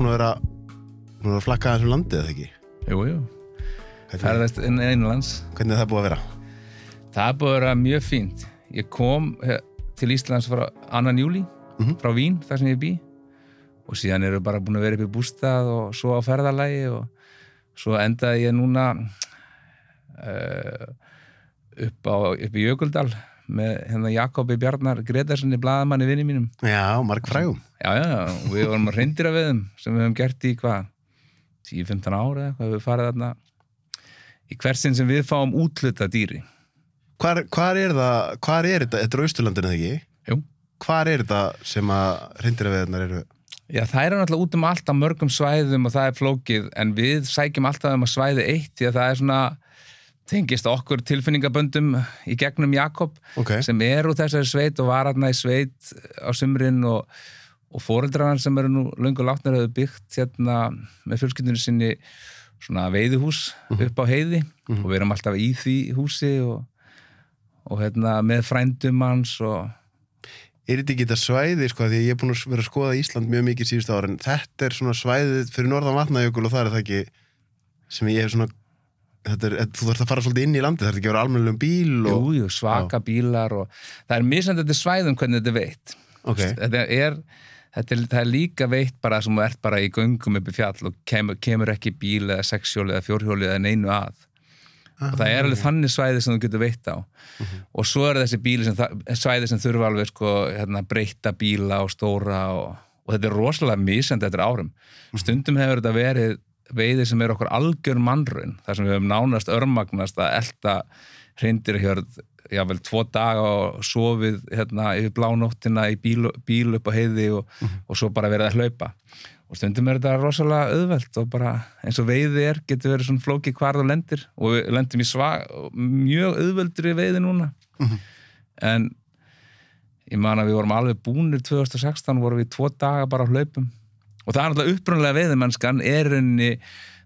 búin að flakka þessu landið, eða ekki? Jú. Ferðast innanlands. Hvernig er það búið að vera? Það er búið að vera mjög fínt. Ég kom til Íslands frá 2. júlí, frá Vín, þar sem ég bý. Og síðan eru bara búin að vera upp í bústað og svo á ferðalagi og svo endaði ég núna upp í Jökuldal með Jakobi Bjarnar Gretarssoni, blaðamanni vinni mínum. Já, margfrægum. Já, við vorum að hreindýra við þeim sem við höfum gert í 10-15 ára eða hvað við farið þarna í hversin sem við fáum útluta dýri. Hvar er þetta? Þetta er Austurlandinu, eða ekki? Jú. Hvar er þetta sem að hreindýraveiðarnar eru? Já, það eru náttúrulega út allt á mörgum svæðum og það er flókið, en við sækjum alltaf að svæði eitt því að það er svona tengist okkur tilfinningaböndum í gegnum Jakob, sem úr þessari sveit og var þarna í sveit á sumrin og foreldrar hans sem eru nú löngu látnir höfðu byggt hérna með fjölskyldunni sinni svona veiðihús upp á heiði og við erum alltaf í því húsi og hérna með frændum hans og Er þetta ekki þetta svæði, sko, því ég er búin að vera að skoða Ísland mjög mikið síðustu ára, en þetta er svona svæðið fyrir norðan Vatnajökul og það er það ekki sem ég hef svona, þú þarfst að fara svolítið inn í landið, það er ekki að vera almennilegum bíl og... Jú, svaka bílar og það er misjandi þetta svæðum hvernig þetta er veitt. Það er líka veitt bara sem þú ert bara í göngum upp í fjall og kemur ekki bíl eða sexhjóli eða fjórhjóli eða neinu að. Og það er alveg þannig svæði sem þú getur veitt á og svo þessi svæði sem þurfa alveg sko, breytta bíla og stóra og þetta er rosalega misjandi eftir árum. Stundum hefur þetta verið veiði sem okkur algjör mannraun þar sem við höfum nánast örmagnast að elta hreindýrahjörð jável 2 daga og sofið yfir blánóttina í bíl upp á heiði og svo bara verið að hlaupa. Og stundum þetta rosalega auðvelt og bara eins og veiði getur verið svona flókið hvar þú lendir og við lendum í mjög auðveldri veiði núna. En ég man að við vorum alveg búnir 2016 vorum við 2 daga bara á hlaupum og það er náttúrulega upprunalega veiðimennskan rauninni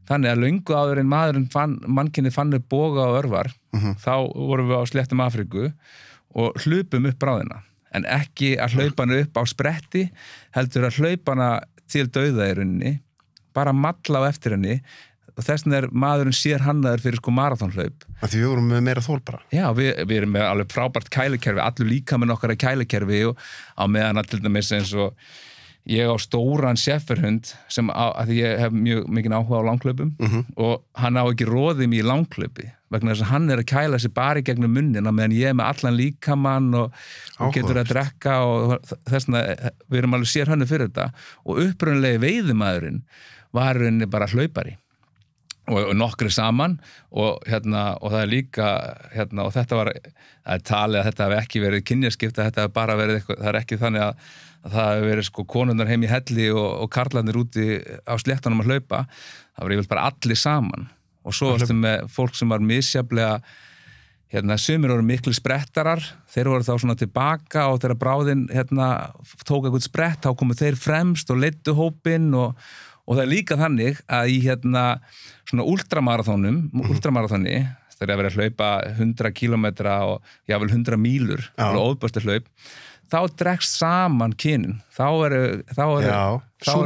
þannig að löngu áður en mannkynið fann upp boga og örvar þá vorum við á sléttum Afríku og hlupum upp bráðina en ekki að hlaupana upp á spretti heldur að hlaupana til dauða í rauninni, bara malla á eftir henni og þess vegna maðurinn sér hannaður fyrir sko maraþonhlaup. Því við vorum með meira þol bara. Já, við erum með alveg frábært kælikerfi, allur líkaminn okkar kælikerfi og á meðan að til dæmis eins og ég á stóran sefferhund sem að ég hef mjög mikinn áhuga á langhlaupum og hann á ekki róðið mér í langhlaupi vegna þess að hann að kæla sig bara í gegnum munnina meðan ég með allan líkamann og getur að drekka og þess vegna við erum alveg sér hannu fyrir þetta og upprunalegi veiðimaðurinn var rauninni bara hlaupari og nokkri saman og það er líka og þetta var að talið að þetta hef ekki verið kynjaskipta, þetta hef bara verið eitthvað, það er ekki þannig að það hefur verið sko konurnar heim í helli og karlarnir úti á sléttunum að hlaupa, það var yfirleitt bara allir saman og svo varstu með fólk sem var misjaflega sumir voru miklu sprettarar, þeir voru þá svona tilbaka og þegar bráðin tók eitthvað sprett, þá komu þeir fremst og leiddu hópinn og það er líka þannig að í svona ultramarathoni þegar að vera að hlaupa 100 kilometra og jável 100 mílur og óbærstur hlaup þá dregst saman kynin svo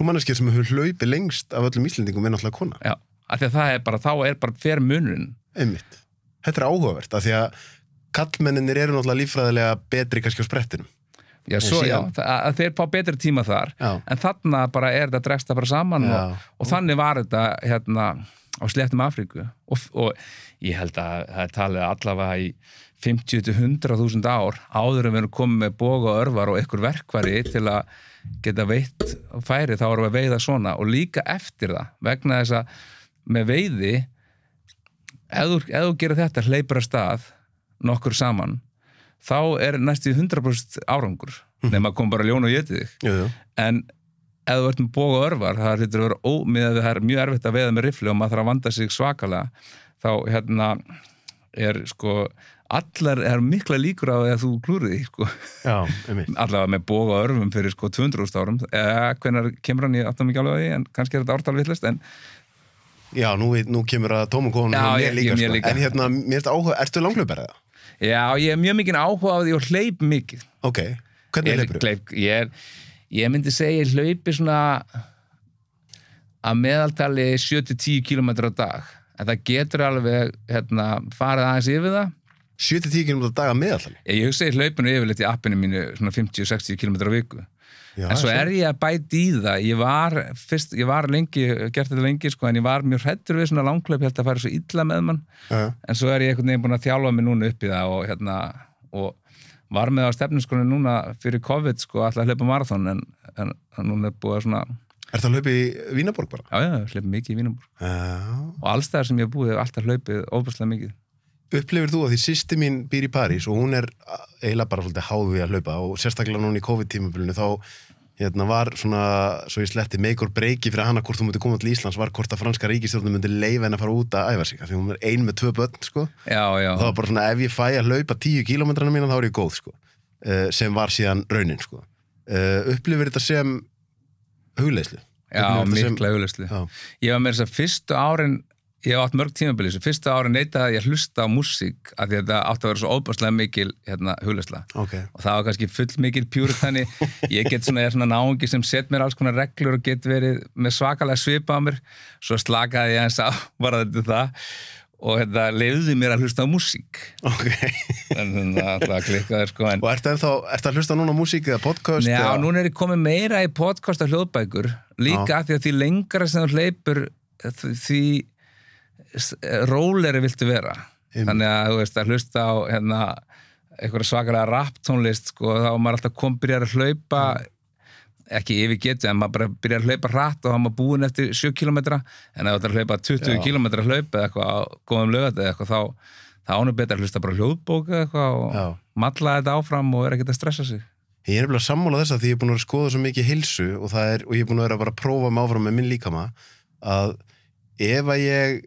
manneskja sem hefur hlaupið lengst af öllum Íslendingum er náttúrulega kona já, af því að þá er bara fer munurinn einmitt, þetta er áhugavert af því að kallmenninir eru náttúrulega líffræðilega betri kannski á sprettinum já, að þeir fá betri tíma þar en þarna bara þetta dregst það bara saman og þannig var þetta á sléttum Afríku og ég held að það er talið allavega í 50-100.000 ár áður en við erum komið með boga og örvar og einhver verkfæri til að geta veitt færi þá erum við að veiða svona og líka eftir það vegna þess að með veiði ef þú gerir þetta hleypur að stað nokkur saman þá er næstu 100% árangur nema kom bara ljón og étið þig en ef þú ert með boga og örvar það hlýtur að vera ómiðað það er mjög erfitt að veiða með rifli og maður þarf að vanda sig svakalega þá er sko allar er mikla líkur á að þú klúrir því sko. Allavega með boga og örfum fyrir sko 200.000 árum hvenær kemur hann í áttum ekki alveg en kannski er þetta ártal vitlist en já, nú kemur að tómum konum mér líka en mér er þetta áhuga, ertu langhlaupari eða? Já, ég er mjög mikinn áhuga á því og hleyp mikið hvernig hleypur þú? Ég myndi segja ég hlaupi svona að meðaltali 7-10 kilometra á dag en það getur alveg farið aðeins yfir það 7-10 km á dag að meðaltali? Ég hugsa í hlaupinu yfirleitt í appinu mínu svona 50-60 km á viku Já, en svo ég að bæta í það ég var lengi, gert þetta lengi sko, en ég var mjög hræddur við svona langhlaup ég held að fara svo illa með mann en svo ég einhvern veginn búin að þjálfa mig núna upp í það og var með á stefnusgrunni núna fyrir COVID sko, alltaf að hlaupa marathon en núna búið að svona Ertu að hlaupa í Vínarborg bara? Já, hlaupa mikið í Vínarborg og allstaðar sem ég hef búið hef alltaf hlaupið óbærslega mikið Upplifir þú að því systir mín býr í París og hún eiginlega bara svolítið háð við að hlaupa og sérstaklega núna í COVID-tímabilinu þá var svona, svo ég sletti make or breaki fyrir hana hvort þú myndi koma til Íslands var hvort að franska ríkisstjórnin myndi leyfa henni að fara út að æfa sig því hún ein með 2 börn sko Já. og það var bara svona ef ég fæ að hlaupa 10 kilometrana mína þá ég góð sko sem var síðan raunin sko Upplifir þetta sem hugleiðslu? Já, mikla hugleiðslu Ég var með þess að fyrstu árin ég hef átt mörg tímabili þessu fyrsta ári neitaði ég að hlusta á músík af því að þetta átti að vera svo óbærslega mikil hugleiðsla og það var kannski full mikil pjúritani ég get svona náungi sem set mér alls konar reglur og get verið með svakalega svipa á mér svo slakaði ég eins á bara þetta og leyfði mér að hlusta á músík en það klikkaði sko Og ertu að hlusta núna á músík eða podcast? Já, núna ég komið meira í podcast og hljóðbækur líka af því að því lengra sem þú hleypur því róleri viltu vera þannig að þú veist að hlusta á einhverja svakalega rap tónlist sko, þá var maður alltaf byrjar að hlaupa ekki yfir getu en maður bara byrjar að hlaupa hratt og þá var maður búinn eftir 7 kilometra en ef þú ætlar að hlaupa 20 kilometra hlaup eða eitthvað á góðum laugardegi eða eitthvað þá ánum betur að hlusta bara hljóðbók eða eitthvað og malla þetta áfram og ekkert að stressa sig Ég nefnilega sammála þess að því ég er búin að skoða svo mikið heilsu og ég er búin að vera bara að prófa mig áfram með minn líkama að ef að ég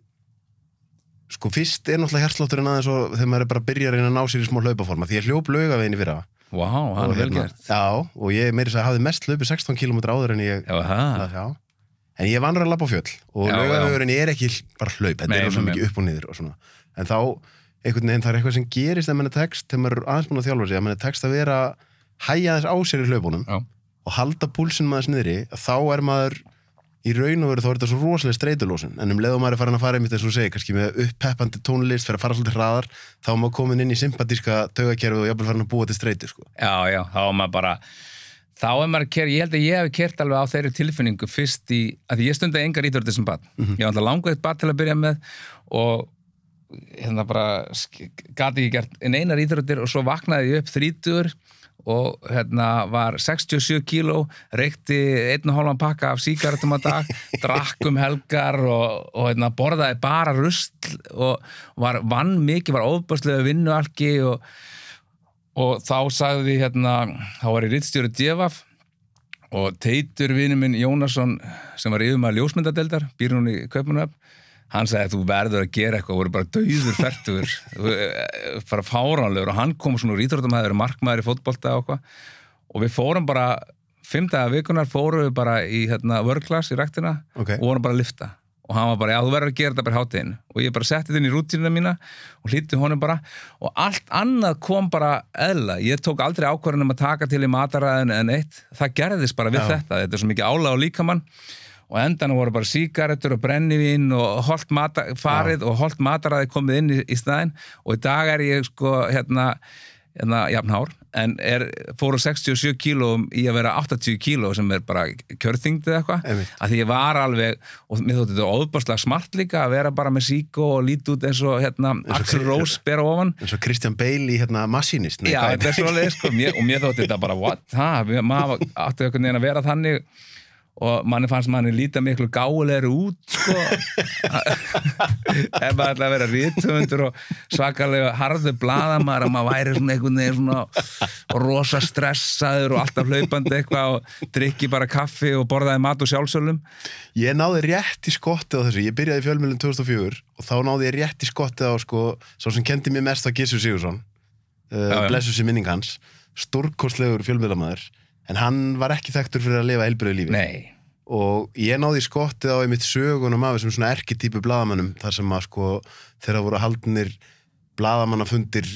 sko fyrst náttúrulega hjartslátturinn aðeins og þegar maður bara byrjar að ná sér í smá hlaupaforma því ég hljóp Laugaveginn í fyrra hann er vel gert Já, og ég meira þess að hafði mest hlaupið 16 km áður en ég en ég vanur að labba á fjöll og Laugavegurinn er ekki bara hlaup þetta er svo mikið upp og niður og svona en þá, einhvern veginn, það er eitthvað sem gerist þegar mann er text, þegar maður er aðeins búin að þjálfa sig að mann er text að vera hægja þess á sér í hlaupunum og halda púlsinn maður niðri, þá er maður í raun og veru þá er þetta svo rosalega streitulósun en leið og maður er farin að fara einmitt eins og segja kannski með upppeppandi tónlist fyrir að fara svolítið hraðar þá er maður komin inn í sympatíska taugakerfi og jafnvel farin að búa til streitu sko. Já, þá er maður bara þá er maður að kera, ég held að ég hef kert alveg á þeirri tilfinningu fyrst í að ég stundaði engar íþróttir sem barn ég var alltaf langt barn til að byrja með og bara gati ekki gert einar íþróttir og svo vaknaði ég upp 30 og var 67 kíló reykti 1,5 pakka af sígarettum á dag drakk helgar og borðaði bara rusl og vann mikið, var ofbærslega vinnualki og þá sagði þá var ég ritstjóri DFF og Teitur vinur minn Jónasson sem var yfirmaður ljósmyndadeildar býr hún í Kaupmannahöfn hann sagði þú verður að gera eitthvað voru bara dauður fertugur bara fáránlegur og hann kom svona úr íþróttum hefði verið markmaður í fótbolta og við fórum bara 5 daga vikunar fórum við bara í work class í ræktina og vorum bara að lifta og hann var bara, já þú verður að gera þetta bara hátteginu og ég bara setti þetta inn í rútínuna mína og hlýtti honum bara og allt annað kom bara eðla, ég tók aldrei ákvörðun að taka til í mataræðinu en eitt, það gerðist bara við þetta er svo mikið álag á líkamann og endan voru bara sígarettur og brennivín og holt farið og holt mataræði komið inn í staðinn og í dag er ég sko jafnhár en fóru 67 kílóum í að vera 80 kíló sem er bara kjörþyngd eða eitthvað að því ég var alveg og mér þótti þetta óbærslega smart líka að vera bara með síkó og lítið út eins og Axl Rose bera ofan eins og Christian Bale í Machinist Já, þetta er svoleiðis sko og mér þótti þetta bara what? Maður átti einhvern veginn að vera þannig og manni fannst manni líta miklu gáulegri út sko ef maður ætlaði að vera rithöfundur og svakalega harður blaðamaður að maður væri svona einhvern veginn svona rosa stressaður og alltaf hlaupandi eitthvað og drikki bara kaffi og borðaði mat og sjálfsölum Ég náði rétt í skottið á þessu, ég byrjaði í fjölmiðlum 2004 og þá náði ég rétt í skottið á sko, svo sem kendi mér mest að Gissur Sigurðsson blessu sér minning hans stórkostlegur fjölmiðlamaður en hann var ekki þekktur fyrir að lifa heilbrigðu lífi. Nei. Og ég náði skottið á einmitt sögunum af þessum svona erkitýpu blaðamönnum þar sem að sko þegar voru haldnir blaðamannafundir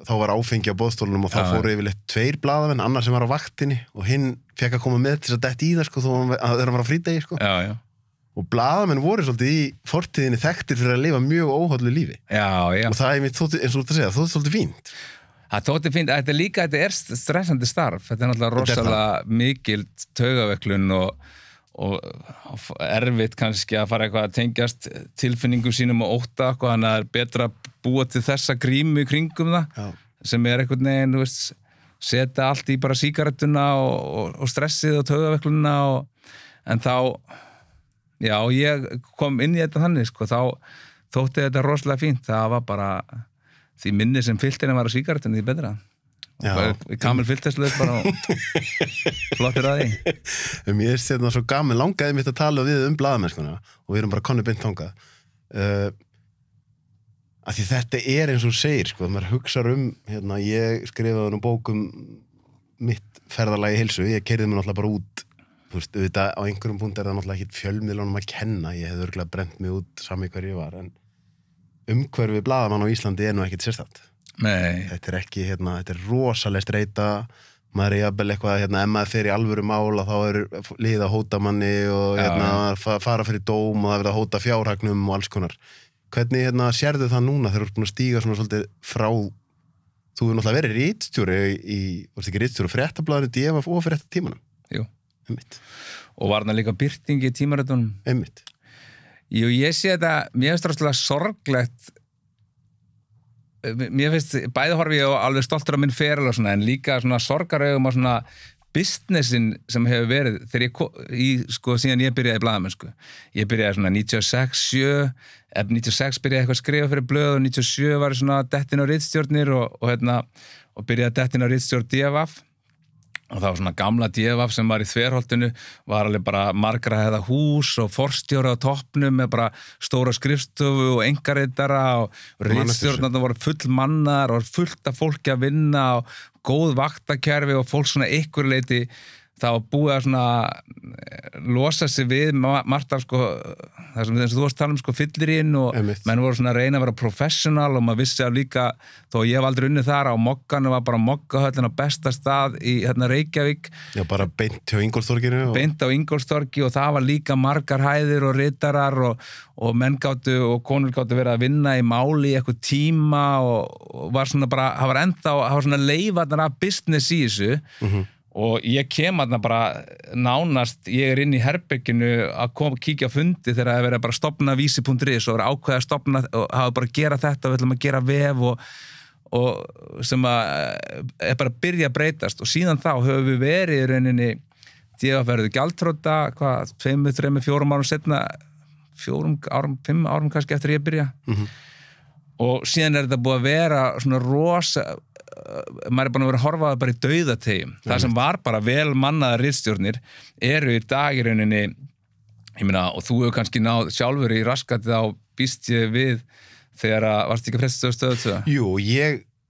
þá var áfengi á boðstólunum og þá fóru yfirleitt 2 blaðamenn, annar sem var á vaktinni og hinn fekk að koma með til þess að detti í það sko þegar hann var á frídegi sko. Já. og blaðamenn voru svolítið í fortíðinni þekktir fyrir að lifa mjög óhóllu lífi. Já. Og það er mitt, eins og þú ert að segja, þótti svolítið fínt. Það þótti fínt, þetta er stressandi starf, þetta er náttúrulega rosalega mikil taugaveiklun og erfitt kannski að fara eitthvað að tengjast tilfinningum sínum og ótta, þannig að það er betra að búa til þessa grímu í kringum það, sem er einhvern veginn, þú veist, setja allt í bara sígarettuna og stressið og taugaveikluna en þá, já, ég kom inn í þetta þannig, sko, þá þótti þetta rosalega fínt, það var bara því minni sem filterinn var á sígarettunni, því betra. Kamil filterslaus bara flottir að því. Mér er þetta svo gaman, langaði mitt að tala við blaðamennskuna og við erum bara konni beint þangað. Af því þetta er eins og segir, sko, maður hugsar ég skrifaði bók mitt ferðalagi í heilsu, ég keyrði mig náttúrulega bara út, þú veist, auðvitað á einhverjum punkt er það náttúrulega ekki fjölmiðlunum að kenna, ég hefði örugglega brennt mig út sami hver ég var, en umhverfi blaðamann á Íslandi er nú ekkert sérstakt. Nei. Þetta er ekki, þetta er rosaleg streita, maður er jafnvel eitthvað, ef maður fer í alvöru mála, þá er liðið að hóta manni og fara fyrir dóm og það verið að hóta fjárhagnum og alls konar. Hvernig sérðu það núna þegar þú ert búin að stíga svona svolítið frá, þú hefur náttúrulega verið ritstjóri varst ekki ritstjóri fréttablaðinu DFF og fréttatímanum? Jú. Einmitt. Og var það líka birting í tímaritunum? Einmitt. Jú, ég sé þetta, mér finnst það sorglegt, mér finnst, bæði horfi ég alveg stoltur á minn feril og svona, en líka svona sorgaraugum á svona businessin sem hefur verið, þegar síðan ég byrjaði í blaðamennsku. Ég byrjaði svona 96 byrjaði eitthvað að skrifa fyrir blöð og 97 var ég svona dettin á ritstjórnir og byrjaði dettin á ritstjórn DFF. Og það var svona gamla DFF sem var í Þverholtinu, var alveg bara margra hæða hús og forstjóra á toppnum með bara stóra skrifstofu og einkaritara og ritstjórnarnir voru full mannar og fullt af fólki að vinna og góð vaktakerfi og fólk svona ykkur leiti það var búið að svona losa sig við margt af sko það sem þú varst að tala sko fyllirín og menn voru svona að reyna að vera professional og maður vissi að líka þó ég hef aldrei unnið þar á Mogganu var bara Moggahöllin á besta stað í Reykjavík. Já, bara beint hjá Ingólfstorginu beint á Ingólfstorgi og það var líka margar hæðir og ritarar og menn gátu og konur gátu verið að vinna í máli í eitthvað tíma og var svona bara, það var svona leifarnar af business í þessu og ég kem aðna bara nánast, ég inn í herberginu að kíkja á fundi þegar það verið bara að stofna vísi.is og verið ákveða að stofna og hafa bara að gera þetta og við ætlum að gera vef og sem að er bara að byrja að breytast og síðan þá höfum við verið í rauninni DFF verið gjaldþrota, 2, 3, 4 árum setna 5 árum kannski eftir ég byrja og síðan er þetta búið að vera svona rosa maður er búin að vera að horfa bara í dauðategjum það sem var bara vel mannaðar ritstjórnir eru í dag í rauninni ég meina og þú hefur kannski náð sjálfur í raskatið á býst ég við þegar að varst ekki freststöð stöðu 2? Jú,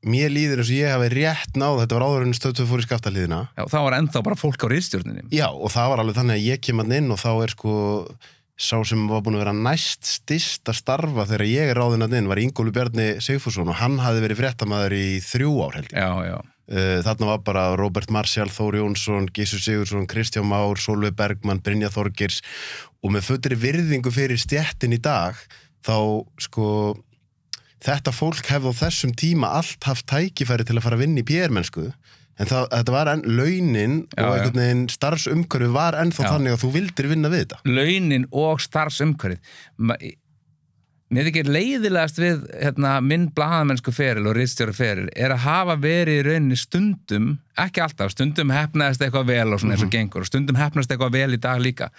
mér líður eins og ég hafi rétt náð þetta var áður en stöð 2 fór í Skaftaliðina. Já, það var ennþá bara fólk á ritstjórninni. Já, og það var alveg þannig að ég kem inn og þá er sko sá sem var búin að vera næst styst að starfa þegar ég er ráðinn inn var Ingólfur Bjarni Sigfússon og hann hafði verið fréttamaður í 3 ár held ég. Já. Þarna var bara Róbert Marshall, Þór Jónsson, Gissur Sigurðsson, Kristján Már, Sólveig Bergmann, Brynja Þorgeirs og með fullri virðingu fyrir stéttin í dag þá sko þetta fólk hefði á þessum tíma allt haft tækifæri til að fara að vinna í PR-mennsku en þetta var launin og einhvern veginn starfsumhverfið var ennþá þannig að þú vildir vinna við þetta. Launin og starfsumhverfið. Mér þykir leiðilegast við minn blaðamennsku feril og ritstjóra feril er að hafa verið í rauninni stundum, ekki alltaf, stundum heppnaðist eitthvað vel og svona eins og gengur og stundum heppnaðist eitthvað vel í dag líka.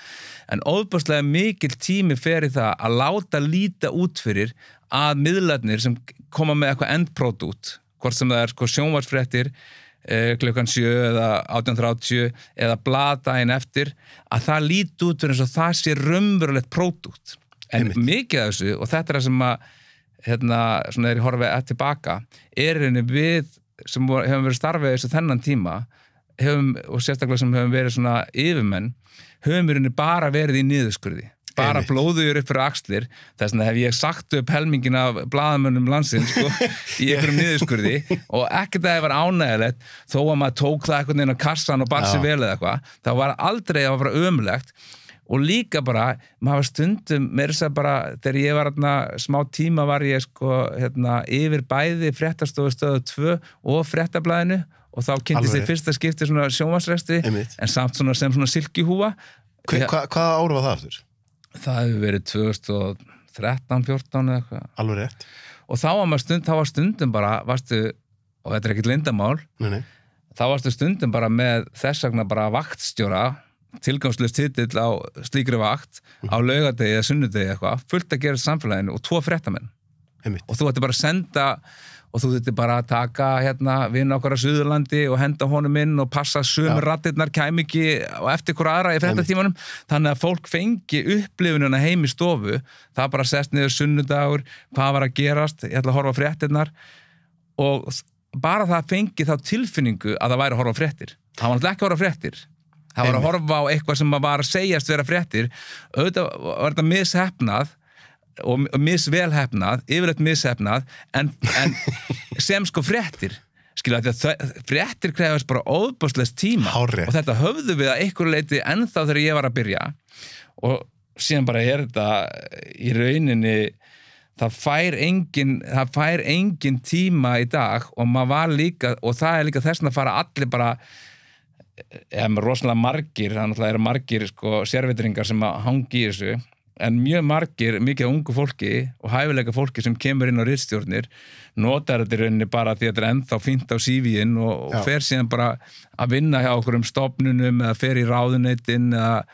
En ofboðslega mikill tími fer í það að láta líta út fyrir að miðlarnir sem koma með eitthvað endprodukt, hvort sem það er sko sjónvarpsfréttir klukkan 7 eða 18:30 eða blaðdaginn eftir að það líti út fyrir eins og það sé raunverulegt pródúkt en mikið af þessu og þetta er það sem að svona þegar ég horfi tilbaka er henni við sem hefum verið starfið þessu þennan tíma og sérstaklega sem hefum verið svona yfirmenn höfum henni bara verið í niðurskurði bara blóðugur upp fyrir axlir þess vegna hef ég sagt upp helmingin af blaðamönnum landsins sko, í einhverjum niðurskurði og ekkert að það var ánægilegt þó að maður tók það einhvern veginn á kassan og bar sig vel eða eitthvað það var aldrei að vera ömulegt og líka bara, maður stundum meira þess að bara, þegar ég var smá tíma var ég yfir bæði fréttastofu stöðu 2 og fréttablaðinu og þá kynntist ég fyrsta skipti svona sjónvarpsrekstri en samt svona sem svona silkihúfa. Hvaða ár var það aftur? Það hefur verið 2013-14 eða eitthvað. Alveg rétt. Og þá var stundum bara, varstu, og þetta ekkert leyndamál, þá varstu stundum bara með þess vegna bara vaktstjóra, tilgangslaust titill á slíkri vakt, á laugardegi eða sunnudegi eitthvað, fullt að gera samfélaginu og 2 fréttamenn. Og þú ætti bara að senda og þú þurfti bara að taka vinn okkar á Suðurlandi og henda honum inn og passa sömu raddirnar kæmi ekki og eftir hver aðra í fréttatímanum þannig að fólk fengi upplifununa heim í stofu það bara sest niður sunnudagur hvað var að gerast, ég ætla að horfa á fréttirnar og bara það fengi þá tilfinningu að það væri að horfa á fréttir það var náttúrulega ekki að horfa á fréttir það var að horfa á eitthvað sem var að segjast vera fréttir auðvitað var þetta mishefnað og misvelhefnað, yfirleitt mishefnað en sem sko fréttir skilja því að fréttir krefast bara óbústlegt tíma Hárrétt. Og þetta höfðu við að einhverju leiti ennþá þegar ég var að byrja og síðan bara þetta í rauninni það fær engin tíma í dag og maður var líka og það líka þess að fara allir bara rosalega margir, þannig að það eru margir sko sérvitringar sem að hangi í þessu en mjög margir, mikið ungu fólki og hæfileika fólki sem kemur inn á ritstjórnir notar þetta í rauninni bara því að þetta er ennþá fínt á CV-in og fer síðan bara að vinna hjá okkur stofnunum eða fer í ráðuneytin eða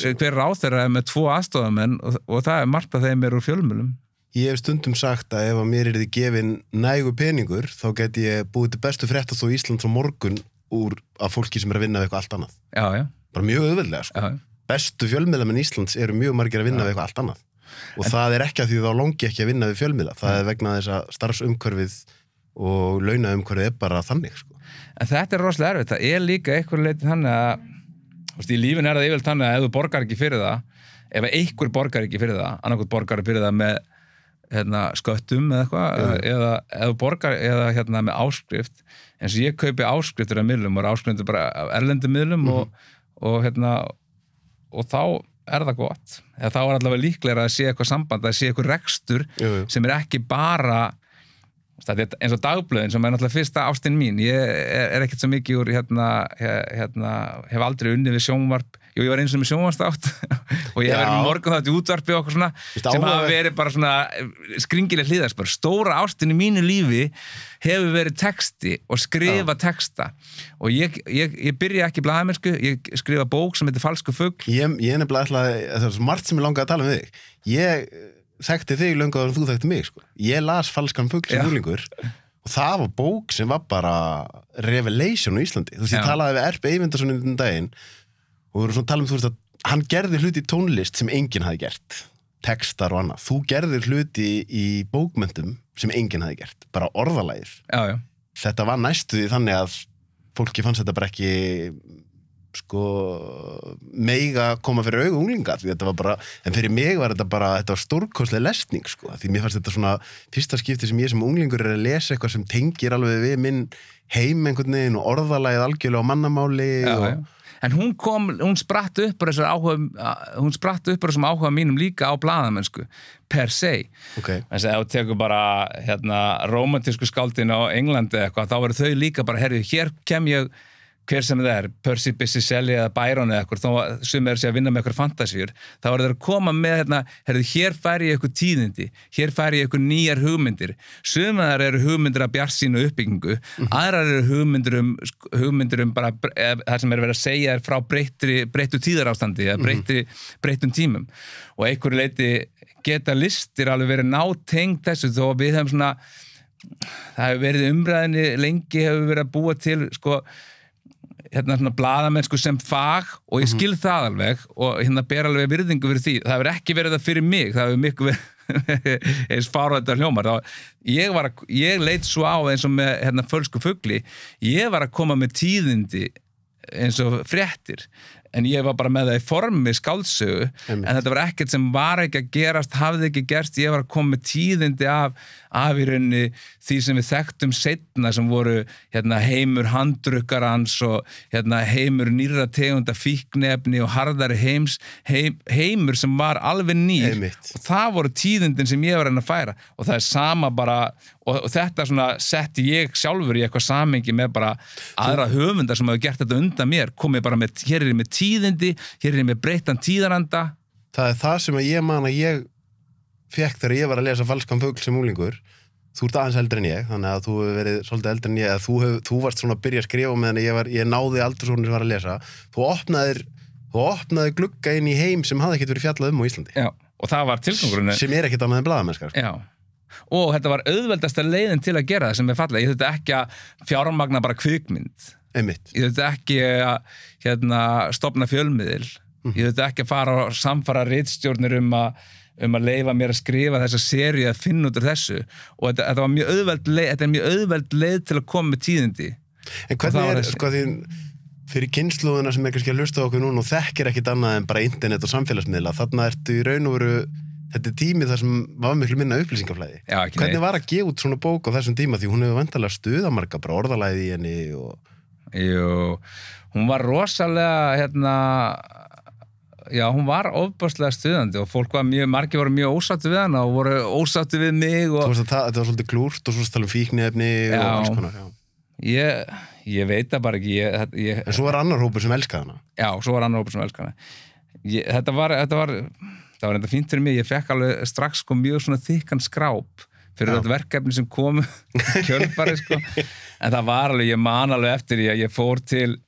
hver ráðherra er með 2 aðstofamenn og það er margt að þeim úr fjölmiðlum. Ég hef stundum sagt að ef að mér yrði gefin nægu peningur þá geti ég búið til bestu fréttastofu Íslands á morgun úr af fólki sem er að vinna við eitthvað allt annað. Já. Bara mjög auðveldlega sko. Bestu fjölmiðlamenn Íslands eru mjög margir að vinna við eitthvað allt annað og það er ekki að því þá langi ekki að vinna við fjölmiðla það er vegna þess að starfsumhverfið og launaumhverfið er bara þannig sko. En þetta er rosalega erfitt, það er líka einhver leiti þannig að í lífinu er það yfirleitt þannig að ef þú borgar ekki fyrir það ef einhver borgar ekki fyrir það annarkvæmt borgar fyrir það með sköttum eða eitthvað eða ef þú borgar eða með áskrift eins og ég kaupi áskriftur af miðlum og áskriftur bara af erlendum miðlum og þá er það gott eða þá er allavega líklega að sé eitthvað samband að sé eitthvað rekstur sem er ekki bara eins og dagblöðin sem er náttúrulega fyrsta ástin mín ég er ekkert svo mikið úr hef aldrei unnið við sjónvarp ég var eins og með sjónvarstátt og ég hef verið með morgunþátt í útvarpi og okkur svona sem hafa verið bara svona skringileg hliðarspor stóra ástin í mínu lífi hefur verið texti og skrifa texta og ég byrja ekki blaðamennsku, ég skrifa bók sem heitir Falskur fugl Ég er nefnilega það er svo margt sem ég langaði að tala um þig ég þekkti þig langaður en þú þekkti mig sko. Ég las Falskan fugl sem unglingur og það var bók sem var bara revelation á Íslandi þú veist ég talaði við Erp Eyvindarsson um daginn og við vorum svona að tala þú veist að hann gerði hluti í tónlist sem enginn hafði gert textar og annað, þú gerðir hluti í bókmenntum sem enginn hafði gert bara orðalagir þetta var næstu því þannig að fólki fannst þetta bara ekki sko mega koma fyrir augu unglinga því þetta var bara, en fyrir mig var þetta bara þetta var stórkostleg lesning sko því mér fannst þetta svona fyrsta skipti sem ég sem unglingur er að lesa eitthvað sem tengir alveg við minn heim einhvern veginn og orðalagið algjörlega á mannamáli En hún spratt upp á þessum áhuga mínum líka á blaðamennsku per se. Þess að ef þú tekur bara rómantísku skáldin á Englandi eitthvað, þá verður þau líka bara, herri, hér kem ég hver sem það er, Percy Bysshe Shelley eða Byron eða eitthvað, þó sem er að vinna með eitthvað fantasíur, þá verður þeir að koma með herri, hér færi ég eitthvað tíðindi, hér færi ég eitthvað nýjar hugmyndir. Sumar eru hugmyndir af bjartsýni og uppbyggingu, aðrar eru hugmyndir um bara það sem er verið að segja er frá breyttu tíðarástandi eða breyttum tímum. Og einhverju leiti geta listir alveg verið nátengt þessu, þó við hefum svona, það hefur verið umræðinni lengi, hefur verið að búa til, sko, svona blaðamennsku sem fag og ég skil það alveg og ber alveg virðingu fyrir því. Það hefur ekki verið það fyrir mig, það hefur miklu verið eins fárvættar hljómar. Ég leit svo á eins og með Fölsku fugli, ég var að koma með tíðindi eins og fréttir en ég var bara með það í formi skáldsögu, en þetta var ekkert sem var ekki að gerast, hafði ekki gerst, ég var að koma með tíðindi af í rauninni því sem við þekktum seinna sem voru heimur handrukkarans og heimur nýrra tegunda fíkniefni og harðari heimur sem var alveg nýr og það voru tíðindin sem ég var að færa og það er sama bara og þetta svona setti ég sjálfur í eitthvað samhengi með bara aðra höfundar sem hafa gert þetta undan mér, komið bara með, hér er ég með tíðindi, hér er ég með breyttan tíðaranda. Það er það sem ég man að ég fekk þegar ég var að lesa Falskan fugl sem unglingur. Þú ert aðeins eldri en ég, þannig að þú hefur verið svolítið eldri en ég, að þú varst svona að byrja að skrifa meðan ég náði aldursornir sem var að lesa. Þú opnaðir glugga inn í heim sem hafði ekkert verið fjallað á Íslandi. Já, og það var tilgangurinn. Sem ekkert annað en blaðamennska. Já. Og þetta var auðveldasta leiðin til að gera það sem fallega. Ég þurfti ekki að fjármagna bara kvikmynd. Einmitt. Ég þurfti ekki að stofna fjölmiðil. Ég þurfti ekki að fara og samfara ritstjórnir um að leyfa mér að skrifa þessa seríu að finna út úr þessu. Og þetta var mjög auðveld leið, þetta er mjög auðveld leið til að koma með tíðindi. En hvernig því fyrir kynslóðina sem kannski að hlusta á okkur núna og þekkir ekkit annað en bara internet og samfélagsmiðla, þarna ertu í raun og veru þetta er tími þar sem var miklu minna upplýsingaflæði. Já, hvernig var að gefa út svona bók á þessum tíma því hún hefur vantarlega stuðamarga bara orðalæði í henni og... Jú, hún var rosalega hún var ofboðslega stuðandi og fólk margir voru mjög ósáttu við hana og voru ósáttu við mig og... Þetta var svolítið klúrt og svo tala fíkniefni og alls konar, Ég veit það bara ekki En svo var annar hópur sem elskaði hana. Já, svo var annar hópur sem elskaði hana. Þetta var enda fínt fyrir mig, ég fekk alveg strax mjög svona þykkan skráp fyrir þetta verkefni sem kom kjölfari en það var alveg, ég man alveg eftir því að ég fór til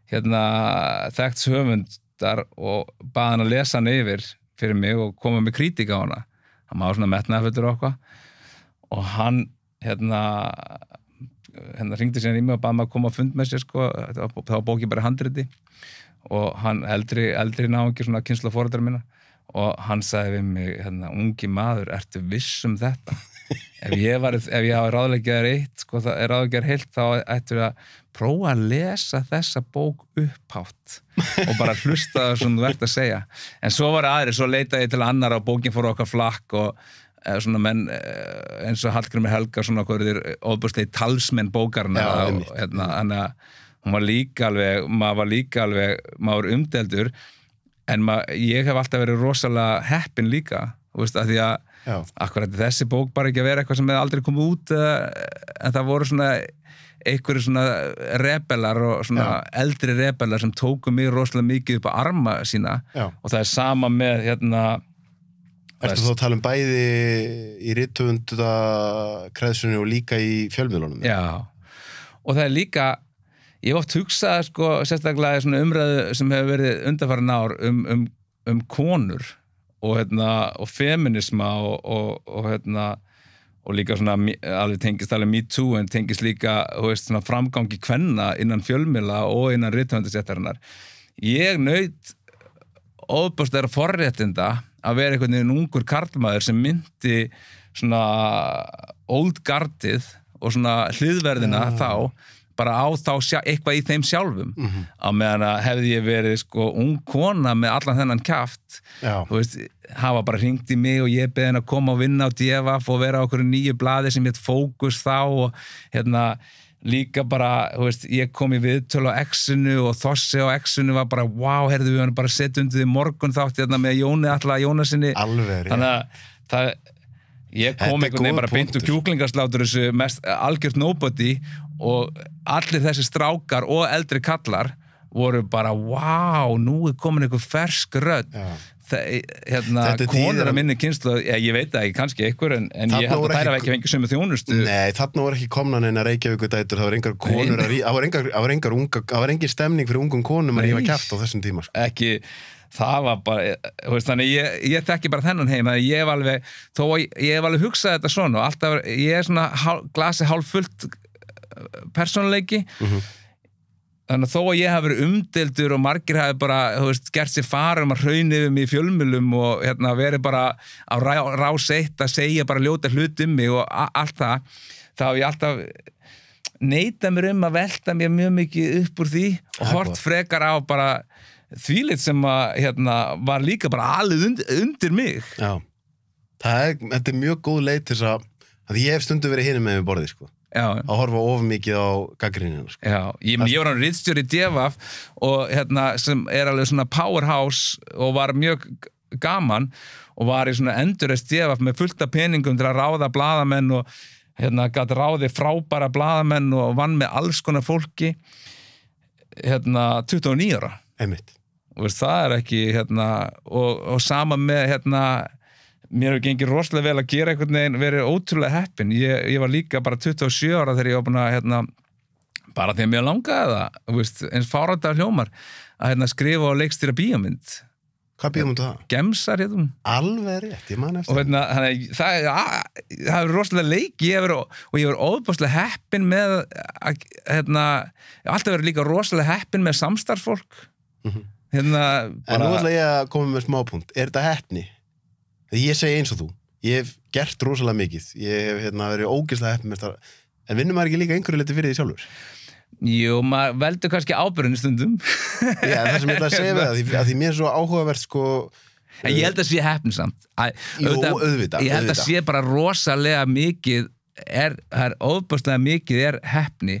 þekkts höfundar og bað hann að lesa hann yfir fyrir mig og koma með kritík á hana. Hann var svona metnaðarfullur og eitthvað og hann hringdi síðan í mig og bað mig að koma að fund með sér það var bókið bara handriti og hann eldri náungi svona kynslóð foreldra minna og hann sagði við mig, ungi maður, ertu viss þetta? ef ég hafa ráðleggjaðar ráðleggjaðar heilt, þá ættu að prófa að lesa þessa bók upphátt og bara hlusta það sem þú ert að segja. En svo var aðri, svo leitaði ég til annar og bókin fór okkar flakk og svona menn eins og Hallgrímur Helga svona ofbúrslega talsmenn bókarna og þannig að hún var líka alveg, maður var umdeldur en ég hef alltaf verið rosalega heppin líka, að því að akkurat þessi bók bara ekki að vera eitthvað sem hefði aldrei komið út en það voru svona einhverju svona rebelar og svona eldri rebelar sem tóku mig rosalega mikið upp á arma sína og það er sama með Ertu þá að tala bæði í rithöfunda kreðsunni og líka í fjölmiðlunum? Já, og það er líka, ég hef oft hugsað sérstaklega svona umræðu sem hefur verið undanfarin ár konur og feminisma og líka svona alveg tengist alveg Me Too en tengist líka svona framgangi kvenna innan fjölmiðla og innan rithöfundaséttarinnar. Ég naut ofboðslega forréttinda að vera einhvern veginn ungur karlmaður sem myndi svona old guardið og svona hliðverðina þá bara á þá eitthvað í þeim sjálfum á meðan að hefði ég verið ung kona með allan þennan kjaft hafa bara hringt í mig og ég beði henni að koma og vinna á DFF og vera á okkur nýju blaði sem hét Fókus þá og líka bara, ég kom í viðtölu á X-inu og Þossi á X-inu var bara, wow, heyrðu við hann bara setja undir því morgun þátt með Jóni Atla Jónasinni. Alveg, þannig að ég kom einhvern veginn bara beint úr kjúklingaslátur þessu mest algjört nobody og allir þessi strákar og eldri kallar voru bara, wow, nú er komin einhver fersk rödd. Konur að minni kynslu, ég veit það ekki, kannski einhver en ég held að þær hafa ekki fengið sömu þjónustu. Nei, þarna voru ekki komna neina Reykjavíkudætur, það var engar konur það var engin stemning fyrir ungum konum að rífa kjaft á þessum tíma. Ekki, það var bara, þannig ég þekki bara þennan heim, að ég hef alveg hugsað þetta svona og alltaf, ég er svona glasi hálf fullt persónuleiki þannig að þó að ég hafi verið umdeildur og margir hafi bara, gert sér fara að hrauna yfir mig í fjölmiðlum og verið bara á rás 1 að segja bara ljóta hluti mig og allt það, þá hef ég alltaf neitað mér að velta mér mjög mikið upp úr því og hort frekar á bara þvílít sem að var líka bara alveg undir mig. Já, þetta mjög góð leið til þess að ég hef stundu verið hinum með borðið, sko. Já. Að horfa of mikið á gagnrýnina, sko. Já, ég var hann ritstjóri í DFF og sem alveg svona powerhouse og var mjög gaman og var í svona endurreist DFF með fullt af peningum til að ráða blaðamenn og gat ráði frábæra blaðamenn og vann með alls konar fólki 29 ára. Einmitt. Og það ekki og sama með mér hefur gengið rosalega vel að gera einhvern veginn, verið ótrúlega heppin. Ég var líka bara 27 ára þegar ég var búin að bara því að mér langaði það, eins fáránlega hljómar að skrifa og leikstýra bíómynd. Hvað bíómyndu það? Gemsar, Alveg rétt, ég man eftir. Og það hefur rosalega leik, ég hefur óbúslega heppin með ég hef alltaf verið líka rosalega heppin með samstarfsfólk. En nú ætla ég að koma með smápunkt. Er þetta heppni? Ég segi eins og þú. Ég hef gert rosalega mikið. Ég hef verið ógeðslega heppin með þetta. En vinnur maður ekki líka einhverju leyti fyrir því sjálfur? Jú, maður veldur kannski ábyrgðinni stundum. Já, það sem ég ætla að segja við það, því mér er svo áhugavert, sko... En ég held að sé heppinsamt. Jú, auðvitað. Ég held að sé bara rosalega mikið, það er ofboðslega mikið heppni.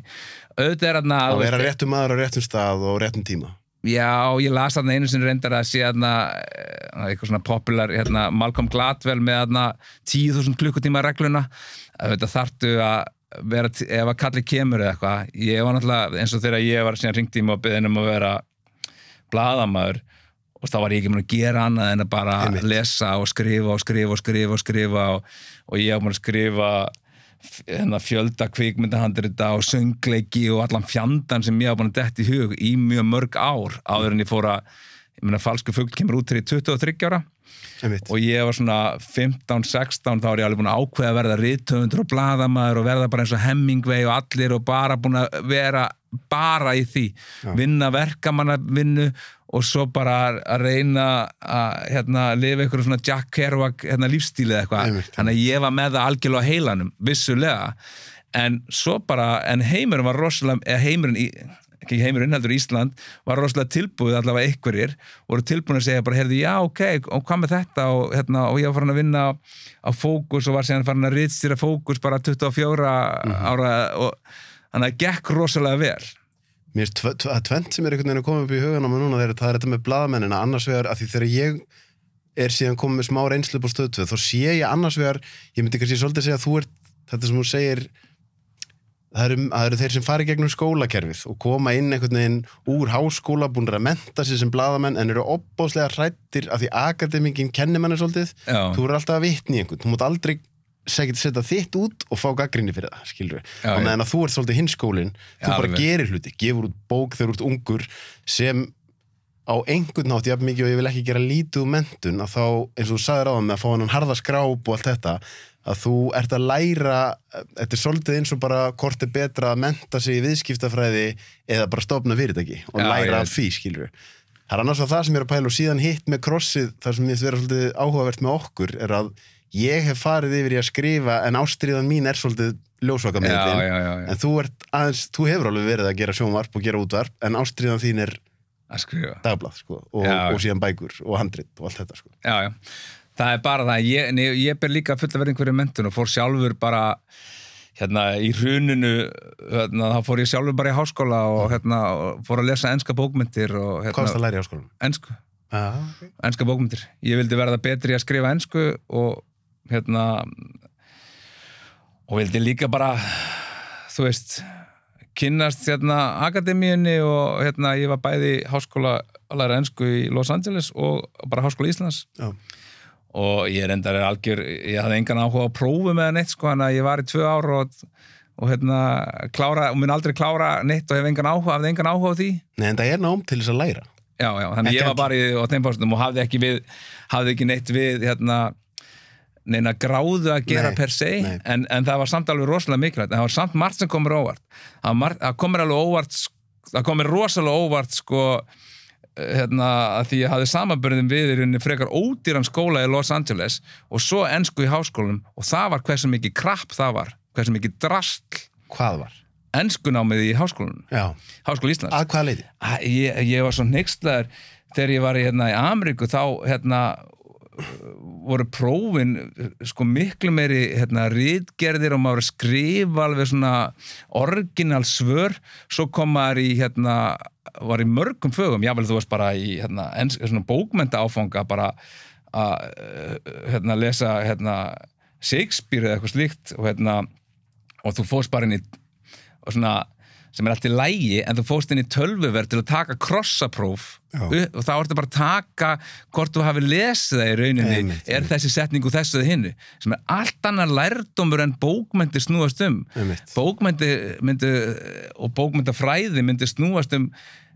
Auðvitað að vera réttum maður á réttum stað og réttum tíma. Já, ég las þarna einu sinni reyndar að sé eitthvað svona popular, Malcolm Gladwell með 10.000 klukkutíma regluna. Auðvitað þarftu að vera, ef að kalli kemur eða eitthvað. Ég var náttúrulega, eins og þegar ég var síðan hringt í mig og beðinn að vera blaðamaður og þá var ég ekki með að gera annað en að bara lesa og skrifa og ég var að skrifa fjölda kvikmyndahandrita og söngleiki og allan fjandann sem ég var búin að detta í hug í mjög mörg ár áður en ég fór Falskur fugl kemur út til 23 ára og ég var svona 15-16 þá var ég alveg búin að ákveða að verða rithöfundur og blaðamaður og verða bara eins og Hemingway og allir og bara búin að vera bara í því, vinna verkamannavinnu og svo bara að reyna að lifa einhverju svona Jack Kerouac lífstíli eða eitthvað, þannig að ég var með það algjörlega á heilanum, vissulega en svo bara, en heimurinn var rosalega, ekki heimurinn heldur Ísland, var rosalega tilbúið allavega einhverjir, voru tilbúin að segja bara, heyrðu, já, ok, og hvað með þetta og ég var farin að vinna á Fókus og var síðan farin að ritstýra Fókus bara 24 ára og þannig að gekk rosalega vel. Mér finnst tvennt sem einhvern veginn að koma upp í hugan á mig núna það er þetta með blaðamennina, annars vegar að því þegar ég síðan komið með smá reynslu på Stöð 2, þá sé ég annars vegar, ég myndi kannski svolítið segja að þú þetta sem þú segir, það eru þeir sem fari gegnum skólakerfið og koma inn einhvern veginn úr háskóla, búnir að mennta sig sem blaðamenn en eru opbóðslega hræddir af því akademíkin kennir manni svolítið, þú eru alltaf að vitni einhvern, þú mátt aldrei setja þitt út og fá gagnrýni fyrir það, skilur við. Og meðan að þú ert svolítið hinn skólinn, þú bara gerir hluti, gefur út bók þegar þú ert ungur sem á einhvern hátt, jafn mikið og ég vil ekki gera lítið úr menntun, að þá, eins og þú sagðir áðan með að fá hann harða skráp og allt þetta, að þú ert að læra, þetta er svolítið eins og bara hvort er betra að mennta sig í viðskiptafræði eða bara stofna fyrirtæki og læra af því, skilur við. Það er annars það sem ég er að pæla og síðan hitt með krossið, þar sem ég vera svolítið áhugavert með okkur, er að ég hef farið yfir í að skrifa en ástríðan mín er svolítið ljósvakamiðlinn en þú hefur alveg verið að gera sjónvarp og gera útvarp en ástríðan þín er að skrifa dagblað sko, og síðan bækur og handrit og allt þetta sko. Já, það er bara það ég ber líka fulla verið einhverju menntun og fór sjálfur bara í hruninu þá fór ég sjálfur bara í háskóla og fór að lesa enska bókmyndir og Hvað varst að læra í háskólanum? Ensku okay. Enska bókmyndir, ég vildi verða betri að skrifa ensku og og vildi líka bara þú veist kynnast akademíunni og ég var bæði háskóla að læra ensku í Los Angeles og bara háskóla Íslands og ég reyndar ég hafði engan áhuga á prófu með neitt sko, þannig að ég var í 2 ár og klára og mun aldrei klára neitt og hafði engan áhuga á því. Nei, en það er nám til þess að læra. Já, þannig ég var bara á þeim fórstum og hafði ekki neitt við neina gráðu að gera per se en það var samt alveg rosalega mikilvægt en það var samt margt sem komur óvart það komur rosalega óvart sko að því ég hafði samanburðin við í rauninni frekar ódýran skóla í Los Angeles og svo ensku í háskólanum og það var hversu mikið krapp það var hversu mikið drasl Hvað var? enskunámið í Háskóla Íslands. Að hvaða leyti? Ég var svo hneykslaður þegar ég var í Ameríku, þá voru prófin sko miklu meiri ritgerðir og maður skrifa alveg svona orginal svör, svo kom maður í var í mörgum fögum, jável þú varst bara í svona bókmennta áfanga bara að lesa Shakespeare eða eitthvað slíkt og þú fórst bara inn í og svona, sem allt í lægi, en þú fórst inn í tölvuverð til að taka krossapróf og þá ertu bara að taka hvort þú hafi lesið það í rauninni, þessi setning og þessu eða hinnu, sem allt annar lærdómur en bókmenntir snúast bókmenntir og bókmenntafræði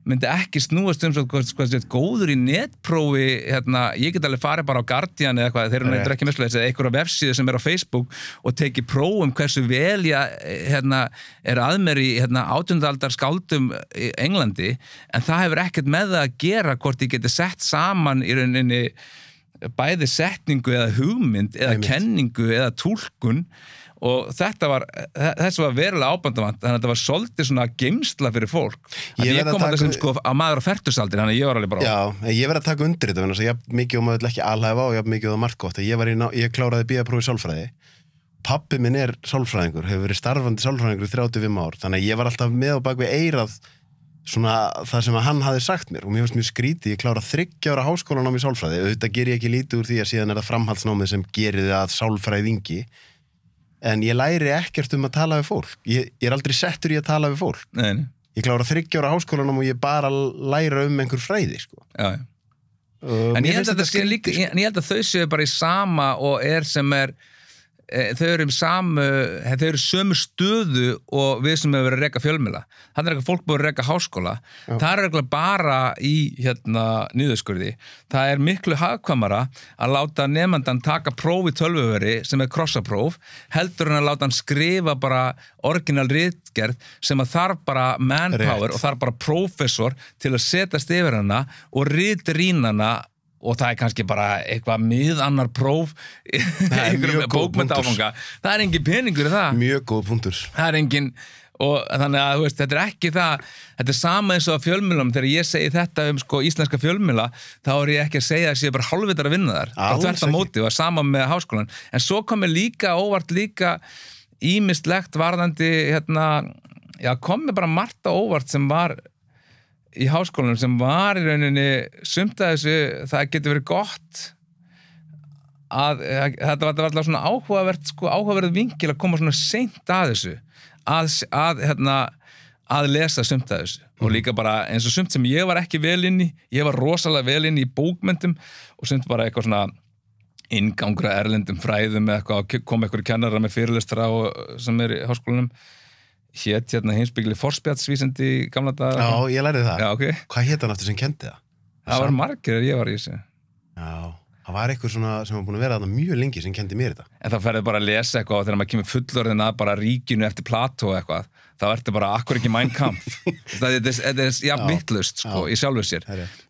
myndi ekki snúast svo góður í netprófi, ég get alveg farið bara á Guardian eða eitthvað, þeir eru ekki mislega eða einhverja vefsíðu sem á Facebook og teki próf hversu vel ég að mér í 18. aldar skáldum í Englandi, en það hefur ekkert með það að gera hvort ég geti sett saman í rauninni bæði setningu eða hugmynd eða kenningu eða túlkun, og þessi var verulega ábandavant, þannig að þetta var svolítið svona geymsla fyrir fólk. Ég kom að þessum sko á maður á fertugsaldri, þannig að ég var alveg bara ég verið að taka undir þetta, þannig að ég mikið og maður vill ekki alhæfa og ég mikið og margt gott. Ég kláraði BA-próf í sálfræði. Pabbi minn sálfræðingur, hefur verið starfandi sálfræðingur í 35 ár, þannig að ég var alltaf með á bak við eyrað svona það sem að hann hafði sagt mér, og mér finnst mjög skrítið, ég klára 3 ára háskólanám í sálfræði, auðvitað ger ég ekki lítið úr því að síðan það framhaldsnámið sem gerir það að sálfræðingi. En ég læri ekkert að tala við fólk. Ég aldrei settur í að tala við fólk. Nei. Ég klára 3 ára háskólanum og ég bara læra einhver fræði, sko. Já. En ég held að þau séu bara í sama og sem þau eru sömu stöðu og við sem hefur verið að reka fjölmiðla. Þannig eitthvað fólk búið að reka háskóla. Það er eitthvað bara í niðurskurði. Það er miklu hagkvæmara að láta nemandan taka próf í tölvuveri sem krossapróf, heldur en að láta hann skrifa bara original ritgerð sem að þarf bara manpower og þarf bara prófessor til að setjast yfir hana og ritrýnana, og það er kannski bara eitthvað miðannar próf einhverjum bókmenntaáfanga. Það er engin peningur í það. Mjög góð punktur. Það er engin, og þannig að þetta er ekki það, þetta er sama eins og að fjölmiðlum, þegar ég segi þetta íslenska fjölmiðla, þá er ég ekki að segja að ég er bara hálfvitar að vinna þar. Það þvert á móti og sama með háskólan. En svo kom mér óvart ýmislegt varðandi kom mér bara margt á óvart sem var í háskólanum, sem var í rauninni sumt að þessu, það getur verið gott að þetta var alltaf svona áhugaverð vinkil að koma svona seint að þessu að lesa sumt að þessu og líka bara eins og sumt sem ég var ekki vel inn í, ég var rosalega vel inn í bókmenntum og sumt bara eitthvað svona inngangur að erlendum fræðum eða eitthvað, kom einhverju kennarar með fyrirlestra sem í háskólanum hét heimspekileg forspjatsvísindi í gamla daga. Já, ég lærði það. Já, ok. Hvað hét hann aftur sem kendi það? Það var margir ég var í þessu. Já, það var eitthvað svona sem var búin að vera þarna mjög lengi sem kendi mér þetta. En þá ferði bara að lesa eitthvað og þegar maður kemur fullorðin að bara ríkinu eftir Plató eitthvað, þá ertu bara akkur ekki Mein Kampf. Þetta er vitlaust í sjálfu sér.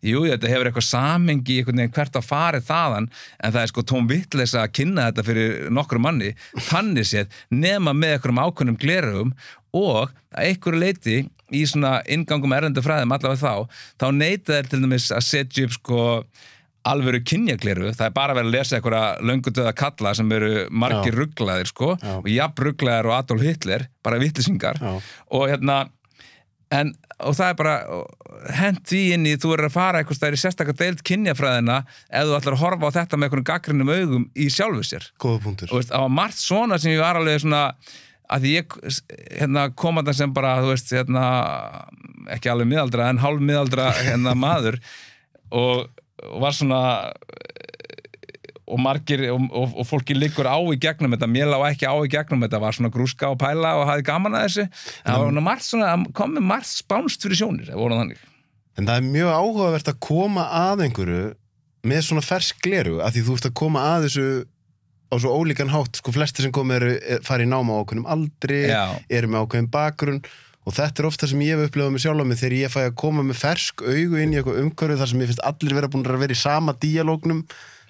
Jú, þetta hefur eitthvað samhengi í einhvern veginn hvert að farið þaðan, en það er tóm vitleysa að kynna þetta fyrir nokkrum manni, þannig séð, nema með einhverjum ákveðnum gleraugum og að einhverju leiti í svona inngangum erlendu fræðum allavega þá neita þeir til dæmis að setja upp alvöru kynjagleru, það er bara verið að lesa einhverja löngudauða kalla sem eru margir rugglaðir og jafn rugglaðir og Adolf Hitler, bara vitleysingar og og það er bara hent því inn í, þú að fara eitthvað stæðir í sérstakar deild kynjafræðina ef þú ætlar að horfa á þetta með einhverjum gagnrýnum augum í sjálfu sér. Góða punktur. Og það var margt svona sem ég var alveg svona að því ég kom að það sem bara, ekki alveg miðaldra en hálf miðaldra maður og var svona og margir og fólki liggur á í gegnum þetta, mér lá ekki á í gegnum þetta, var svona grúska og pæla og hafði gaman að þessu, það var margt svona, kom með margt spánst fyrir sjónir, það voru þannig. En það er mjög áhugavert að koma að einhverju með svona fersk gleru, af því þú ert að koma að þessu á svo ólíkan hátt, flestir sem komið fara í náma á ákveðnum aldri, eru með ákveðin bakgrunn og þetta ofta sem ég hef upplifað með sjálf á mig þegar ég fæ að koma með fersk augu inn í eitthvað umhverfi þar sem ég finnst allir búin að vera í sama díalógnum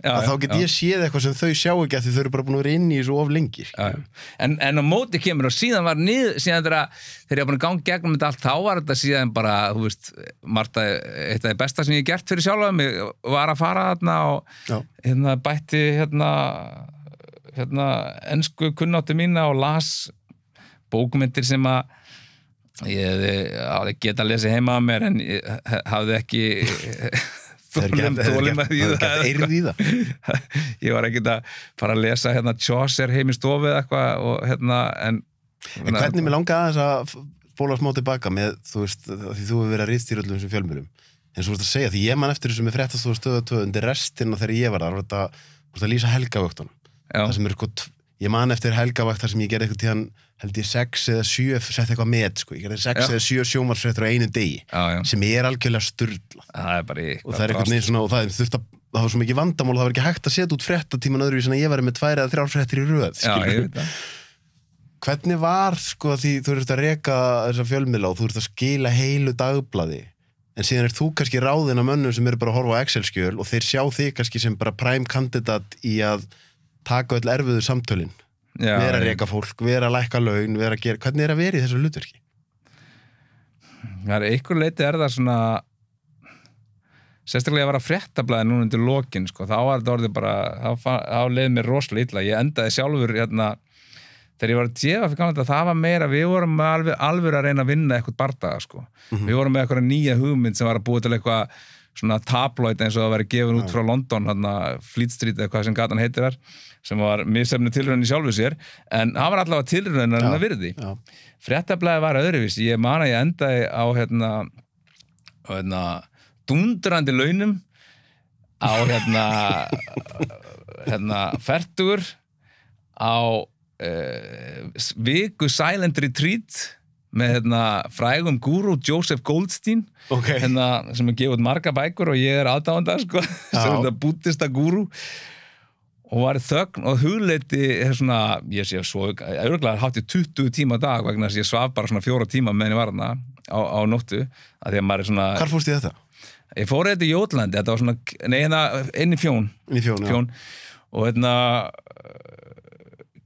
að þá get ég séð eitthvað sem þau sjá ekki að því þau eru bara búin að vera inn í þessu of lengi en á móti kemur og síðan var síðan þegar ég var búin að ganga gegnum þetta allt þá var þetta síðan bara, þú veist Marta, eitt af því besta sem ég hef gert fyrir sjálfa mig var að fara þarna og bætti ensku kunnáttu mína og las bókmyndir sem að ég geta að lesa heima að mér en ég hafði ekki þólum að ég var ekkert að fara að lesa Chaucer heim í stofu eða eitthvað og en hvernig mér langaði þess að spóla smá tilbaka með, þú veist, því þú hefur verið að ritstýra öllum þessum fjölmiðlum en svo veist að segja, því ég man eftir þessu með Fréttastofu og Stöð 2 undir restina þegar ég var þar þetta lýsa helgavöktunum það sem ég man eftir helgavakt þar sem ég gerði eitthvað tíðan held ég 6 eða 7 sett eitthvað með, ég gerði 6 eða 7 sjónvarpsfréttir á einu degi sem algjörlega sturlað og það eitthvað neins svona og það var svo mikið vandamál, það var ekki hægt að setja út fréttatíman öðru sem ég var með 2 eða 3 fréttir í röð hvernig var því þú ert að reka þessa fjölmiðla og þú ert að skila heilu dagblaði en síðan þú kannski ráðin af mönnum sem eru bara að horfa á Excel-skjöl og þeir sjá þig kannski sem bara prime kandidat í að taka öll erfiðu samtölin vera að reka fólk, vera að lækka laun vera að gera, hvernig að vera í þessu hlutverki? Það einhver leiti það svona sérstaklega að vera fréttablaði núna undir lokin þá var þetta orðið bara þá leiði mér rosalega illa, ég endaði sjálfur þegar ég var að gefa fyrir gaman það var meira, við vorum alveg að reyna að vinna eitthvað bardaga við vorum með eitthvað nýja hugmynd sem var að búa til eitthvað svona tabloid eins og það væri gefin út frá London Fleet Street eða hvað sem gatan heitir þar sem var misefni tilraun í sjálfu sér en það var allavega tilraun að virði fréttablaði var öðruvísi ég man að ég endaði á dundrandi launum á fertugur á viku silent retreat með frægum gúrú Joseph Goldstein sem gefið út marga bækur og ég aðdáanda sem búddista gúrú og var í þögn og hugleiti ég sé svo örugglega hátt í 20 tíma á dag vegna þess að ég svaf bara 4 tíma meðan ég var þarna á nóttu að því að maður Hvar fórstu í þetta? Ég fór þetta í Jótlandi, þetta var inn í Fjón og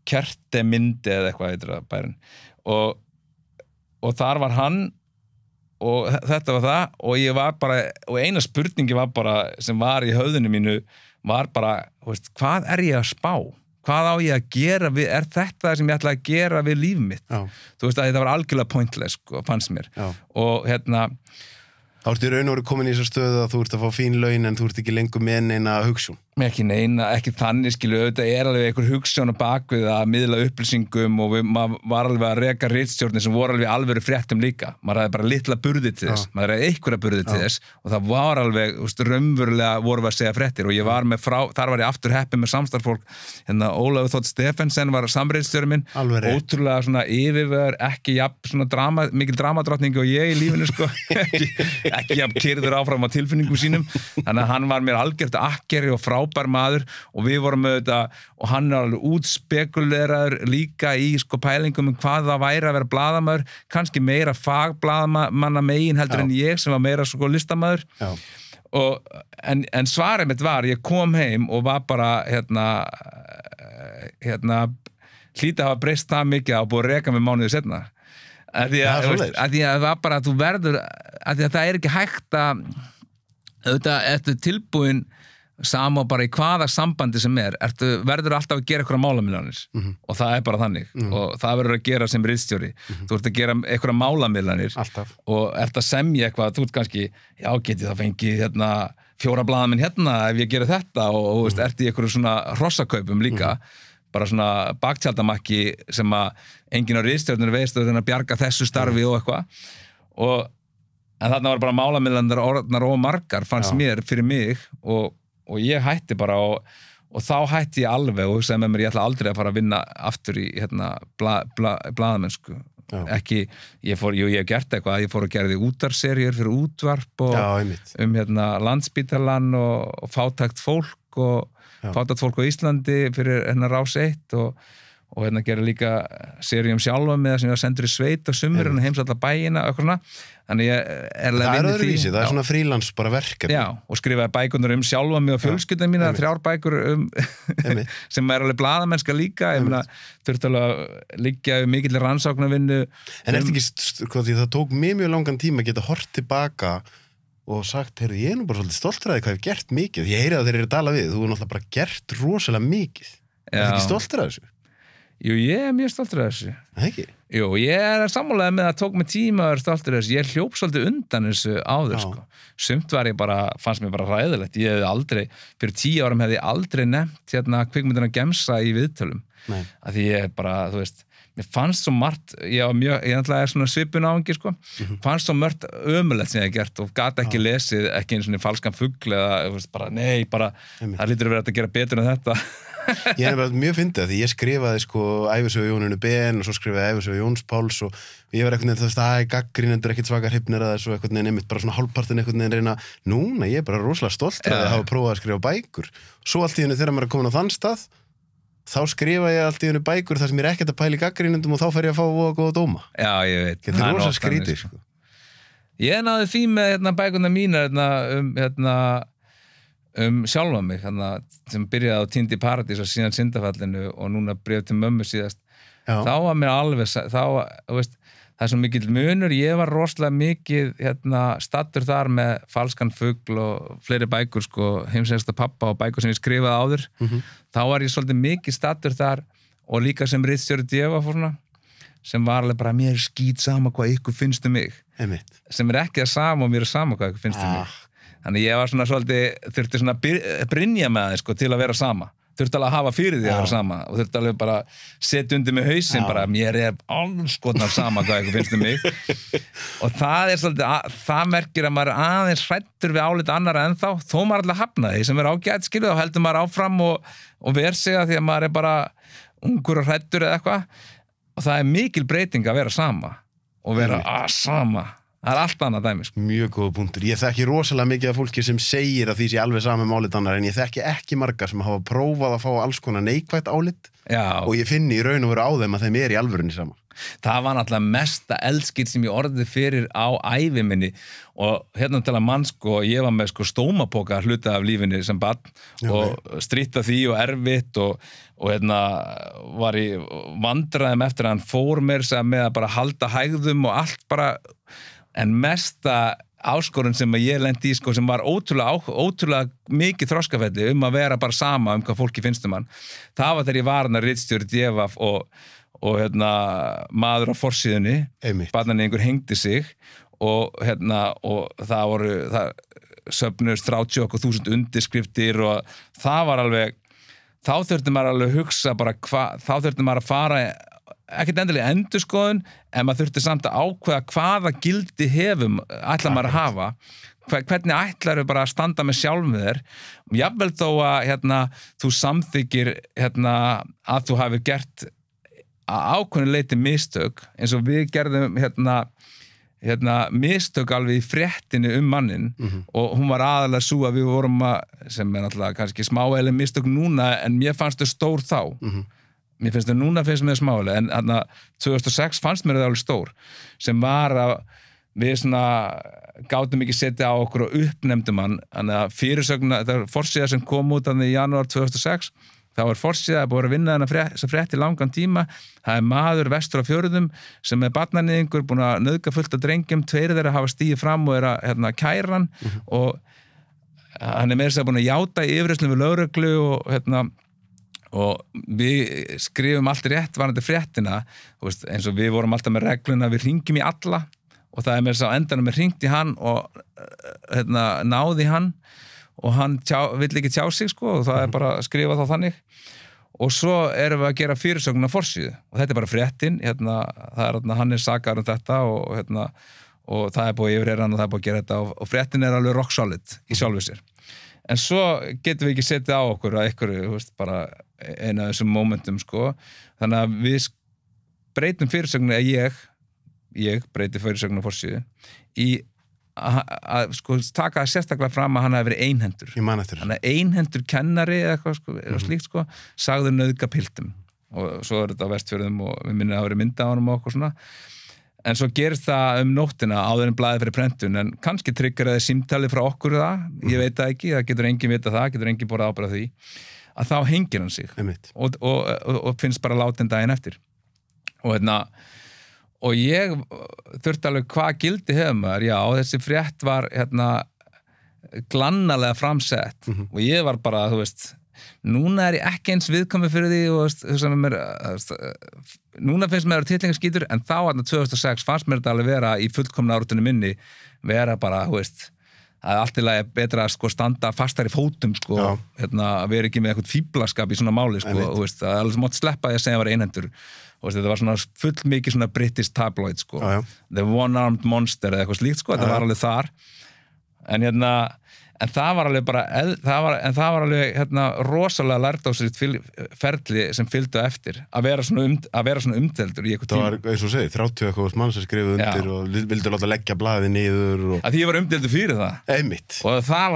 Kertemyndi eða eitthvað heitir það bærin og þar var hann og þetta var það og ég var bara og eina spurningi var bara sem var í höfðinu mínu var bara, hvað ég að spá? Hvað á ég að gera við, þetta sem ég ætla að gera við líf mitt? Þú veist að þetta var algjörlega pointless, fannst mér. Og þá ertu í raun og veru komin í þessa stöðu að þú ert að fá fín laun en þú ert ekki lengur með neina hugsjón. Ekki neina, ekki þannig skilu, auðvitað alveg einhver hugsjón á bakvið að miðla upplýsingum og maður var alveg að reka ritstjórnir sem voru alveg alvöru fréttum líka. Maður hafði bara litla burði til þess, maður hafði einhverja burði til þess og það var alveg, raunverulega voru að segja fréttir og ég var með þar var ég aftur heppið með samstarfsfólk, Ólafur Þótt Stephensen var samritstjóri minn, ótrúlega svona yfirveður, ekki svona mikil dramadrottning og ég í lífinu ekki jafn keyrður áfram á tilfinningum sínum, þannig að hann var mér algjört akkeri og frábær maður og við vorum með þetta og hann alveg útspekuleraður líka í pælingum hvað það væri að vera blaðamaður, kannski meira fagblaðamanna megin heldur en ég sem var meira listamaður en svarið mitt var, ég kom heim og var bara hlýta að hafa breyst það mikið og búið að reka mig mánuði setna að því að það var bara að þú verður að því að það ekki hægt að auðvitað eftir tilbúin sama bara í hvaða sambandi sem verður alltaf að gera eitthvað málamiðlanir og það bara þannig og það verður að gera sem ritstjóri þú ert að gera eitthvað málamiðlanir og ert að semja eitthvað þú ert kannski, já geti það fengið 4 blaðamenn ef ég gera þetta og ert í eitthvað svona hrossakaupum líka bara svona baktjaldamakki sem að enginn á ritstjórnir veist að bjarga þessu starfi og eitthvað en þarna var bara málamiðlanir orðnar og margar fannst mér fyrir mig og ég hætti bara og þá hætti ég alveg og hugsaði með mér ég ætla aldrei að fara að vinna aftur í blaðamennsku ekki, ég hef gert eitthvað ég fór að gera því útvarpsseríur fyrir útvarp og Landspítalann og fátækt fólk á Íslandi fyrir Rás 1 og og gera líka seríum sjálfa með það sem ég var sendur í sveit á sumurinn og heimsalla bæina og eitthvað svona. Þannig ég það er öðruvísi, það er svona frílans bara verkefni. Já, og skrifaði bækurnar sjálfa mig og fjölskyldan mína, 3 bækur sem alveg blaðamennska líka, ég meina, þurfti alveg að liggja mikill rannsóknarvinnu. En eftir ekki, því það tók mjög langan tíma að geta hort tilbaka og sagt, heyrðu, ég nú bara svolítið stoltur af því hvað ég hef gert mikið. Ég heyri að þeir eru að tala við, þú er náttúrulega bara gert rosalega mikið. Er ekki stoltur af þessu? Jú, ég mjög stoltur af þessu. Ekki? Jú, ég sammálaði með að tók mig tíma að vera stoltur af þessu. Ég hljóp svolítið undan þessu áður, sko. Sumt var ég bara, fannst mér bara hræðilegt. Ég hefði aldrei, fyrir 10 árum hefði ég aldrei nefnt kvikmyndina Gemsa í viðtölum. Nei. Að því ég bara, þú veist, mér fannst svo margt, ég náttúrulega svona svipun áhengi, sko, fannst svo margt ömulegt sem ég hef gert og gat ekki lesið, ekki einu svona falskan fugl eða, veist, bara, nei, bara, það lítur að vera að gera betur en þetta. Ég er bara mjög fyndið að því ég skrifaði ævisögu Jónínu Ben og svo skrifaði ævisögu Jóns Páls og ég var einhvern veginn þú veist gagnrýnendur ekkert svaka hrifnir að þessu einhvern veginn einmitt bara svona hálfpartin einhvern veginn reyna núna ég er bara rosalega stoltur að hafa prófað að skrifa bækur svo allt í hennu þegar maður er komin á þann stað þá skrifa ég allt í hennu bækur þar sem ég er ekkert að pæla í gagnrýnendum og þá fer ég að fá voða góða dóma. Já, ég veit. Þetta er rosalega skrítið sko. Ég náði því með bækurnar mínar sjálfa mig sem byrjaði á Týnd í paradís og síðan Syndafallinu og núna bréf til mömmu síðast. Já. Þá var mér alveg veist, það er svo mikill munur, ég var rosalega mikið stattur þar með falskan fugl og fleiri bækur sko, heimsæksta pappa og bækur sem ég skrifaði áður þá var ég svolítið mikið stattur þar og líka sem ritstjóri Djöfa sem var alveg bara mér er skít sama hvað ykkur finnst mig sem er ekki það sama og mér er sama hvað ykkur finnst mig þannig ég var svona svolítið þurfti svona að brynja með það sko, til að vera sama þurfti alveg að hafa fyrir því að vera sama og þurfti alveg bara setja undir mig hausinn bara mér er alskotnar sama hvað ykkur finnst mig og það er svolítið það merkir að maður er aðeins hræddur við álit annara ennþá þó maður alltaf hafna því sem er ágætt skilur þá heldur maður áfram og ver sig að því að maður er bara ungur og hræddur eða eitthvað og það er mikil breyting að vera sama og vera sama það er allt annað dæmi sko. Mjög góða punktur. Ég þekki rosalega mikið af fólki sem segir að því sé alveg sama með álit annar en ég þekki ekki marga sem hafa prófað að fá alls konar neikvætt álit og ég finni í raun og veru á þeim að þeim er í alvörunni sama. Það var náttúrulega mesta eldskýt sem ég orðið fyrir á ævi minni og hérna til að mann sko, ég var með sko stómapoka hluta af lífinni sem barn og strýtta því og erfitt og var í vandræðum eftir að hann fór mér með að bara halda hægðum og allt bara en mesta áskorun sem ég lendi í sko sem var ótrúlega mikið þroskaferli að vera bara sama hvað fólki finnst hann það var þegar ég var ritstjóri Djöfa og maður á forsíðunni barnanni einhver hengdi sig og það söfnuðust 30.000 undirskriftir og það var alveg þá þurfti maður alveg að hugsa bara þá þurfti maður að fara ekkert endilega endurskoðun en maður þurfti samt að ákveða hvaða gildi ætlar maður að hafa hvernig ætlarðu bara að standa með sjálfum þér jafnvel þó að þú samþykir að þú hafi gert að ákveðnu leyti mistök eins og við gerðum mistök alveg í fréttinu manninn og hún var aðalega svo að við vorum sem er náttúrulega kannski smáægileg mistök núna en mér fannst þau stór þá mér finnst þau núna mér smáægileg en 2006 fannst mér þau alveg stór sem var að við svona gátum ekki setja á okkur og uppnefndum hann þannig að fyrirsögna, þetta er forsíða sem kom út í janúar 2006 þá er forsíða búið að vinna þessa frétt í langan tíma það er maður vestur á fjörðum sem er barnanýðingur búin að nauðga fullt af drengjum 2 þeirra hafa stigið fram og er að kæra hann og hann er meira sér búin að játa í yfirheyrslum við lögreglu og við skrifum allt rétt varandi fréttina eins og við vorum alltaf með regluna við hringjum í alla og það er meira sér á endanum við hringt í hann og náði hann og hann vill ekki tjá sig sko og það er bara að skrifa þá þannig og svo erum við að gera fyrirsögn á forsíðu og þetta er bara fréttin það er hann er sakaður þetta og það er búið yfir hann og það er búið að gera þetta og fréttin er alveg rock solid í sjálfu sér en svo getum við ekki setið á okkur að ykkur bara eina af þessum momentum sko þannig að við breytum fyrirsögnu ég breyti fyrirsögnu á forsíðu í að sko taka sérstaklega fram að hann hafi verið einhentur ég man eftir hann er einhentur kennari eða eitthvað sko, slíkt sko sagður nauðga piltum og svo þetta á Vestfjörðum og við minnum að vera mynda á honum og okkur svona en svo gerist það nóttina áður en blaðið fyrir prentun en kannski tryggeraði símtali frá okkur það, ég veit það ekki, það getur enginn vita það, getur enginn borðað ábyrgð á því að þá hengir hann sig og finnst bara látin daginn eftir og ég þurfti alveg hvað gildi hefur maður, já þessi frétt var glannalega framsett og ég var bara, þú veist núna ég ekki eins viðkomið fyrir því og núna finnst mér að vera titlingaskítur en þá 2006 fannst mér þetta alveg vera í fullkomna árutinu minni vera bara, þú veist það allt í lagi betra að standa fastar í fótum vera ekki með eitthvað fíblaskap í svona máli þú veist, það alveg mátt sleppa því að segja að vera einhendur þetta var svona full mikið svona British tabloid The One-Armed Monster eða eitthvað slíkt þetta var alveg þar en það var alveg bara það var alveg rosalega lærdómsríkt ferli sem fylgdu eftir að vera svona umdeldur í eitthvað tíma. Það var, eins og segið, 30 eitthvað mann sem skrifuð undir og vildu láta leggja blaðið niður og... Að því ég var umdeldur fyrir það. Einmitt. Og það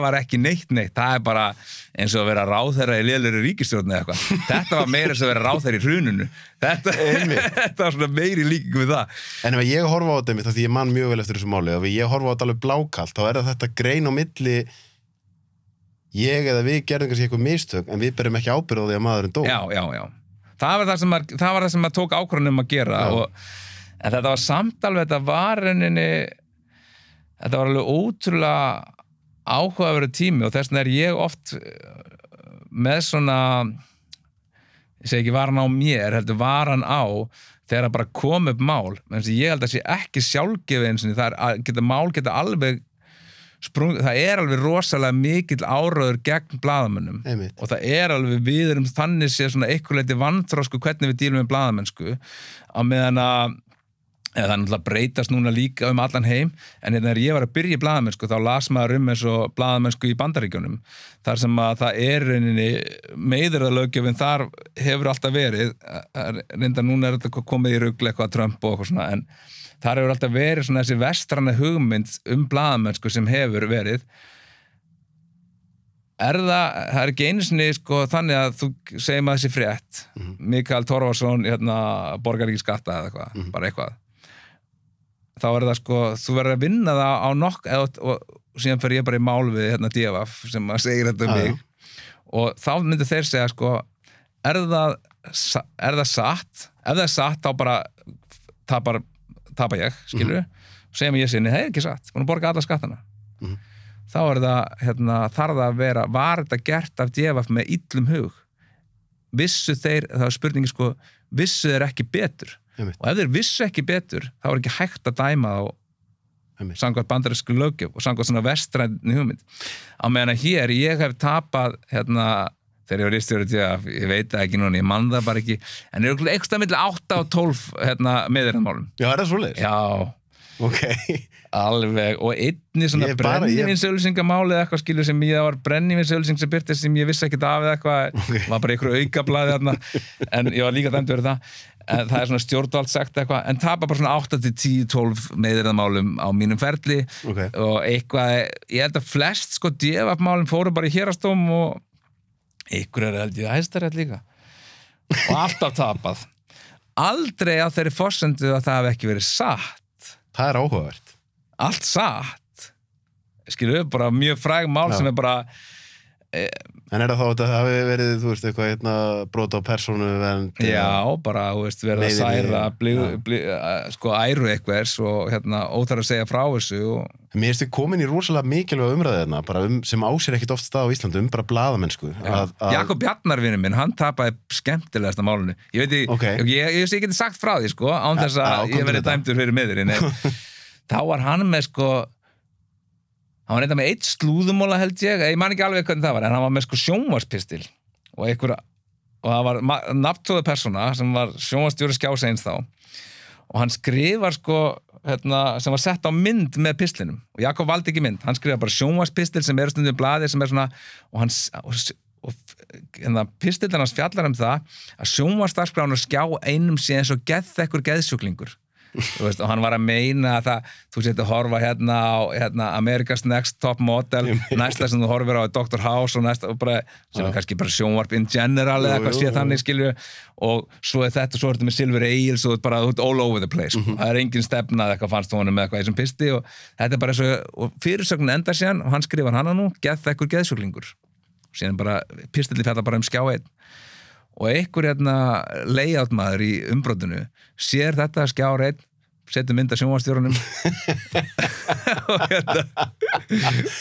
var ekki neitt. Það er bara eins og að vera ráðherra í lélegri ríkisstjórn eða eitthvað. Þetta var meira eins og að vera ráðherra í hruninu. Þetta var svona meiri líking við það. En ef ég horfa á þetta einmitt, því ég man mjög vel eftir þessu máli, ef ég horfa á þetta alveg blákalt, þá þetta grein á milli ég eða við gerðum kannski eitthvað mistök, en við berum ekki ábyrgð á því að maðurinn dó. Já. Það var það sem maður tók ákvörðun að gera en þetta var samt alveg, þetta var alveg ótrúlega áhugaverður tími og þess vegna ég oft með svona ég segi ekki var hann á mér, heldur var hann á þegar bara kom upp mál en ég held að sé ekki sjálfgefið eins og mál geta alveg það alveg rosalega mikill áróður gegn blaðamönnum og það alveg við erum þannig sé svona eitthvað leiti vanþrósku hvernig við dílum með blaðamennsku á meðan að það náttúrulega breytast núna líka allan heim en þegar ég var að byrja í blaðamennsku þá las maður eins og blaðamennsku í Bandaríkjunum þar sem að það rauninni meiðyrðalöggjöfin þar hefur alltaf verið reyndar núna þetta komið í rugl eitthvað Trump og eitthvað svona en þar hefur alltaf verið svona þessi vestræna hugmynd blaðamennsku sem hefur verið það ekki einu sinni þannig að þú segir maður þessi frétt Mikael Torfason borgar ekki skatta eða eitthvað, bara eitthvað þá það þú verður að vinna það á nokk og síðan fer ég bara í mál við DFF sem segir þetta mig og þá myndir þeir segja það satt ef það satt þá bara tapa ég, skilur og segja mig ég sinni, ekki satt, búin að borga alla skattana þá það þarf það að vera, var þetta gert af DFF með illum hug vissu þeir, það var spurningi vissu þeir ekki betur og ef þeir vissu ekki betur þá var ekki hægt að dæma þá samkvæmt bandarísku löggjöf og samkvæmt svona vestrænni hugmynd á meðan að hér ég hef tapað þegar ég var ritstjóri ég veit það ekki núna, ég man það bara ekki en eitthvað milli 8 og 12 meðirðamálum. Já, það svoleiðis? Já. Ok. Alveg, og einni svona brennivínsauglýsingamáli eða eitthvað skilur sem ég var brennivínsauglýsing sem byrtist sem ég vissi ekkert af eða eitthvað var bara einhverju aukablaði þarna en ég var líka dæmdur fyrir það en það svona stjórnvald sagt eitthvað en tapa bara svona 8 til 10, 12 meðirðamálum á mínum ferli og eitthvað, ég held að flest DFF-málum fóru bara í hérastóm og einhverjar held ég Hæstarétt líka og alltaf tapað aldrei á þeirri forsendu að það hafi ekki verið satt það áhugavert allt satt skilur bara mjög fræg mál sem bara en það þá að það hafi verið þú veist eitthvað brot á persónuvernd já bara þú veist verið að særa æru eitthvers og óþarf að segja frá þessu og mér finnst þið komin í rosalega mikilvæg umræði bara sem ásér ekkit oft stað á Íslandi bara blaðamennsku Jakob Bjarnar-vinur minn, hann tapaði skemmtilegasta málinu ég veit ég geti sagt frá því án þess að ég verið dæmdur fyrir miðurinn þá var hann með hann var eitthvað með 1 slúðumóla held ég man ekki alveg hvernig það var en hann var með sjónvarpistil og það var nafntóðu persóna sem var sjónvarstjóri Skjás 1 þá og hann skrifar sem var sett á mynd með pistlinum og Jakob valdi ekki mynd, hann skrifar bara sjónvarspistil sem stundum blaðir sem svona og pistilinn hans fjallar það að sjónvarsdagskráin á Skjá 1 sé eins og geðþekkur geðsjúklingur og hann var að meina að þú setur að horfa hérna á America's Next Top Model, næsta sem þú horfir á Dr. House og næsta, og bara, sem er kannski bara sjónvarp in general eða eitthvað sé þannig, skilju, og svo þetta með Silver Eils og bara all over the place, það engin stefna eða eitthvað fannst honum með eitthvað í þessum pisti og þetta er bara svo, og fyrirsögnin endar síðan og hann skrifar hana nú, geðþekkur geðsjúklingur, síðan bara pistilli fjalla bara skjá einn og einhver layout maður í umbrotinu sér þetta skjár einn, setur mynd af sjónvarpsstjóranum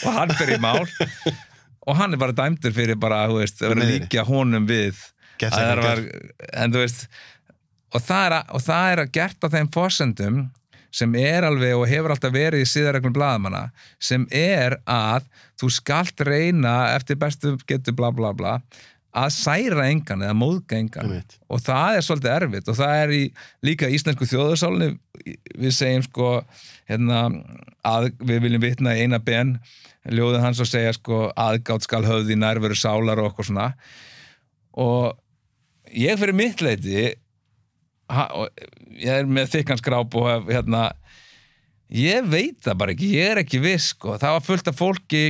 og hann fer í mál og hann er bara dæmdur fyrir bara, þú veist, að vera líka honum við en þú veist og það er gert á þeim forsendum sem er alveg og hefur alltaf verið í siðareglum blaðamanna sem er að þú skalt reyna eftir bestu getur bla bla bla að særa engan eða móðga engan og það er svolítið erfitt og það er líka íslensku þjóðarsálni við segjum sko að við viljum vitna í Einar Ben ljóðið hans og segja sko aðgát skal höfð í nærveru sálar og okkur svona og ég fyrir mitt leyti ég er með þykkan skráp og ég veit það bara ekki, ég er ekki viss sko, það var fullt af fólki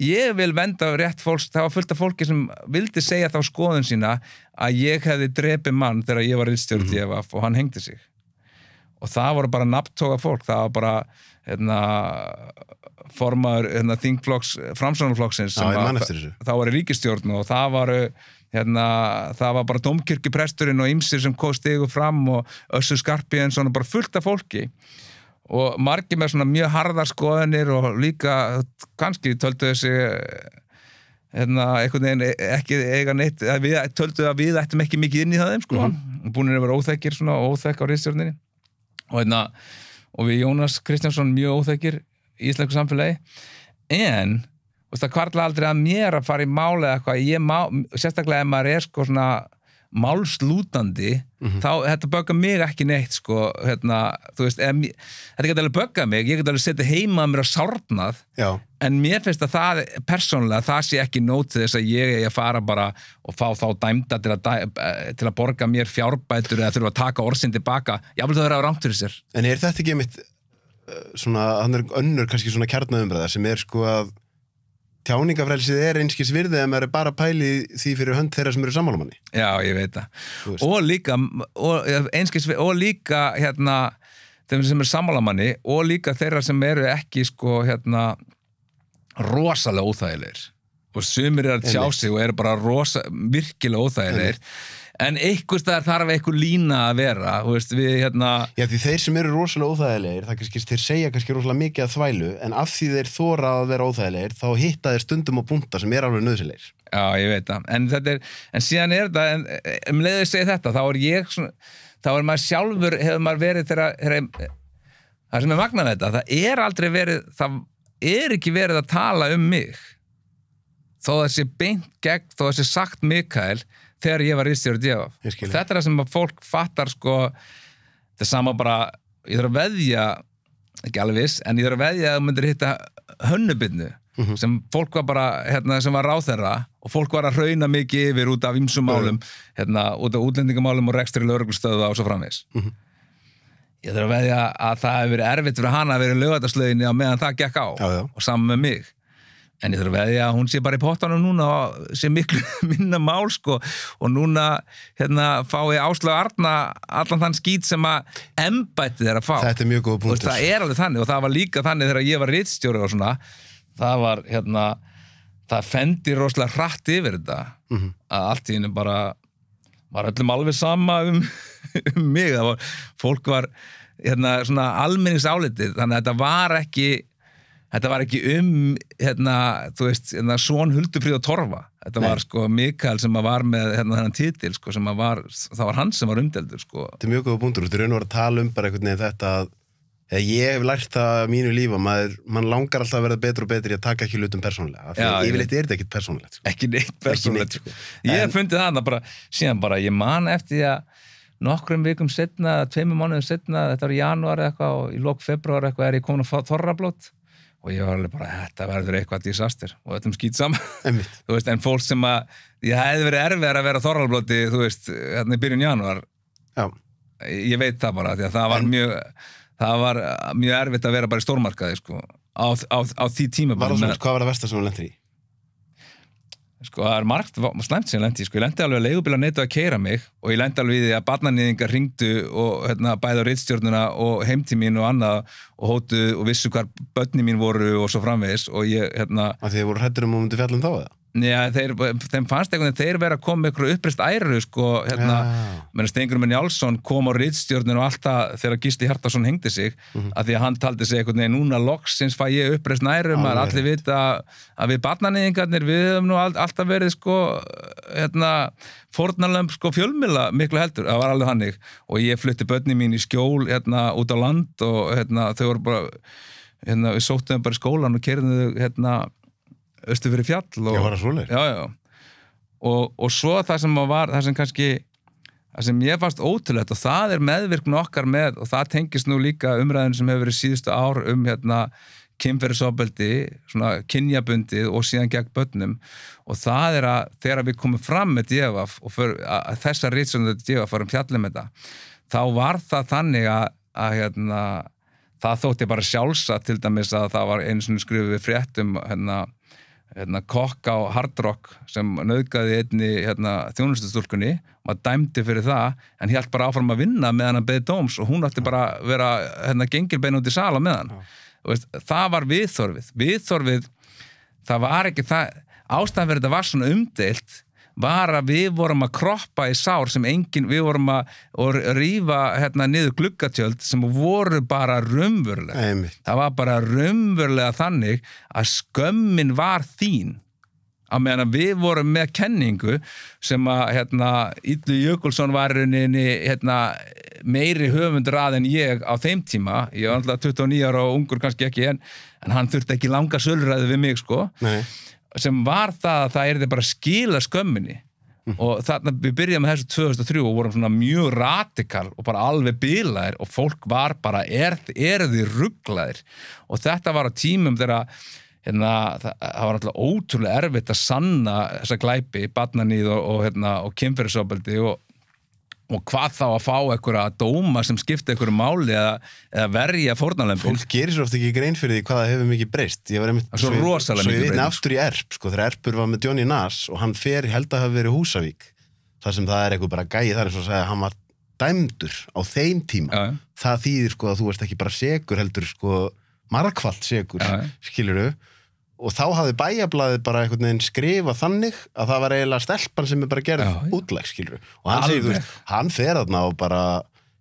ég vil venda rétt fólks, það var fullt af fólki sem vildi segja þá skoðun sína að ég hefði drepið mann þegar ég var ritstjóri DFF og hann hengdi sig og það voru bara nafntóga fólk, það var bara formaður þingflokks, framsóknarflokksins þá var í ríkisstjórn og það var bara dómkirkjupresturinn og ýmsir sem stigu fram og Össur Skarphéðinsson og bara fullt af fólki og margir með svona mjög harðar skoðanir og líka kannski töldu þessi einhvern veginn ekki eiga neitt töldu að við ættum ekki mikið inn í það sko, búinir að vera óþekkir svona óþekk á ritstjórninni og við Jónas Kristjánsson mjög óþekkir í íslensku samfélagi en það hvarfla aldrei að mér að fara í máli eða eitthvað, sérstaklega ef maður er sko svona málslútandi þá þetta böggar mig ekki neitt sko, þú veist, þetta geta alveg böggað mig, ég geta alveg setið heima að mér á sárnað, en mér finnst að það persónulega, það sé ekki nót til þess að ég eigi að fara bara og fá þá dæmda til að borga mér fjárbætur eða þurfa að taka orðsinn tilbaka, jáfnvel það er á rangt fyrir sér. En er þetta ekki mitt svona, hann er önnur kannski svona kjarnaumræða sem er sko að tjáningafrelsið er einskis virði að maður er bara pæli því fyrir hönd þeirra sem eru sammálamanni. Já, ég veit það. Og líka, og líka þeim sem eru sammálamanni og líka þeirra sem eru ekki sko rosalega óþægilegir. Og sumir eru að tjá sig og eru bara virkilega óþægilegir. En einhvers staðar þarf einhver lína að vera, þú veist, við Já, því þeir sem eru rosalega óþægilegir, það kannski, þeir segja kannski rosalega mikið að þvælu, en af því þeir þora að vera óþægilegir, þá hitta þeir stundum á punkta sem er alveg nauðsynlegir. Já, ég veit það, en síðan er þetta, leiðu að segja þetta, þá er maður sjálfur, hefur maður verið það sem er magnað þetta, það er ekki verið að tala mig, þó það sé beint gegn, þó það sé sagt Mikael, þegar ég var ritstjóri DFF. Þetta er það sem að fólk fattar sko, það sama bara, ég þarf að veðja, ekki alveg viss, en ég þarf að veðja að þú myndir hitta hönnubinnu, sem fólk var bara, sem var ráðherra, og fólk var að hrauna mikið yfir út af ýmsum málum, út af útlendingamálum og rekstri lögreglustöða og svo framvegis. Ég þarf að veðja að það hefur verið erfitt fyrir hana að vera í Laugardalslauginni á meðan það gekk á, og saman með mig. En ég þarf að veðja að hún sé bara í pottanum núna og sé miklu minna mál sko og núna fái Áslaug Arna allan þann skít sem að embættið er að fá. Þetta er mjög góð punktur. Það er alveg þannig og það var líka þannig þegar ég var ritstjóri og svona, það var það fendi rosalega hratt yfir þetta að allt í henni bara var öllum alveg sama mig, það var, fólk var svona almenningsálitið, þannig að þetta var ekki þú veist, son Huldufríð og Torfa. Þetta var sko Mikael sem var með þennan titil, sko, það var hann sem var umdeldur, sko. Þetta er mjög góða punktur, þú raun og að tala bara einhvern veginn þetta að ég hef lært það mínu lífa, mann langar alltaf að verða betur og betur í að taka ekki hlutum persónulega, því yfirleitt er þetta ekkert persónulegt, sko. Ekki neitt persónulegt, sko. Ég hef fundið það síðan bara, ég man eftir því að nokkrum vikum setna, 2 mánuðum setna, þetta var í janúar eitthvað og í lok febrúar eitthvað ég komin að fá þorrablót og ég var alveg bara, þetta verður eitthvað disaster og öllum skýt saman. Þú veist, en fólk sem ég hefði verið erfiðar að vera þorrablóti, þú veist, í byrjun janúar. Já. ég veit það bara því að það var mjög erfitt að vera bara í stórmarkaði sko, á því tíma hvað var það versta sem þú lentir í? Sko, það margt slæmt sem ég lendi, sko, ég lendi alveg að leigubílar neituðu að keyra mig og ég lendi alveg í því að barnaníðingar hringdu og bæði á ritstjórnuna og heimtí mín og annað og hótuðu og vissu hvar börni mín voru og svo framvegis og ég, Að þið voru hræddir myndi fjalla þá eða? Já, þeim fannst einhvern veginn þeir vera að koma með eitthvað uppreist æru, sko, menn Steingrímur Njálsson kom á ritstjórninu og alltaf þegar Gísli Hjartarson hengdi sig, að því að hann taldi sig einhvern veginn, núna loksins fæ ég uppreist æru, maður allir vita að við barnaníðingarnir, við höfum nú alltaf verið, sko, fórnarlömb, sko, fjölmiðla miklu heldur, það var alveg hannig, og ég flutti börnin mín í skjól, út á land og, þau voru bara, við sóttum bara í skólan og keyrðum þau, austur fyrir fjall og, var það svoleiðis? og svo það sem ég fannst ótrúlegt og það meðvirkni okkar með og það tengist nú líka umræðin sem hefur verið síðustu ár kynferðisofbeldi, svona kynjabundið og síðan gegn börnum og það að þegar við komum fram með DFF og þessar ritsjónu DFF varum fjallum með þá var það þannig að það þótti bara sjálfsagt til dæmis að það var einu sinni skrifuð við fréttum kokk á Hard Rock sem nauðgaði einni þjónustustúlkunni maður dæmdi fyrir það en hélt bara áfram að vinna meðan hann beði dóms og hún átti bara að vera gengilbein út í sala með hann það var viðþorfið það var ekki það ástæðan fyrir þetta var svona umdeilt var að við vorum að kroppa í sár sem við vorum að rífa niður gluggatjöld sem voru bara raunverulega. Það var bara raunverulega þannig að skömmin var þín. Á meðan að við vorum með kenningu sem að Illu Jökulsson var meiri höfundur en ég á þeim tíma. Ég var alltaf 29 ára og ungur kannski ekki en hann þurfti ekki langa sölræði við mig sko. Nei. Sem var það að það yrði bara að skila skömminni og þarna við byrjaðum með þessu 2003 og vorum svona mjög radikal og bara alveg bilaðir og fólk var bara þið ruglaðir og þetta var á tímum þegar það var alltaf ótrúlega erfitt að sanna þessa glæpi, barnaníð og kynferðisofbeldi og hvað þá að fá einhverja dóma sem skipta einhverju máli eða verja fórnarlömbin. Fólk gerir svo oft ekki grein fyrir því hvað það hefur mikið breyst. Ég var einmitt svo rosalega mikið breyst. Svo ég aftur í Erp, sko, þegar Erpur var með Johnny Nass og hann held að hafa verið Húsavík, þar sem það eitthvað bara gæi þar eins og sagði að hann var dæmdur á þeim tíma. Það þýðir sko að þú ert ekki bara sekur heldur sko margfalt sekur, skilurðu. Og þá hafði bæjablaðið bara einhvern veginn skrifað þannig að það var eiginlega stelpan sem bara gerð útlæg, skilur. Og hann segir, þú veist, hann fer þarna og bara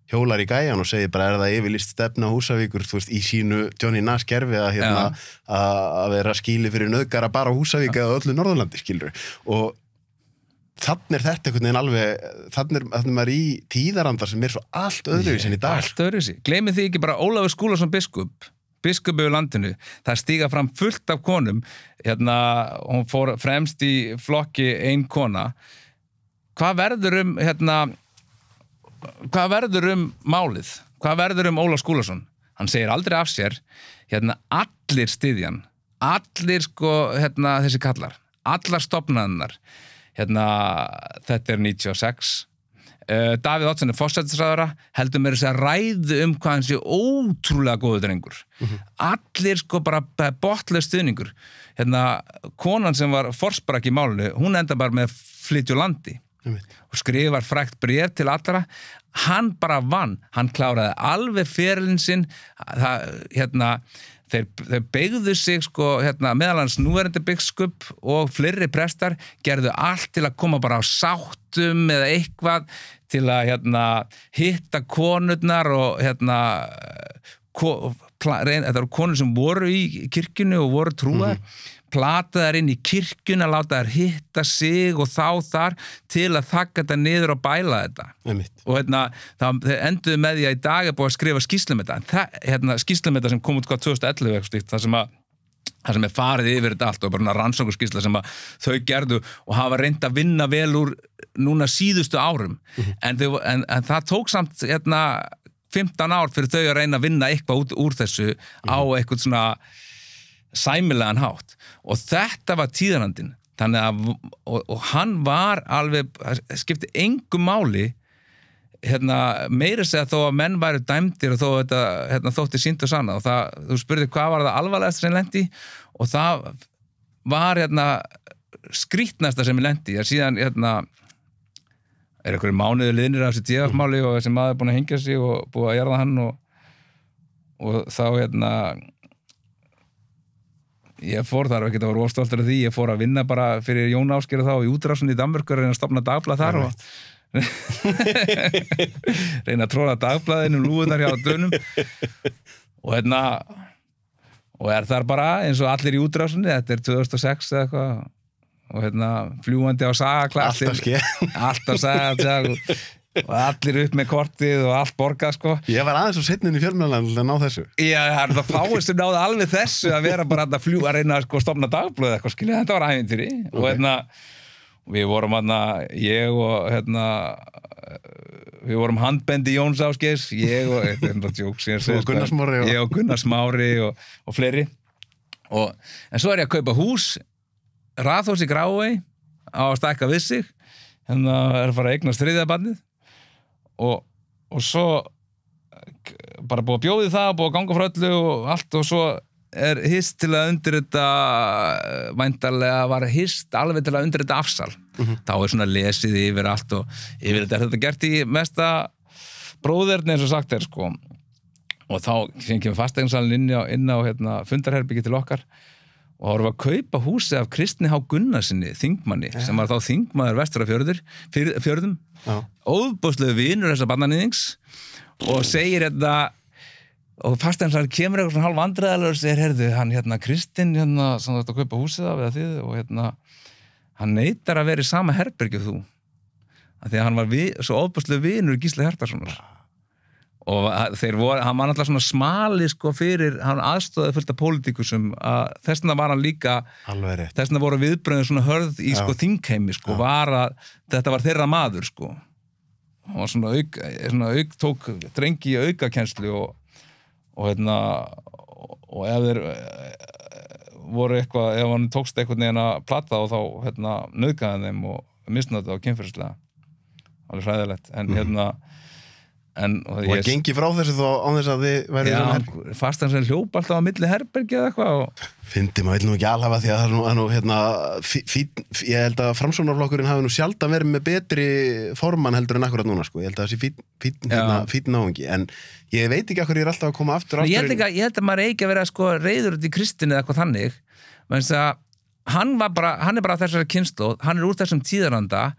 hjólar í gæjan og segir bara það yfirlýst stefna Húsavíkur, þú veist, í sínu Johnny Nass kerfi að vera skýli fyrir nauðgara bara Húsavík eða öllu Norðurlandi, skilur. Og þannig þetta einhvern veginn alveg, þannig maður í tíðarandar sem svo allt öðruvísi en í dag. Allt öðruvísi. Gleymið því ekki bara Ólafur Skúlason biskup yfir landinu, það stíga fram fullt af konum, hún fór fremst í flokki ein kona. Hvað verður málið? Hvað verður Ólaf Skúlason? Hann segir aldrei af sér, allir styðjan, allir sko, þessi kallar, allar stofnaðinnar, þetta 96, Davíð Oddsson forsætisráðherra heldur mér þess að ræðu hvað hann sé ótrúlega góður drengur allir sko bara botlaus stuðningur konan sem var forsprakk í málinu, hún enda bara með flytja úr landi og skrifar frægt bréf til allra hann bara vann, hann kláraði alveg ferilinn sinn þeir beygðu sig sko, meðal hans núverandi biskup og fleiri prestar gerðu allt til að koma bara á sáttum eða eitthvað til að hitta konurnar og þetta voru konur sem voru í kirkjunni og voru trúar plata þær inn í kirkjuna, láta þær hitta sig og þá þar til að þakka þetta niður og bæla þetta. Og það enduðu með því að í dag búið að skrifa skýrslum þetta. Skýrslum þetta sem kom út 2011 eitthvað slíkt, það sem farið yfir þetta allt og bara rannsóknarskýrsla sem að þau gerðu og hafa reynt að vinna vel úr núna síðustu árum. En það tók samt 15 ár fyrir þau að reyna að vinna eitthvað úr þessu á eitthvað svona sæmilegan hátt og þetta var tíðarandinn þannig að og hann var alveg skipti engu máli meira segja þó að menn væru dæmdir og þó þetta þótti sýnt og sanna og það, þú spurði hvað var það alvarlegasta sem lendi og það var skrýtnasta sem ég lendi síðan einhverjum mánuði liðnir af þessu DF-máli og þessi maður búin að hengja sig og búið að jarða hann og þá ég fór þar og ekki að vera ofstoltur af því, ég fór að vinna bara fyrir Jón Ásgeir þá í útrásinni í Danmörku að stofna dagblað þar og reyna að tróða dagblaðinu lúðunar hjá dönum og og þar bara eins og allir í útrásinni, þetta 2006 eða eitthvað og fljúandi á sagaklass alltaf saga og allir upp með kortið og allt borgað sko. Ég var aðeins á seinninni í fjölmiðlan að ná þessu. Já, það fáist sem náði alveg þessu að vera bara að reyna að stofna dagblöð eitthvað, skilja, þetta var ævintýri og við vorum ég og við vorum handbendi Jóns Ásgeirs, ég og Gunnar Smári og fleiri en svo ég að kaupa hús raðhús í Grávei á að stækka við sig að fara að eignast þriðja barnið og svo bara búið að bjóði það, búið að ganga frá öllu og allt og svo hist til að undirrita væntanlega var hist alveg til að undirrita afsal þá svona lesið yfir allt og yfir þetta gert í mesta bróðerni eins og sagt sko og þá kemur fasteignasalinn inn á fundarherbyggi til okkar og þá vorum við að kaupa húsið af Kristni H. Gunnarsinni, þingmanni, sem var þá þingmaður Vesturafjörðum, óbúðslegu vinur þessa barnanýðings og segir og fasteignasalinn kemur eitthvað svona hálf vandræðalegur og segir, heyrðu, hann Kristinn sem þú ert að kaupa húsið af eða þið og hann neitar að vera í sama herbergi þú, af því að hann var svo óbúðslegu vinur Gísla Hjartarsonar og hann var náttúrulega svona smali sko fyrir, hann aðstóði fullt af pólitíkusum að þessna var hann líka þessna voru viðbröðin svona hörð í sko þingheimi sko, var að þetta var þeirra maður sko hann var svona tók drengi í aukakennslu og ef þeir voru eitthvað, ef hann tókst eitthvað neginn að plata og þá nauðgaði þeim og misnóti á kynferðislega alveg hræðilegt en og það gengi frá þessu þó án þess að þið væri fastan sem hljópa alltaf á milli herbergi eða eitthvað fyndi, maður vil nú ekki alhafa því að það er nú ég held að Framsóknarflokkurinn hafi nú sjaldan verið með betri formann heldur en akkurat núna sko, ég held að það sé fínn náungi, en ég veit ekki hvað ég er alltaf að koma aftur ég held að maður eigi að vera sko reiður út í Kristinni eða eitthvað þannig, menn þess að hann er bara þessari kynslóð, hann er úr þessum tíðaranda,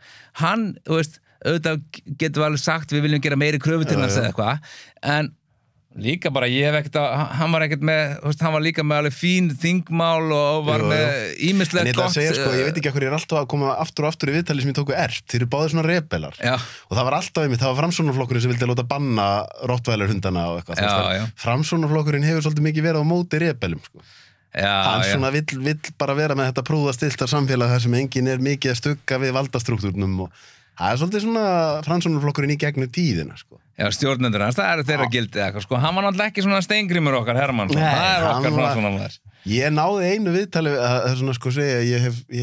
hann, þú veist auðvitað getum við alveg sagt við viljum gera meiri kröfu til hans eða eitthvað en líka bara ég hef ekkert hann var ekkert með, hann var líka með alveg fín þingmál og var með ýmislegt gott segja, sko, ég veit ekki hvað ég er alltaf að koma aftur og aftur í viðtali sem ég tóku þeir eru báðir svona rebelar og það var alltaf það var Framsóknarflokkurinn sem vildi láta banna rottvælerhundana og eitthvað Framsóknarflokkurinn hefur svolítið mikið verið á móti rebelum sko. Hann svona vill bara vera með þetta prúða stiltar samfélag þar sem enginn er mikið að stugga við valdastruktúrnum og það er svolítið svona Framsóknarflokkurinn í gegnum tíðina sko. Já, stjórnendur hans, það eru þeirra gildið eitthvað sko. Hann var náttúrulega ekki svona Steingrímur okkar Hermannsson, það er okkar Framsóknarmaður. Ég náði einu viðtali það er svona sko segja, ég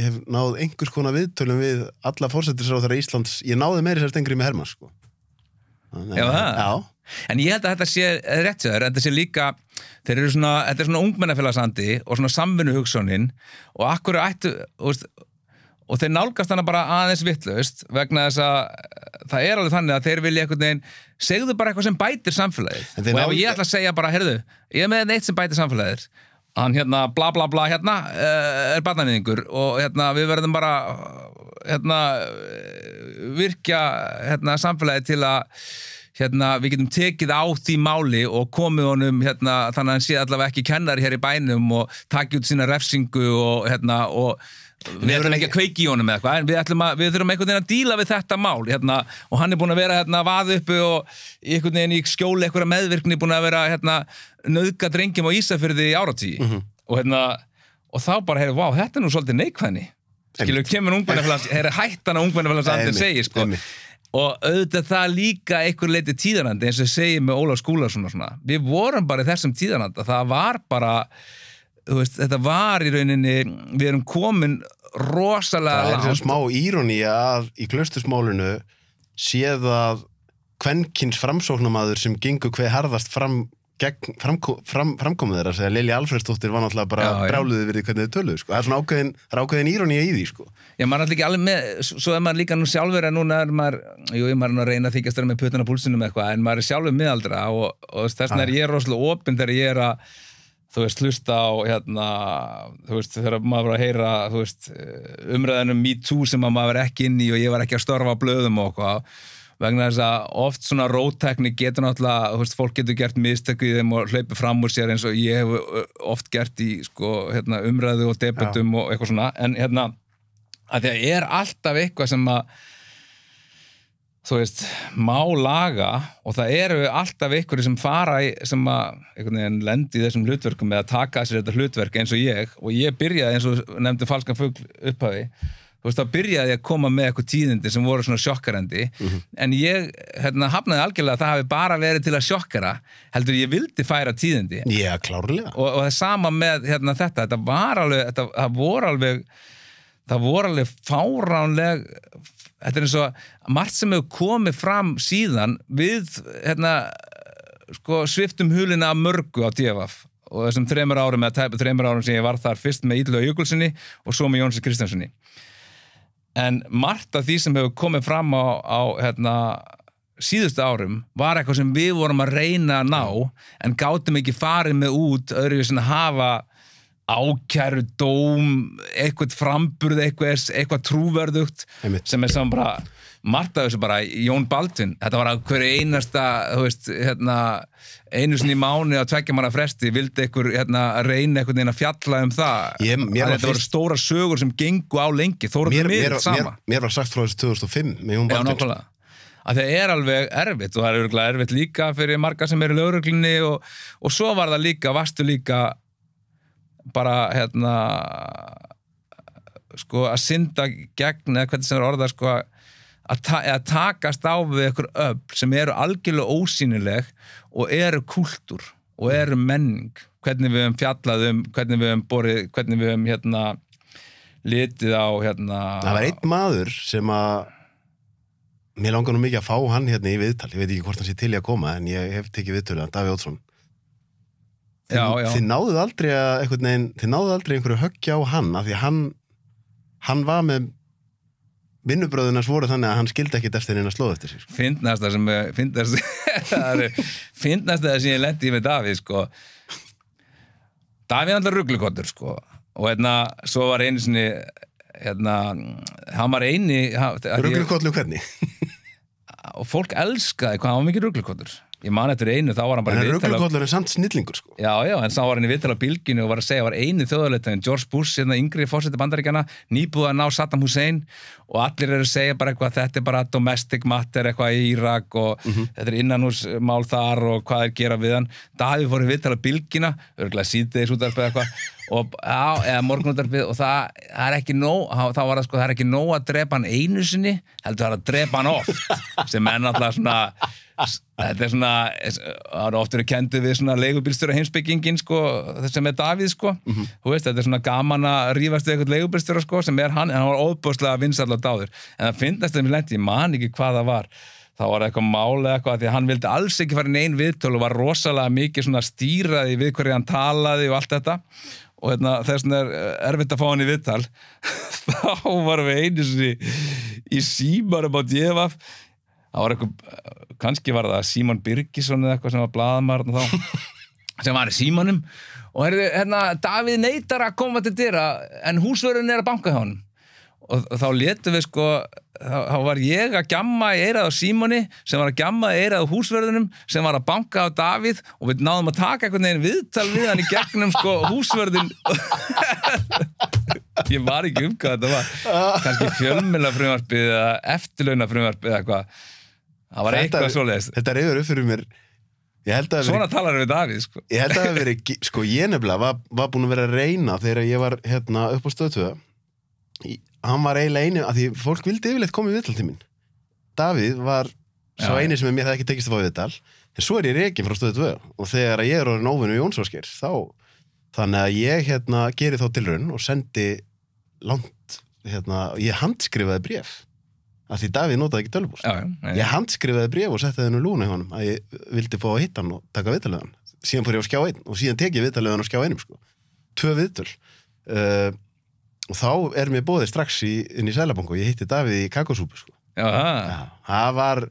hef náð einhvers konar viðtölum við alla forsætisráðherra Íslands, ég náði meiri sér Steingrími Hermanns sko. Já, það? Já. En ég held að þetta sé rétt sér, þetta sé líka þeir eru svona, þetta er svona ungmennafélagsandi og svona samvinnuhugsunin og akkur ættu, og þeir nálgast hana bara aðeins vitlaust vegna þess að það er alveg þannig að þeir vilja einhvern veginn, segðu bara eitthvað sem bætir samfélagið og ef ég ætla að segja bara, heyrðu, ég er með neitt sem bætir samfélagið hann bla bla bla er barnanýðingur og við verðum bara virkja samfélagið til að við getum tekið á því máli og komið honum þannig að hann sé allavega ekki kennari hér í bænum og taki út sína refsingu og við ætlum ekki að kveiki í honum eða eitthvað, en við þurfum einhvern veginn að díla við þetta mál, og hann er búin að vera vaða uppi og einhvern veginn í skjóli einhverja meðvirkni búin að vera nauðga drengjum á Ísafirði í áratugum, og þá bara, vá, þetta er nú svolítið neikvæðni, skilur, kemur ungmennafélags, hættan á ungmennafélagsandinn segir, sko, og auðvitað það líka einhver leiti tíðarandi, eins og segir með Ólaf Skúlason og svona, við vorum bara í þessum tíðaranda, það var bara þetta var í rauninni, við erum komin rosalega það er smá íróní að í Klaustursmálinu séð að kvenkins framsóknarmaður sem gengur hver harðast gegn framkomið þeirra, segja Lilja Alfreðsdóttir var náttúrulega bara brjáluði við hvernig þið töluðu, sko. Það er svona ákveðin írónía í því, sko. Já, maður er alltaf ekki alveg með, svo er maður líka nú sjálfur en núna maður er að reyna að þykjast þar með puttan á púlsinum eitthvað, en maður er sjálfur miðaldra og þess vegna ég rosalega opinn þegar ég að, þú veist, hlusta á, þú veist, þegar maður var að heyra, þú veist, umræðanum Me Too sem maður var ekki inn í og ég var ekki að störfa á blöðum og eitthvað, vegna þess að oft svona róttekni getur náttúrulega, þú veist, fólk getur gert mistök í þeim og hlaupið fram úr sér eins og ég hef oft gert í, sko, umræðu og debatum og eitthvað svona, en að því að alltaf eitthvað sem að, þú veist, má laga og það eru alltaf einhverjir sem fara sem að, einhvern veginn lendi í þessum hlutverkum eða taka sér þetta hlutverk eins og ég byrjaði eins og nefndi falskan fugl upphafi. Þú veist, þá byrjaði ég að koma með eitthvað tíðindi sem voru svona sjokkarandi, en ég hafnaði algjörlega að það hafi bara verið til að sjokkara, heldur ég vildi færa tíðindi. Já, klárlega. Og það sama með þetta það voru alveg fáránleg, þetta er eins og margt sem hefur komið fram síðan við, sko, sviptum hulina af mörgu á DFF og þessum 3 árum eða tæpa 3 árum sem ég var þar fyrst með Illuga Jökulssyni og svo með Jónasi Kristjánssoni. En margt af því sem hefur komið fram á síðustu árum var eitthvað sem við vorum að reyna að ná en gátum ekki farið með út öðruvísi en að hafa ákæru, dóm, eitthvað framburð, eitthvað trúverðugt sem saman bara margt af þessu bara Jón Baldvin, þetta var að hverju einasta, þú veist, einu sinni í mánuði á 2 mánaða fresti vildi reyna einhvern veginn að fjalla það. Þetta voru stóra sögur sem gengu á lengi, Mér var sagt frá þessu 2005 með Jón Baldvin. Já, nákvæmlega. Að það er alveg erfitt og það er örugglega erfitt líka fyrir marga sem eru í lögreglunni og svo var það líka, varstu líka bara, sko, að synda gegn eða hvernig sem er orðað, sko, að takast á við einhver öfl sem eru algjörlega ósýnileg og eru kúltúr og eru menning, hvernig við höfum fjallað hvernig við höfum borið, hvernig við höfum litið á Það var einn maður sem að mér langar nú mikið að fá hann í viðtal, ég veit ekki hvort hann sé til í að koma en ég hef tekið viðtölu að Davíð Oddsson. Þið náðuð aldrei einhverju höggja á hann af því að hann var með vinnubröðunars voru þannig að hann skildi ekkit eftir eina slóð eftir sér. Fyndnasta sem ég lendi í með Davíð, sko. Davíð er alltaf ruglukottur, sko. Og svo var einu sinni, hann var eini... Ruglukottur hvernig? Og fólk elskaði hvað hann var mikið ruglukottur. Ég man eftir einu, þá var hann bara í viðtala... En ruglukottur er samt snillingur, sko. Já, en þá var hann í viðtala á Bylgjunni og var að segja, var eini þjóðarleiðtoginn, George Bush, yngri forseti Bandaríkjanna, nýbúið að ná Saddam Hussein og allir eru að segja bara eitthvað, þetta er bara domestic matter, eitthvað í Írak og þetta er innanhúsmál þar og hvað er gera við hann. Davíð fór í viðtala á Bylgjuna, örugglega síðdegis útvarpið eitthvað og eða morgunútvarpið og það er ekki nóg, þá var það, sko, það er ekki nóg að drepa hann einu sinni, heldur það að drepa hann oft, sem er náttúrulega svona þetta er svona, það er oft verið kenndið við svona leigubílstjóra heimspekingin, sko, sem er Davíð, sko. Þú veist, þetta er svona gaman að rífast við eitthvað leigubílstjóra, sko, sem er hann, en hann var óbúslega vinsæll og dáður. En það fyndast þegar við lendi, ég man ekki hvað það var. Þá var það eitthvað máli eitthvað, því að hann vildi alls ekki fara inn í ein viðtöl og var rosalega mikið svona stýraði við hverju hann talaði og allt þetta. Og þess vegna er erfitt að fá hann í viðtal. Þá varum við einu sinni í símanum á DFF. Það var eitthvað, kannski var það Símon Birgisson eða eitthvað sem var blaðamaður þá, sem var í símanum og Davíð neitar að koma til dyra en húsvörðurinn er að banka hjá honum og þá létum við, sko, þá var ég að gjamma í eyrað á Símoni sem var að gjamma í eyrað á húsvörðunum sem var að banka á Davíð og við náðum að taka einhvern veginn viðtal við hann í gegnum, sko, húsvörðin ég var ekki hvað þetta var kannski fjölmiðlafrumvarpið eða eftirlaunafrumvarpið eða eitthvað. Það var eitthvað svoleiðis. Þetta reyður upp fyrir mér. Svona talar við Davíð, sko. Ég held að það veri, sko, ég nefnilega var búin að vera að reyna þegar ég var upp á Stöð 2. Hann var eiginlega einu, af því fólk vildi yfirleitt koma í viðtal til mín. Davíð var svo eini sem mér það ekki tekist að fá í viðtal. En svo er ég rekinn frá Stöð 2 og þegar ég er orðinn óvinur Jóns Ásgeirs, þannig að ég geri þá tilraun og sendi langt, ég handskrifaði bréf að því Davíð notaði ekki tölvupóst. Ég handskrifaði bréf og setti það inn á lúna hjá honum að ég vildi fá að hitta hann og taka viðtal við hann. Síðan fór ég á Skjá 1 og síðan tek ég viðtal við hann á Skjá 1 sko. 2 viðtöl. Og þá mér boðið strax inn í Seðlabanka og ég hitti Davíð í kakósúpu sko. Já, það var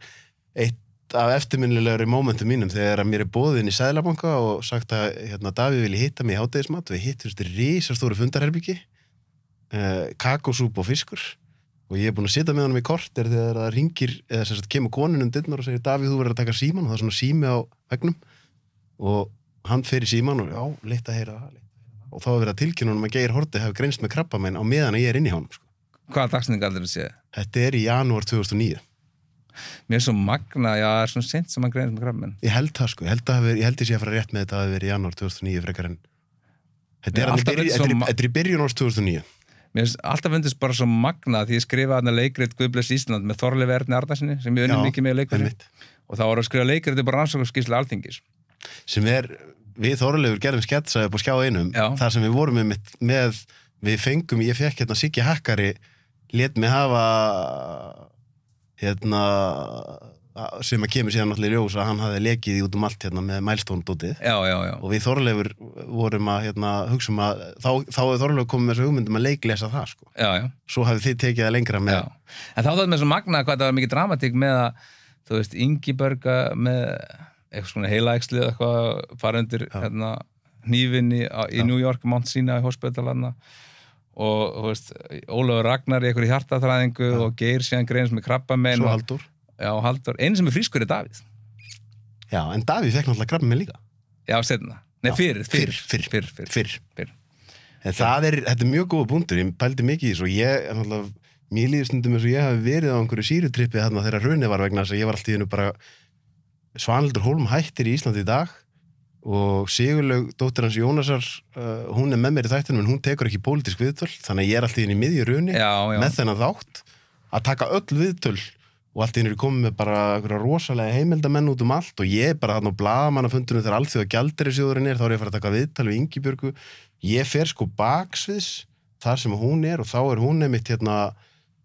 eitt af eftirminnilegri mómentum mínum þegar mér boðið inn í Seðlabanka og sagt að Davíð vilji hitta mig í hádegismat og við hittumst í risastóru fundarherbyggi, kakósúpa og fiskur. Og ég búinn að sitja með honum í korter þegar það ringir, eða sem sagt kemur konun dyrnar og segir Davíð, þú verður að taka síman og það er svona sími á veggnum og hann fer í síman og já, leitt að heyra það. Og þá verið að tilkynna honum að Geir Haarde hafi greinst með krabbamein á meðan að ég inni í honum. Sko. Hvaða dagsning allir að segja? Þetta í janúar 2009. Mér svo magna, já, það svona sent sem hann greinst með krabbamein. Ég held það sko, ég held ég sé að fara rétt með þetta að það verið í janúar 2009 frekar en þetta í byrjun árs 2009. Mér alltaf fundist bara svo magna því ég skrifaði þarna leikrit Guðbless Ísland með Þorleifi Erni Arnarsinni sem ég unnum mikið með leikrit og þá var að skrifa leikrit bara rannsóknarskýrslu Alþingis sem við Þorleifur gerðum sketsa upp á Skjá 1 þar sem við vorum með við fengum, ég fekk Siggi Hakkari lét mig hafa sem að kemur síðan náttúrulega í ljós að hann hafði lekið í út allt með Milestone-dótið og við Þorleifur vorum að hugsa að þá hefur Þorleifur komið með þessu hugmyndum að leiklesa það sko. Svo hafið þið tekið það lengra með En þá þátt með svo magna hvað það var mikið dramatík með að þú veist, Ingibörga með eitthvað svona heilaæxli eða eitthvað fara undir hnífinni í New York, Mount Sinai Hospital og þú veist, Ólafur Ragnar í eitthvað hjartaþræðingu og Geir síðan greinist með krabbamein Svo Halldór Já, Halldór, einu sem frískur Davíð. Já, en Davíð fekk náttúrulega krabbamein líka. Já, seinna. Nei, fyrr. En þetta mjög góða punktur, ég pældi mikið í þessu og mér líður stundum eins og ég hafi verið á einhverju sýrutrippi þarna þegar hrunið var vegna þess að ég var alltaf í hennu bara Svanhildur Hólm hættir í Íslandi í dag og Sigurlaug, dóttir hans Jónasar, hún með mér í þættinum en hún tekur ekki pólitísk viðtöl, þannig að ég alltaf í henni í miðju hruni með þennan þátt að taka öll viðtöl og allt í henni komið með bara rosalega heimildamenn út allt og ég bara þarna á blaðamannafundunum þegar Alþjóða Gjaldeyrisjóðurinn þá er ég að fara að taka viðtal við Ingibjörgu ég fer sko baksviðs þar sem hún og þá hún einmitt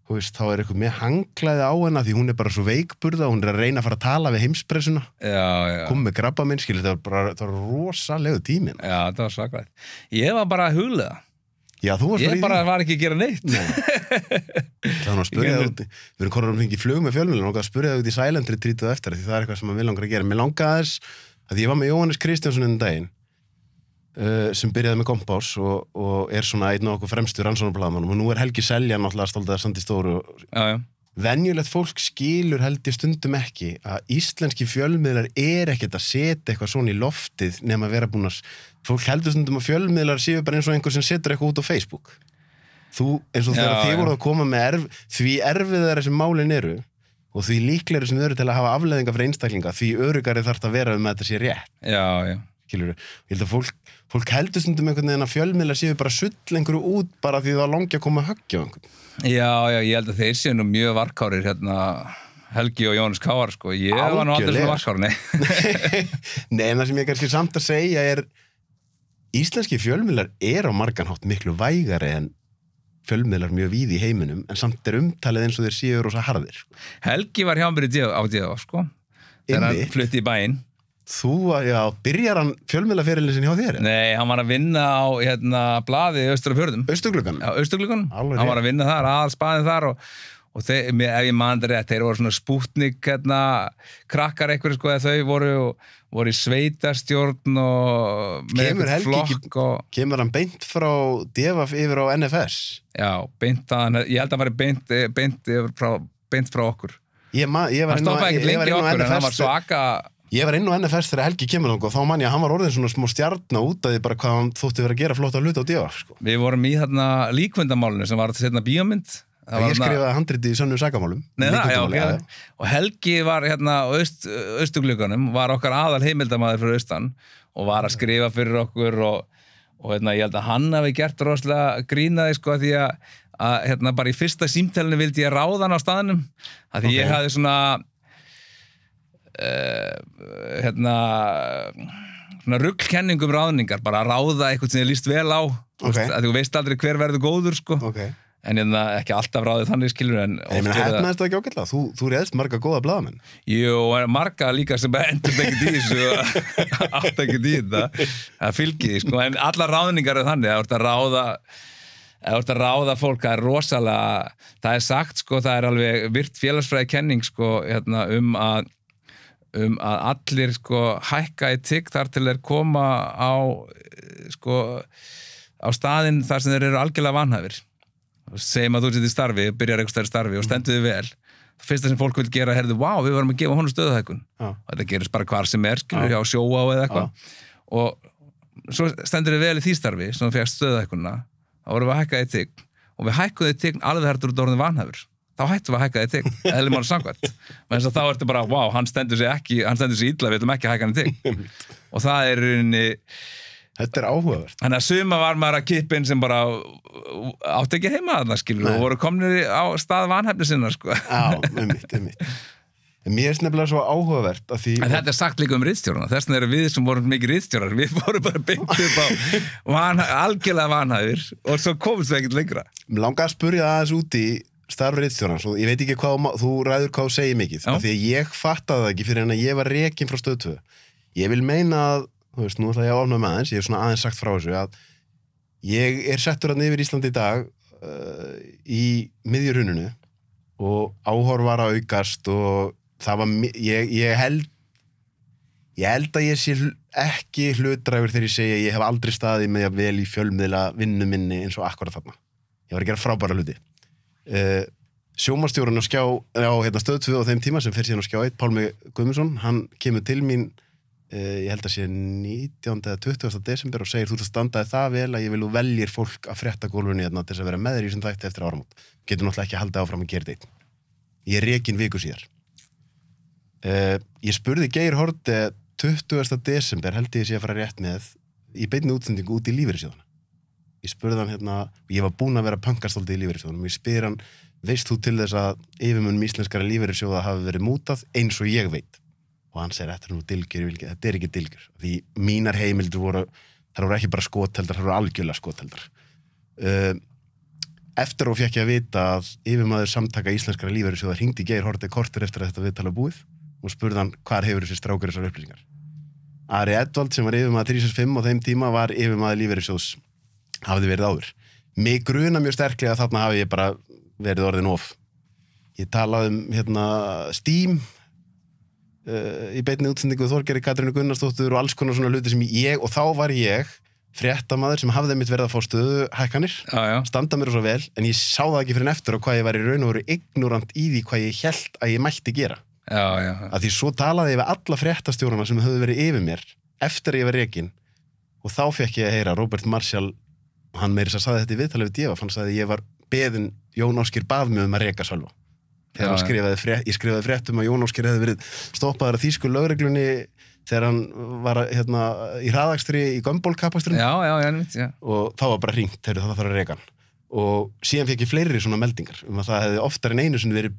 þú veist, þá eitthvað með hangklæði á hennar því hún bara svo veikburða hún að reyna að fara að tala við heimspressuna kom með krabbamein, það var rosalegu tímin Já, það var svakvægt Ég var bara að huglega Já, ég bara var ekki að gera neitt Það var að spyrja það út Við erum konur fengið flug með fjölmiðlun og að spyrja það út í Silentri 30 eftir því það eitthvað sem við langar að gera Mér langaði þess að ég var með Jóhannes Kristjánsson en daginn sem byrjaði með Kompás og svona einn af okkur fremstu rannsóknarblaðamönnum og nú Helgi Seljan náttúrulega stoltið að standa í stóru Venjulegt fólk skilur held ég stundum ekki að íslenski fjölmiðlar ekkert að setja eitthvað svona í loftið nema að vera búin að fólk heldur stundum að fjölmiðlar séu bara eins og einhver sem setur eitthvað út á Facebook eins og þegar þið voru að koma með því erfiðari sem málin eru og því líklegri sem þau eru til að hafa afleiðingar fyrir einstaklinga því öruggari þarf að vera að þetta sé rétt Skilurðu, ég held að fólk heldur stundum einhvern veginn að fjölmiðlar séu bara sull einhverju út bara því það langi að koma að höggja á einhvern. Já, ég held að þeir séu nú mjög varkárir Helgi og Jóhannes Káar sko, ég var nú aldrei svona varkár, Nei, en það sem ég kannski samt að segja íslenski fjölmiðlar á margan hátt miklu vægari en fjölmiðlar mjög víð í heiminum en samt umtalið eins og þeir séu rosa harðir. Helgi var hjá mér á D.A. sko, þegar hann flutti í bæinn. Byrjar hann fjölmiðlaferilin sinni hjá þér? Nei, hann var að vinna á blaði Austur á Fjörðum. Austurglugganum? Já, Austurglugganum. Hann var að vinna þar, aðalspaðið þar og þeir, ef ég man þetta rétt, þeir voru svona Spútnik krakkar einhverju sko, þau voru í sveitarstjórn og með eitthvað flokk og... Kemur hann beint frá DFF yfir á NFS? Já, beint að, ég held að hann var beint frá okkur. Hann stoppaði ekkert lengi okkur, en hann var svaka... Ég var inn á NFS þegar Helgi kemur og þá man ég að hann var orðin svona smá stjarna út af því bara hvað hann þótti vera að gera flotta hluti á DFF sko. Við vorum í líkvöndamálinu sem var að setja bíómynd. Ég skrifaði handriti í sönnu sakamálum. Og Helgi var á Austurglugganum, var okkar aðal heimildamaður fyrir austan og var að skrifa fyrir okkur og ég held að hann hafi gert rosalega grínaði sko því að bara í fyrsta símtælinu vildi ég ráða hann á staðnum að því ég hafði svona svona ruglkenningum ráðningar bara að ráða eitthvað sem ég líst vel á að þú veist aldrei hver verður góður sko en ekki alltaf ráðið þannig skilur en ég meina hefnaðist það ekki ágætlega, þú réðst marga góða blaðamenn. Jú, marga líka sem endur ekkert í þessu átt ekkert í þetta það fylgir sko, en allar ráðningar þannig, það er að ráða fólk, það er rosalega það er sagt sko, það er alveg virt félagsfræði kenning sko, að allir sko hækka í tigg þar til þeir koma á sko á staðinn þar sem þeir eru algjörlega vanhæfir segjum að þú sitt í starfi, byrjar einhvers staðar í starfi og stendur þig vel, það fyrsta sem fólk vil gera er við varum að gefa honum stöðuhækkun og þetta gerist bara hvar sem skilur hjá sjóa eða eitthvað og svo stendur þig vel í því starfi sem þú fékkst stöðuhækkunna, þá vorum við að hækka þig tigg og við hækkuðum þig tigg alveg þar út orðin vanhæfur, þá hættum við að hækka þig tigg eðli máli samkvæmt, menn þá ertu bara hann stendur sig illa, við ætlum ekki að hækka hann tigg og það er rauninni þetta er áhugavert. Þannig að suma var maður að kippa inn sem bara átti ekki heima þarna skilur og voru komnir á stað vanhæfni sinna sko. Já, einmitt. Mér nefnilega svo áhugavert að því... En þetta er sagt líka ritstjórana, þess vegna eru við sem vorum mikið ritstjórar, við vorum bara beint upp á algjörlega vanhæfir og svo komumst við ekkert lengra. Mér langar að spyrja aðeins út í starf ritstjórans og ég veit ekki þú ræður hvað þú segir mikið, af því að ég fattaði það ekki fyrir en að ég var rekinn frá Stöð 2. Ég vil meina að þú veist, nú ætla ég að ofna með aðeins, ég hef svona aðeins sagt frá þessu að ég er settur að yfir Íslandi í dag í miðjurhruninu og áhorf var að aukast og það var, ég held að ég sé ekki hlutdrægur þegar ég segi að ég hef aldrei staðið með vel í fjölmiðla vinnu minni eins og akkurat þarna. Ég var að gera frábæra hluti. Sjónvarpsstjórinn á Stöð 2 á þeim tíma sem fer síðan á Skjá 1, Pálmi Guðmundsson, hann kemur til mín ég held að sé 19. eða 20. desember og segir þú ert að standaði það vel að ég vil veljir fólk að frétta gólfunni hérna til þess að vera með þér í sem þætti eftir áramót. Getur náttúrulega ekki að halda áfram að gera þetta. Ég er rekinn viku síðar. Ég spurði Geir Haarde 20. desember held ég sé að fara rétt með í beinni útsendingu út í lífeyrissjóðana. Ég spurði hann ég var búinn að vera punkastóldi í lífeyrissjóðanum. Ég spyr hann, veist þú til þess að yfirmönnum íslenskara lífeyrissjóða hafi verið mútað eins og ég veit? Og hann segir, þetta er nú dilgjur, þetta er ekki dilgjur. Því mínar heimildur þar voru ekki bara skotheldar, þar voru algjörlega skotheldar. Eftir og fékk ég að vita að yfirmaður samtaka íslenskara lífeyrissjóða hringdi Geir Haarde korter eftir að þetta viðtal var búið og spurði hann, hvar hefur þessi strákur þessar upplýsingar? Ari Edvald sem var yfirmaður 365 á þeim tíma var yfirmaður lífeyrissjóðs, hafði verið áður. Mig gruna mjög sterklega að þarna hafi ég bara verið orðin of. Ég talaði Steam í beinni útsendingu Þorgerði Katrínu Gunnarsdóttur og alls konar svona hluti sem og þá var ég fréttamaður sem hafði mitt verið að fá stöðuhækkanir, standa mér svo vel, en ég sá það ekki fyrir en eftir og hvað ég var í raun og veru ignorant í því hvað ég hélt að ég mætti gera. Að því svo talaði ég við alla fréttastjórana sem höfðu verið yfir mér eftir að ég var rekinn og þá fekk ég að heyra Róbert Marshall, hann meira að sagði þetta í viðtalið við Deva, hann sagði ég var beðinn, Jón Ásgeir bað mig að reka Sölva. Þegar ég skrifaði fréttum að Jón Ásgeir hefði verið stoppaður að þýsku lögreglunni þegar hann var í hraðakstri í Gumball-kappakstrinum og þá var bara hringt, það þarf að reka hann og síðan fekk ég fleiri svona meldingar að það hefði oftar en einu sinni verið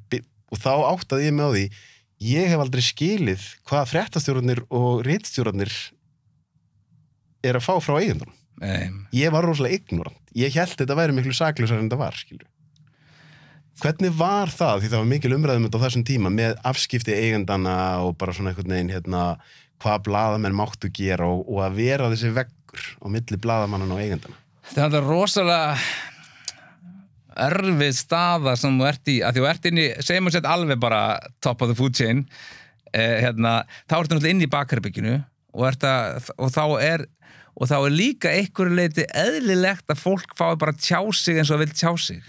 og þá áttaði ég mig á því ég hef aldrei skilið hvað fréttastjórarnir og ritstjórarnir að fá frá eigendunum. Ég var rosalega ignorant, ég hélt þetta væri miklu saklausar en þetta var, skilur. Hvernig var það? Því það var mikil umræðum á þessum tíma með afskipti eigendana og bara svona einhvern veginn hvað blaðamenn máttu gera og að vera þessi veggur á milli blaðamannan og eigendana. Þetta er rosalega erfið staða sem þú ert í, að þú ert inn í, segjum við sett alveg bara top of the food chain, þá ertu náttúrulega inn í bakherberginu og þá er líka einhverju leyti eðlilegt að fólk fái bara tjá sig eins og vill tjá sig.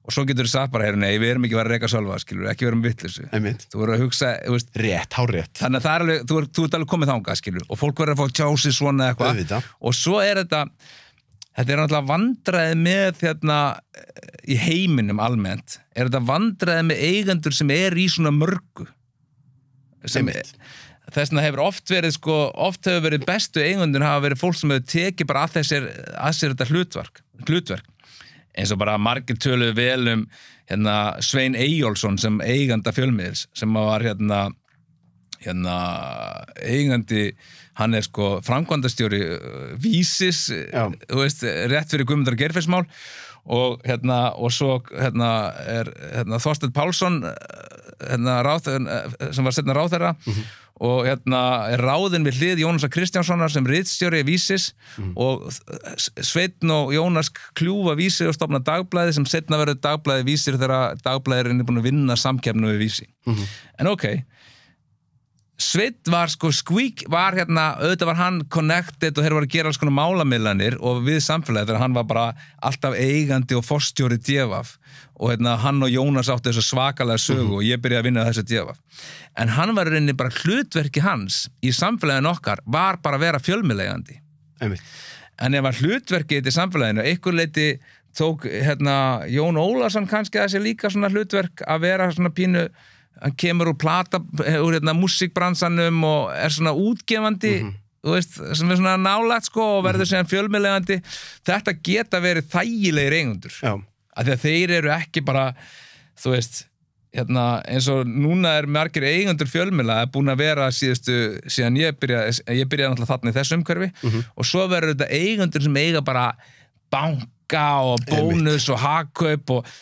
Og svo getur þú sagt bara, nei, við erum ekki verið að reka Sölva, skilur, ekki verið vitleysu. Þú verður að hugsa, rétt, hárrétt. Þannig að það er alveg, þú ert alveg komið þangað, skilur, og fólk verður að fá tjá sig svona eitthvað. Og svo er þetta náttúrulega vandræði með í heiminum almennt, er þetta vandræði með eigendur sem er í svona mörgu. Þess vegna hefur oft hefur verið bestu eigendur hafa verið fólk sem hefur tekið bara að sér þetta hlutverk. Eins og bara margir töluðu vel Svein Eyjólfsson sem eiganda fjölmiðils sem var eigandi, hann er framkvæmdastjóri Vísis, þú veist, rétt fyrir Guðmundar- og Geirfinnsmál og svo Þorsteinn Pálsson sem var seinna ráðherra og er ráðinn við hlið Jónasar Kristjánssonar sem ritstjóri Vísis og Sveinn og Jónas kljúfa Vísi og stofna dagblæði sem seinna verður dagblæði Vísir þegar dagblæðirinn er búin að vinna samkeppni við Vísi. En Sveinn var auðvitað var hann connected og þeir voru að gera alls konar málamiðlanir og við samfélagið þegar hann var bara alltaf eigandi og forstjóri DFF og hann og Jónas áttu þessu svakalega sögu og ég byrjaði að vinna þessu DFF. En hann var reyni bara hlutverki hans í samfélaginu okkar var bara að vera fjölmiðleigandi. En ef hlutverkið í samfélaginu, einhver leiti tók Jón Ólafsson kannski að sér líka svona hlutverk að vera svona pínu hann kemur úr músíkbransanum og svona útgefandi þú veist, sem svona nálægt og verður síðan fjölmiðlegandi. Þetta geta verið þægilegir eigendur af því að þeir eru ekki bara þú veist, eins og núna margir eigendur fjölmiðla búin að vera síðan ég byrjaði náttúrulega þarna í þessu umhverfi og svo verður þetta eigendur sem eiga bara banka og bónus og hagkaup og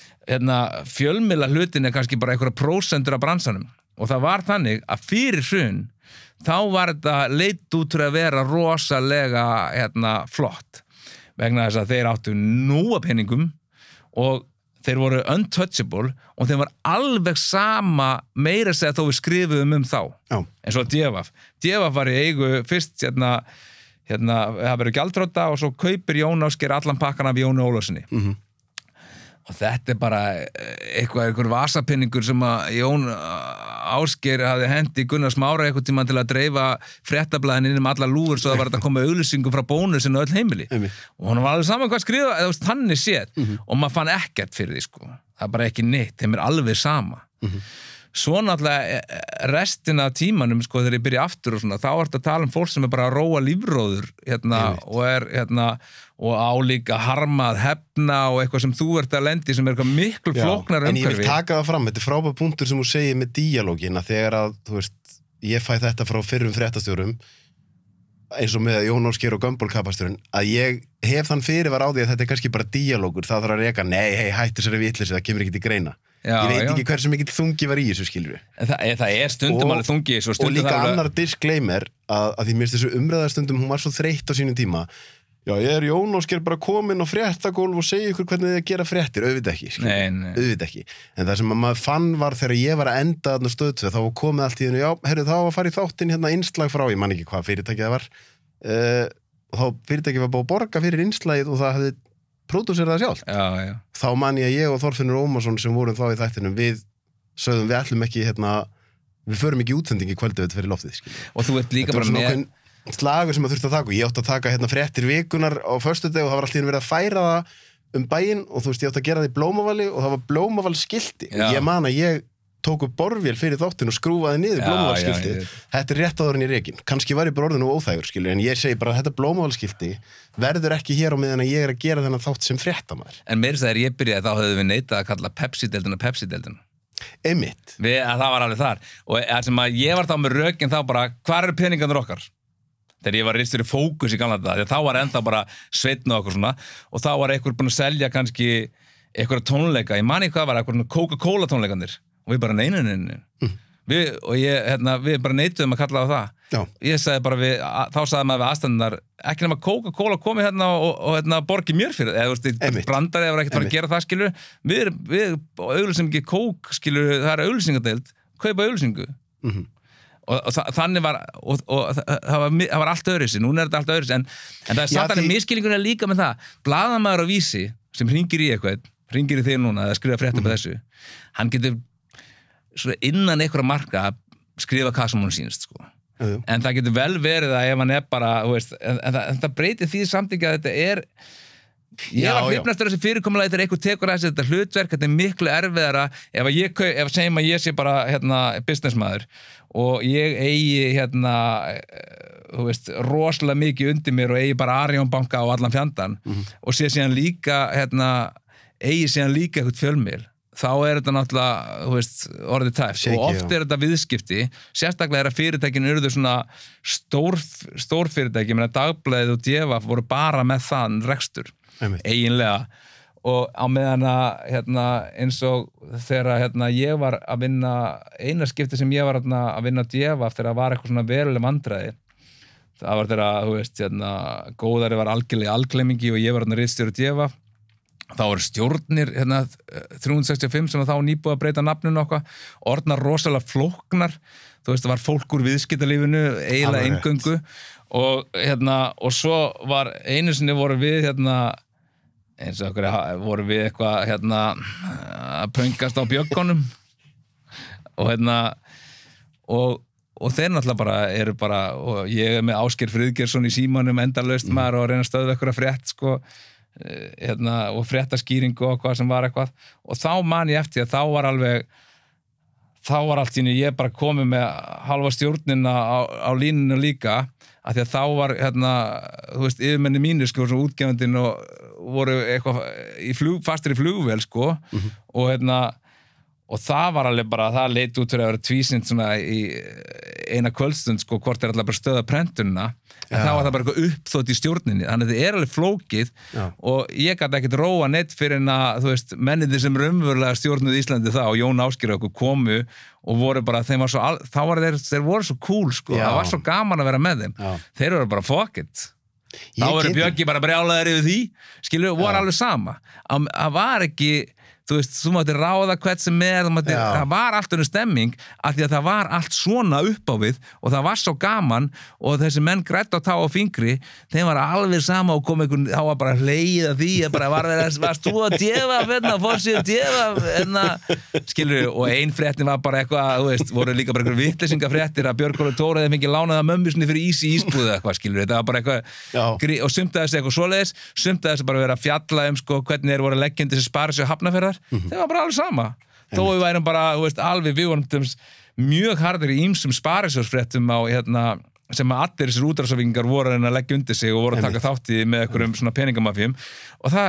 fjölmiðla hlutin kannski bara einhverja prósentur af bransanum og það var þannig að fyrir hrun þá var þetta leit út fyrir að vera rosalega flott vegna þess að þeir áttu nóga peningum og þeir voru untouchable og þeim var alveg sama meira segja þó við skrifuðum þá eins og DFF var í eigu fyrst það verður gjaldþrota og svo kaupir Jón Ásgeir allan pakkan af Jóni Ólafssoni og þetta bara einhver vasapinningur sem að Jón Ásgeir hafði hendi Gunnar Smára einhvern tímann til að dreifa fréttablaðin inn allar lúfur svo það var að koma auglýsingu frá bónusinn og öll heimili og hann var alveg saman hvað skrifa þannig séð og maður fann ekkert fyrir því það er bara ekki neitt, þeim alveg sama svo náttúrulega restina af tímanum þegar ég byrja aftur og svona þá ertu að tala fólk sem bara að róa lífróður og álíka harmað hefna og eitthvað sem þú ert að lendi sem eitthvað miklu flóknar umhverfi. En ég vil taka það fram, þetta frábær punktur sem þú segir með díalógina þegar að, þú veist, ég fæ þetta frá fyrrum fréttastjórum eins og með Jón Ásgeir og Gömbul-kapasturinn að ég hef þann fyrirvar á því að þetta kannski bara díalógur, það þarf að reka, nei, hættu þessari vitleysu, það kemur ekki til greina. Ég veit ekki hversu mikill þungi var í þessu, skilur við. Það stundum alveg þungi í þessu. Og líka annar disclaimer að því mér finnst þessu umræðarstundum, hún var svo þreytt á sínum tíma. Já, ég Jón Ásgeir bara kominn á fréttagólf og segja ykkur hvernig þið gera fréttir, auðvitað ekki, auðvitað ekki. En það sem maður fann var þegar ég var að enda þarna stöðtöð, þá var komið allt í hennu, já, herru, þá var að fara í þáttinn innslag frá, ég man ekki hvað fyrirtækið það var. Og þá fyrirtækið var búið að borga fyrir innslagið og það hefði pródúserað það sjálft. Þá man ég og Þorfinnur Ómarsson sem vorum þá í þættinum, við sögðum við ætlum ekki, við förum ekki útsendingi kvöldið fyrir loftið, skilur. Og þú ert líka bara með slagur sem að þurfti að taka og ég átti að taka fréttir vikunar á föstudegi og það var alltaf verið að færa það bæinn og þú veist ég átti að gera það í Blómavali og það var Blómavali skilti og ég man að ég tók upp borvél fyrir þáttinn og skrúfaði niður Blómavali skilti þetta rétt áður en í rekin, kannski var ég bara orðin og óþægur skilur en ég segi bara að þetta Blómavali skilti verður ekki hér á meðan að ég að gera þennan þátt sem fréttamaður. En meira þegar ég byrjaði þá höfðum við neitað að kalla Pepsi-deildina. Einmitt. Það var alveg þar og það sem að ég var þá með rökin þá bara hvar eru peningarnir okkar? Þegar ég var ritstjóri Fókus í gamla daga, þá var enda bara Sveinn og okkur svona og þá var einhver búinn að selja kannski einhverja tónleika, ég man ekki hvað var einhverja Coca-Cola tónleikandir og við bara nei. Við bara neituðum að kalla á það. Ég sagði bara þá sagði maður við aðstændar ekki nema Coca-Cola komi og borgi mér fyrir eða brandari eða ekkert var að gera það skilur við auglýsum ekki Coke skilur það er auglýsingadeild, kaupa auglýsingu og þannig var og það var allt öðruvísi, núna er þetta allt öðruvísi en það er satt að miskilningun er líka með það blaðamaður á Vísi sem hringir í þig núna eða skrifa fréttir með þessu hann getur innan einhverja marka skrifa hvað sem hún sýnist en það getur vel verið að ef hann er bara en það breytir því samt ekki að þetta er ég var hrifnastur þessi fyrirkomulagi þegar einhver tekur þetta hlutverk, þetta er miklu erfiðara ef segjum að ég sé bara businessmaður og ég eigi rosalega mikið undir mér og eigi bara Arion banka á allan fjandann og sé síðan líka eigi síðan líka eitthvað fjölmiðl þá er þetta náttúrulega orðið tæft og oft er þetta viðskipti sérstaklega er að fyrirtækinu urðu svona stór fyrirtæki, Dagblaðið og DFF voru bara með þann rekstur eiginlega og á meðan að eins og þegar ég var að vinna eina skipti sem ég var að vinna djefaf þegar það var eitthvað svona veruleg vandræði það var þegar, þú veist, góðari var algjörlega algleimingi og ég var ritstjóri djefaf þá voru stjórnir 365 sem þá nýbúið að breyta nafninu okkar orðnar rosalega flóknar þú veist, það var fólk úr viðskiptalífinu eiginlega eingöngu og svo var einu sinni voru við eins og okkur voru við eitthvað að pöngast á bjöggunum og þeir náttúrulega eru bara og ég með Ásgeir Friðgeirsson í símanum endalaust maður og reyna að stöðva eitthvað frétt sko og fréttaskýringu og hvað sem var eitthvað og þá man ég eftir að þá var allt í einu ég bara komið með halva stjórnina á línunu líka af því að þá var þú veist, yfirmenni mínir sko sem útgefandinn og voru eitthvað fastir í flugvél sko og það var alveg bara, það leit út fyrir að vera tvísynt svona í eina kvöldstund sko, hvort alltaf bara stöða prentunina en þá var það bara eitthvað uppþótt í stjórninni þannig að það alveg flókið og ég gæti ekkert róa neitt fyrir en að, þú veist, mennirnir sem raunverulega stjórnuð Íslandi þá og Jón Ásgeir og okkur komu og voru bara, þeir voru svo cool sko, það var svo gaman að vera með þeim þeir voru bara fuck it þá voru Bjöggi bara brjálaðir yfir því skilur, voru alveg sama það var ekki þú veist, þú mátti ráða hvert sem það var allt önnur stemming af því að það var allt svona upp á við og það var svo gaman og þessi menn grætt á tá og fingri þeim var alveg sama og kom einhvern þá var bara hlegið af því varst þú að djefa fórsíðu djefa skilur, og ein fréttin var bara eitthvað, þú veist, voru líka bara einhver vitleysingarfréttir að Björgólfur Tóra þeim ekki lánaði að mömmu sinni fyrir ís í ísbúðu eitthvað, skilur, þetta var bara eitthvað og sumt að þessi eitthvað svoleiðis, sumt að þessi bara vera að fjalla sko, hvernig þeir voru að leggja undir þessi sparisjóð Hafnarfjarðar það var bara alveg sama þó við værum bara, þú veist, alveg við vorum mjög hardir í ýmsum sparisjóðsfréttum á, sem að allir þessir útrásavíkingar voru að leggja undir sig og voru að taka þátt í með einhverjum svona peningamafjum og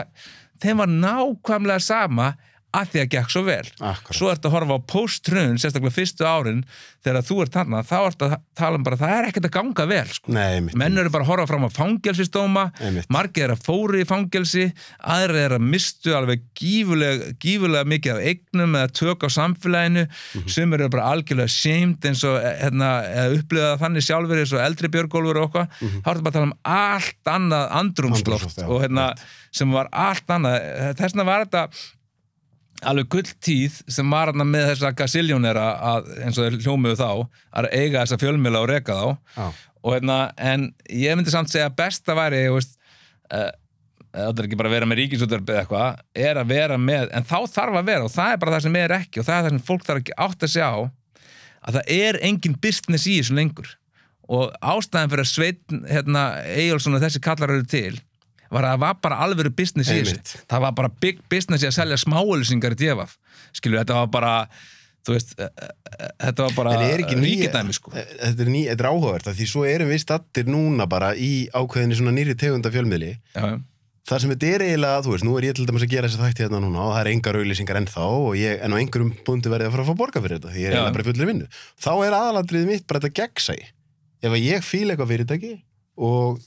þeim var nákvæmlega sama að því að gekk svo vel. Akkurat. Svo ertu að horfa á post-hrun, sérstaklega fyrstu árin þegar þú ert þarna, þá ertu að tala bara það er ekkert að ganga vel, sko. Nei, menn eru bara að horfa fram á fangelsisdóma margir að fóru í fangelsi aðrir að mistu alveg gífurlega mikið af eignum eða tök á samfélaginu, sem eru bara algjörlega shamed eins og eða upplifað þannig sjálfur eins og eldri Björgólfur og okkar, þá ertu bara að tala um allt annað andrúmsloft og sem var allt annað, þessna var þetta alveg gulltíð sem var hann með þessa gasiljónera eins og þeir hljómuðu þá að eiga þessa fjölmiðla og reka þá og en ég myndi samt segja að besta væri það er ekki bara að vera með ríkisútvarpið eitthvað að vera með, en þá þarf að vera og það er bara það sem er ekki og það er það sem fólk þarf ekki átt að sjá að það er engin business í þessu lengur og ástæðan fyrir að Sveinn Eyjólfsson og þessi kallar eru til var að það var bara alvöru business í þessu. Það var bara big business í að selja smáauglýsingar í djefaf. Skilur, þetta var bara, þú veist, þetta var bara ríkidæmi, sko. Þetta er áhugavert, því svo erum við stattir núna bara í ákveðinni svona nýrri tegunda fjölmiðli. Já. Þar sem þetta er eiginlega, þú veist, nú er ég til dæmis að gera þessi þætti hérna núna og það er engar auglýsingar ennþá og en á einhverjum punkti verði að fara að fá borga fyrir þetta, því ég er eiginlega bara í fullri vinnu. Þá er aðalatriðið mitt bara þetta gegnsæi. Ef ég fíla eitthvað fyrirtæki og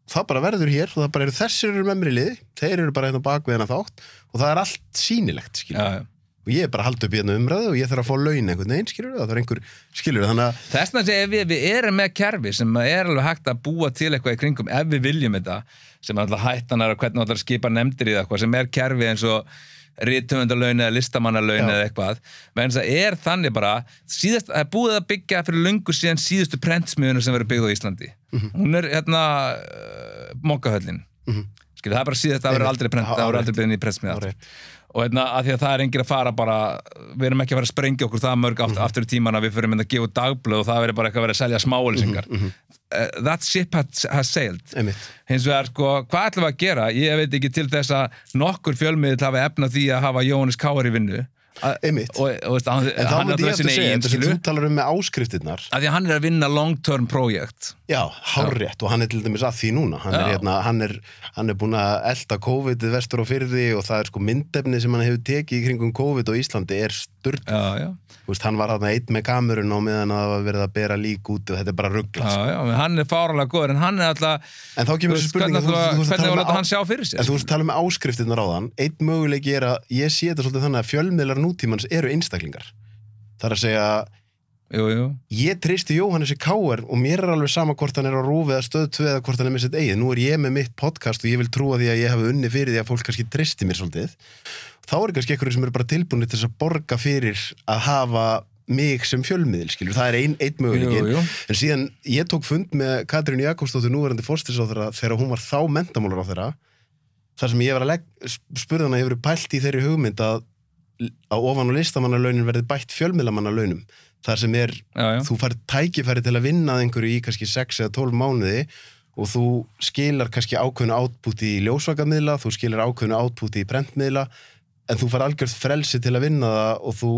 það bara verður hér og það bara eru þessir eru með mér í liði, þeir eru bara hérna bak við hérna þátt og það er allt sýnilegt, skilur. Og ég er bara að halda upp í hérna umræðu og ég þarf að fá laun einhvern veginn, skilur, það er einhver, skilur, þannig að... Þessna segja við erum með kerfi sem er alveg hægt að búa til eitthvað í kringum ef við viljum þetta, sem er alltaf hættanar og hvernig alltaf skipa nefndir í það, eitthvað sem er kerfi eins og rithöfundalaun eða listamannalaun eða eitthvað, menn það er þannig bara það er búið að byggja fyrir löngu síðan síðustu prentsmiðuna sem verður byggð á Íslandi hún er Mokkahöllin skil, það er bara síðast að verður aldrei prent það verður aldrei byggðin í prentsmiða og að því að það er engir að fara bara við erum ekki að fara að sprengja okkur það mörg aftur í tíman að við fyrir að gefa dagblöð og það verður bara eitthvað að vera að selja smáauglýsingar that ship has sailed hins vegar sko, hvað ætlum við að gera? Ég veit ekki til þess að nokkur fjölmiðill hafa efna því að hafa Jóhannes Káar í vinnu Einmitt. og veist, En þá hann myndi ég eftir að segja, þetta sem skilur, þú talar með áskriftirnar. að því að hann að vinna long-term project. Já, hárrétt, og hann til dæmis að því núna. Hann er búin að elta COVID-ið vestur á firði og það sko myndefni sem hann hefur tekið í kringum COVID og Íslandi sturl. Já. Þú veist, hann var þarna einn með kamerun og meðan að það var verið að bera lík út og þetta bara ruggla. Já, hann fáralega góður, en hann alltaf... En þá kemur þessi spurning hvernig var hann sjá fyrir sér? En þú veist að tala með áskriftirnar á þann. Einn möguleiki að ég sé þetta svolítið þannig að fjölmiðlar nútímans eru einstaklingar. Það er að segja Jú. Ég treysti Jóhannesi K.R. og mér alveg sama hvort hann á RÚV eða Stöð 2 eða hvort hann með sitt eigið. Nú ég með mitt podcast og ég vil trúa því að ég hafi unni fyrir því að fólk kannski treysti mér svolítið. Þá kannski einhverjum sem eru bara tilbúinir til þess að borga fyrir að hafa mig sem fjölmiðil, skilur. Það einn möguleikin. En síðan ég tók fund með Katrínu Jakobsdóttur, núverandi forsætisráðherra, þegar hún var þá menntamálaráðherra. Þar sem ég var að spurði hana, hefur pælt í þeirri hugmynd að ofan á listamannalaunin verði bætt fjölmiðlamannalaunum. Þar sem þú fær tækifæri til að vinna að einhverju í kannski 6 eða 12 mánuði og þú skilar kannski ákveðnu output í ljósvakamiðla, þú skilar ákveðnu output í prentmiðla, en þú fær algjört frelsi til að vinna það og þú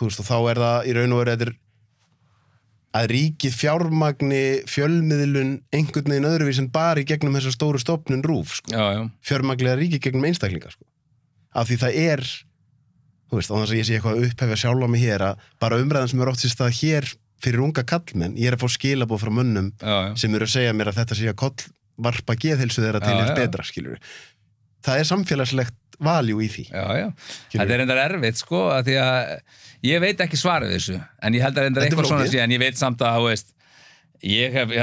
veist, og þá það í raun og veru að ríkið fjármagni fjölmiðlun einhvern veginn öðruvís en bara í gegnum þessa stóru stofnun RÚV, sko. Fjármagnilega ríkið gegnum einstaklinga, sko. Af því það þú veist, á þess að ég sé eitthvað að upphefja sjálf á mig hér að bara umræðan sem oft sér stað hér fyrir unga kallmenn, ég að fá skilaboð frá mönnum sem eru að segja mér að þetta sé að kollvarpa geðheilsu þeirra til hins betra, skilur. Það samfélagslegt valjú í því. Já. Þetta reyndar erfitt, sko, að því að ég veit ekki svarið þessu, en ég held að reyndar eitthvað svona síðan, ég veit samt að, þú veist, ég hef,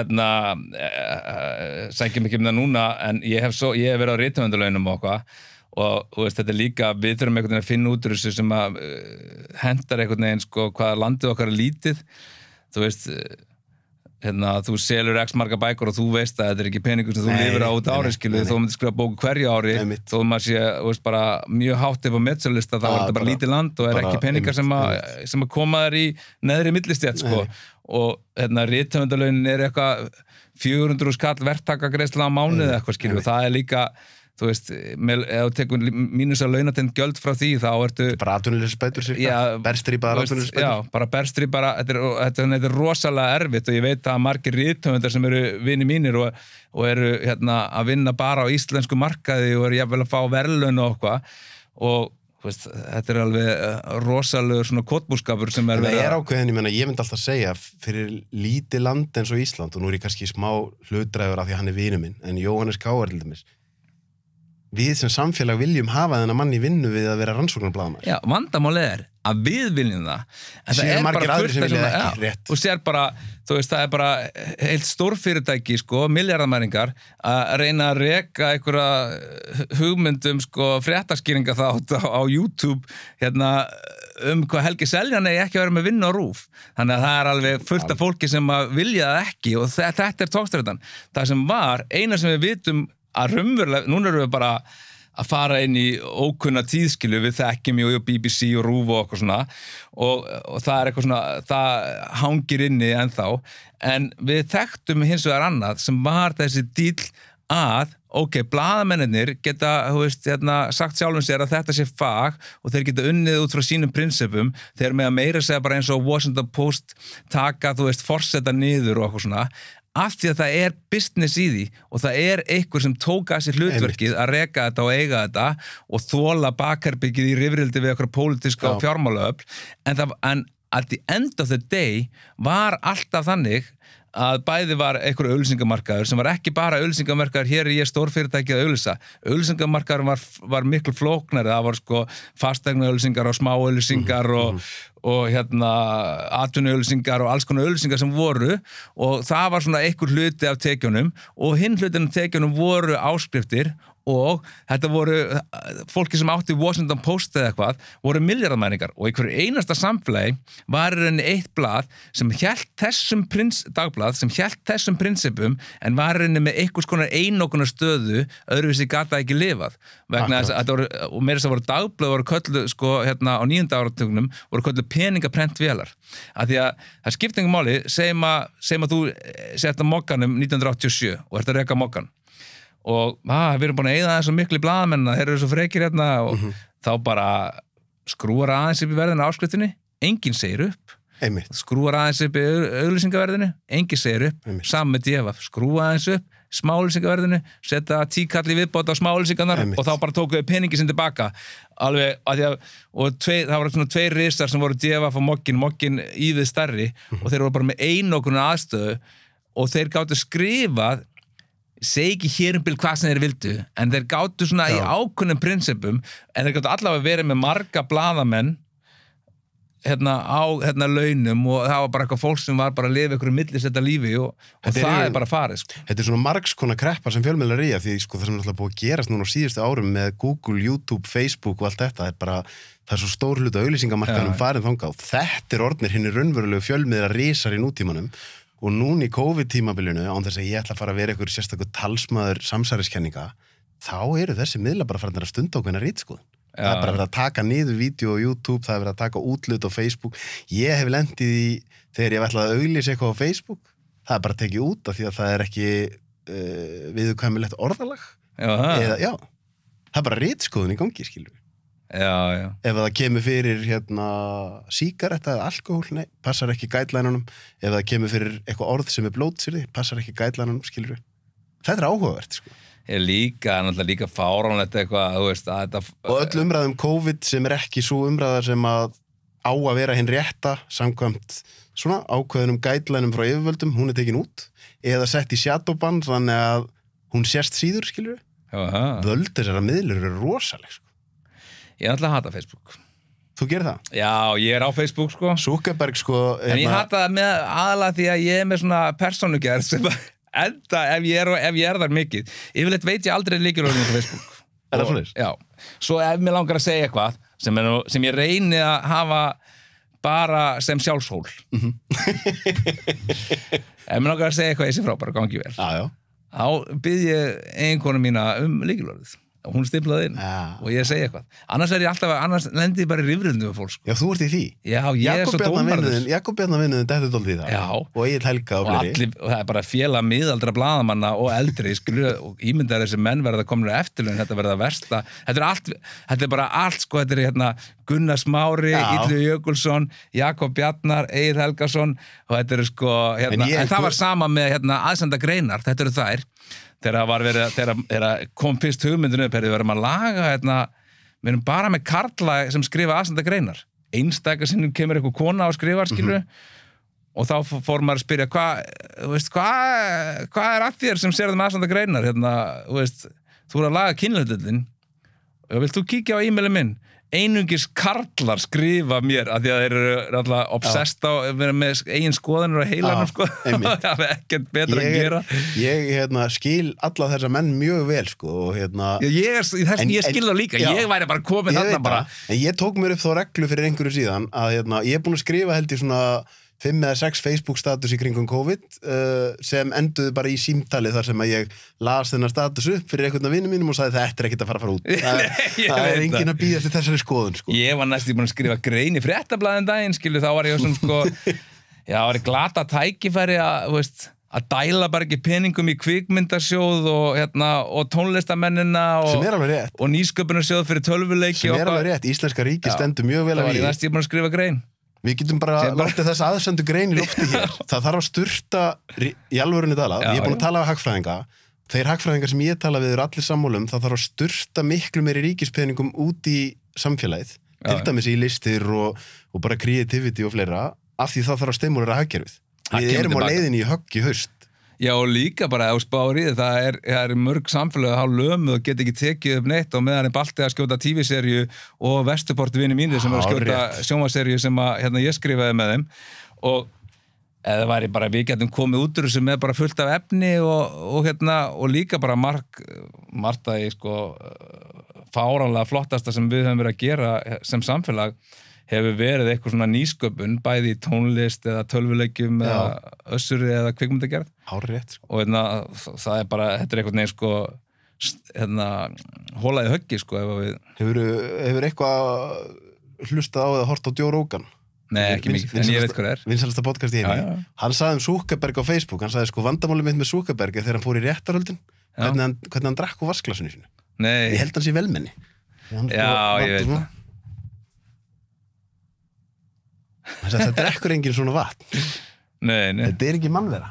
sækjum ekki það núna, en ég hef verið á rithöfundalaunum og eitthvað, og þú veist, þetta líka, við þurfum einhvern veginn að finna út úr þessu sem að hendar einhvern veginn, sko, hvað landið okkar lítið, þú veist, þú selur x marga bækur og þú veist að þetta ekki peningur sem þú lifir á út ári, skilu, þó myndir skrifa bóku hverju ári, þó maður sé, þú veist, bara mjög hátt upp á metsölista, þá þetta bara lítið land og ekki peningar sem að koma þær í neðri millistjætt, sko, og rithöfundalaunin eitthvað 400 skall verktakagreiðsla á mánuði eitthvað, skilu, og það líka þú veist, ef þú tekur mínus að launatend gjöld frá því, þá ertu bara atvinnuleysisbætur cirka, berstrýpaðar atvinnuleysisbætur. Já, bara berstrýpara, þetta er rosalega erfitt og ég veit að margir rithöfundar sem eru vini mínir og eru að vinna bara á íslensku markaði og eru jafnvel að fá verðlaun og eitthvað og veist, þetta er alveg rosalegur svona kotbúskapur sem það ákveðin, ég myndi alltaf segja fyrir lítið land eins og Ísland og nú ég kannski smá hlutdrægur af því að hann vinur minn, en Jóhannes K.R. til dæmis við sem samfélag viljum hafa þennan mann í vinnu við að vera rannsóknarblaðamaður. Já, vandamálið að við viljum það. En það séu margir aðrir sem vilja ekki, rétt. Og sér bara, þú veist, það bara heilt stórfyrirtæki, sko, milljarðamæringar að reyna að reka einhverja hugmyndum, sko, fréttaskýringa þátt á YouTube, hvað Helgi Seljan ekki að vera með vinnu á RÚV. Þannig að það alveg fullt af fólki sem að vilja það ekki og þetta tókstræðan. Það sem var, eina sem við vitum að raunverulega, núna erum við bara að fara inn í ókunna tíðskilu við þekkjum og BBC og RÚV og eitthvað svona og það eitthvað svona, það hangir inni ennþá, en við þekktum hins vegar annað sem var þessi díll að, blaðamennirnir geta, þú veist, sagt sjálfum sér að þetta sé fag og þeir geta unnið út frá sínum prinsipum, þeir með að meira segja bara eins og Washington Post taka, þú veist, forseta niður og eitthvað svona, af því að það business í því og það einhver sem tók að sér hlutverkið að reka þetta og eiga þetta og þola bakherbyggið í rifrildi við eitthvað pólitíska og fjármálaöfl en at the end of the day var alltaf þannig að bæði var einhver auglýsingamarkaður sem var ekki bara auglýsingamarkaður, hér ég stórfyrirtæki að auglýsa. Auglýsingamarkaður var miklu flóknari, það var sko fasteignaauglýsingar og smáauglýsingar og atvinnuauglýsingar og alls konar auglýsingar sem voru og það var svona einhver hluti af tekjunum og hinn hlutin af tekjunum voru áskriftir og þetta voru fólki sem átti Washington Post eða eitthvað, voru milljarðamæringar og einhverju einasta samfélagi var í rauninni eitt blað sem hélt þessum dagblað sem hélt þessum prinsipum en var í rauninni með einhvers konar einokunar stöðu öðruvísi gata ekki lifað vegna þess að þetta voru, og meira þess að voru dagblað voru kölluð, sko, á 9. áratugnum voru kölluð peningaprentvélar af því að það skiptir engum máli segjum að þú sett á Mogganum 1987 og ert að reka Moggan og við erum búin að eyða þessu miklu blaðamenn þeir eru svo frekir og þá bara skrúar aðeins upp í verðinu áskriftinni, enginn segir upp. Einmitt. Skrúar aðeins upp í auglýsingaverðinu, enginn segir upp. Saman með DFF, skrúa aðeins upp, smálýsingaverðinu, setja 10 kall í viðbót á smálýsingarnar og þá bara tókuðu peningi sem tilbaka. Alveg, og það voru svona 2 risar sem voru DFF og Moggin ívið stærri og þeir voru bara með einokun aðstöðu og þeir gáttu skrifað, segi ekki hér bil hvað sem þeir vildu, en þeir gáttu svona í ákunnum prinsipum, en þeir gáttu allavega verið með marga blaðamenn á launum og það var bara eitthvað fólk sem var bara að lifa einhverju millisetta lífi og það er bara farið sko. Þetta er svona margskonar kreppar sem fjölmiðlar í því sko, það sem er alltaf búið að gerast núna á síðustu árum með Google, YouTube, Facebook og allt þetta það er svo stór hluta auglýsingamarkaðum farin þangað og þetta er orðnir hinni raunverulegu fjölmiðlar risar í nútímanum og núna í COVID-tímabilinu án þess að ég ætla að fara að vera einhver sérstakur talsmaður samsæriskenninga þá eru þessi miðlar bara farin að stunda okkur ritskoðun. Það er bara verið að taka niður vídeo á YouTube, það er verið að taka útlut á Facebook. Ég hef lendið í, þegar ég ætlaði að auglýsa eitthvað á Facebook, það er bara tekið út af því að það er ekki viðurkvæmilegt orðalag. Það er bara ritskoðun í gangi, skilur við. Ef það kemur fyrir sígaretta eða alkohól, nei, passar ekki guideline-unum. Ef það kemur fyrir eitthvað orð sem er blótsýrði, passar ekki guideline-unum, skilur við. Þetta er áhugavert, sko. Er líka fáránlegt eitthvað, þú veist, að þetta... Og öll umræðum COVID sem er ekki svo umræða sem að á að vera hinn rétta samkvæmt svona ákveðnum guideline-um frá yfirvöldum, hún er tekin út, eða sett í shadowban þannig að hún sérst síður, skilur við. Völd þessara miðlur eru rosaleg, sko. Ég er alltaf að hata Facebook. Þú gerir það? Já, ég er á Facebook, sko. Zuckerberg, sko... En ég hata það með aðalega því að ég er með svona persónugerð sem enda ef ég er þar mikið. Yfirleitt veit ég aldrei lykilorðin á Facebook. Er það svoleiðis? Já. Svo ef mér langar að segja eitthvað sem ég reyni að hafa bara sem sjálfshól. Ef mér langar að segja eitthvað ég sé frábæra, gangi vel. Þá bið ég eiginkonu mína lykilorðið. Og hún stimplaði inn og ég segi eitthvað. Annars lendi ég bara í rifrildi með fólk. Sko. Já, þú ert í því? Já, ég er svo dómarður. Jakob Bjarnavinnuðin dætti dóldi í það. Já. Og Egill Helga og fleiri. Og það er bara félag miðaldra blaðamanna og eldri, og ímyndar þessi menn verða komin á eftirlaun, þetta verða versta. Þetta er bara allt, sko, þetta er Gunnar Smári, Illugi Jökulsson, Jakob Bjarnar, Egill Helgason og þetta eru sko, en það var sama með aðsenda greinar, þetta eru þær. Þegar kom fyrst hugmyndinu upp, við verðum að laga við erum bara með karla sem skrifa aðsenda greinar. Einstaka sinnum kemur eitthvað kona og skrifar, skilur og þá fór maður að spyrja hvað er að þér sem sér aðsenda greinar þú er að laga kynlautlinn og vilt þú kíkja á e-mailin minn? Einungis karlar skrifa mér að því að þeir eru alltaf obsessed á að vera með eigin skoðanir á heilanum sko. Það er ekkert betra að gera. Ég skil alla þessa menn mjög vel sko og ég skil það líka, ég væri bara komið þarna bara. En ég tók mér upp þá reglu fyrir einhverju síðan að ég er búin að skrifa held í svona 5 eða 6 Facebook status í kringum COVID sem enduðu bara í símtali þar sem að ég las þennan status upp fyrir einhvern af vinnum mínum og sagði þetta er ekkert að fara út. Það er enginn að bíða eftir þessari skoðun sko. Ég var næstum búin að skrifa grein í Fréttablaðið daginn, skilu, þá var ég svona sko, var ég glata tækifæri að dæla bara ekki peningum í kvikmyndasjóð og tónlistamennina og nýsköpunarsjóð fyrir tölvuleiki. Sem er alveg rétt, Íslenska ríkið stendur mjög vel að því. Það var ég næstum búin að skrifa grein. Við getum bara látið þess aðsendu grein í lofti hér. Það þarf að sturta í alvörunni talað. Ég er búin að tala við hagfræðinga. Þeir hagfræðingar sem ég tala við eru allir sammálum. Það þarf að sturta miklu meiri ríkispeningum út í samfélagið. Til dæmis í listir og bara creativity og fleira. Af því það þarf að stimulera hagkerfið. Við erum á leiðinni í högg í haust. Já, og líka bara á spárið, það er mörg samfélög að hafa lömuð og geta ekki tekið upp neitt og meðan er Balti að skjóta TV-seríu og Vesturporti vinir mínir sem er að skjóta sjónvarseríu sem ég skrifaði með þeim og eða væri bara við getum komið út úr sem er bara fullt af efni og líka bara margt að fáránlega flottasta sem við höfum verið að gera sem samfélag hefur verið eitthvað svona nýsköpun bæði í tónlist eða tölvuleikjum eða össuri eða kvikmyndagerð. Hárrétt. Og það er bara, þetta er eitthvað neginn sko hólaði höggi sko ef við... Hefur eitthvað hlustað á eða hort á Joe Rogan? Nei, ekki mikið, en ég veit hvað það er. Vinsælasta podcast í heimi. Hann sagði Zuckerberg á Facebook, hann sagði sko vandamálið mitt með Zuckerberg þegar hann fór í réttarhöldin, hvernig hann drakk úr vasklasinu sínu. Nei. Ég held hann sé velmenni. Já, ég veit það. Það drekkur enginn svona vatn. Nei. Þetta ekki mannvera.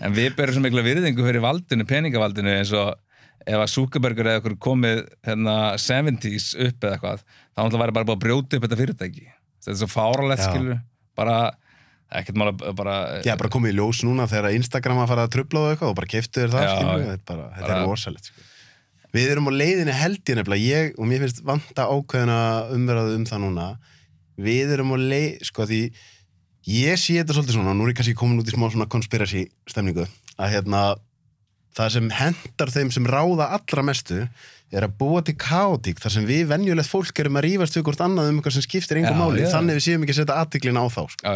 En við berum svo mikla virðingu fyrir valdinu, peningavaldinu, eins og ef að Zuckerbergur eða okkur komið 70s upp eða eitthvað, þá væri bara búið að brjóta upp þetta fyrirtæki. Þetta svo fáralegt, skilur, bara ekkert mál að bara... Já, bara komið í ljós núna þegar Instagram að fara að trufla og eitthvað og bara keyptu þér það, skilur, þetta rosalegt, skilur. Við erum á leiðinni held ég nefnilega, og mér finnst vanta ákveðina umræðu það núna, við erum á sko því ég sé þetta svolítið svona, nú er ég kannski komin út í smá svona conspiracy stemningu, að það sem hendar þeim sem ráða allra mestu er að búa til kaotík þar sem við venjulegt fólk erum að rífast við hvort annað eitthvað sem skiptir engu máli, þannig við séum ekki að setja athyglina á þá, sko.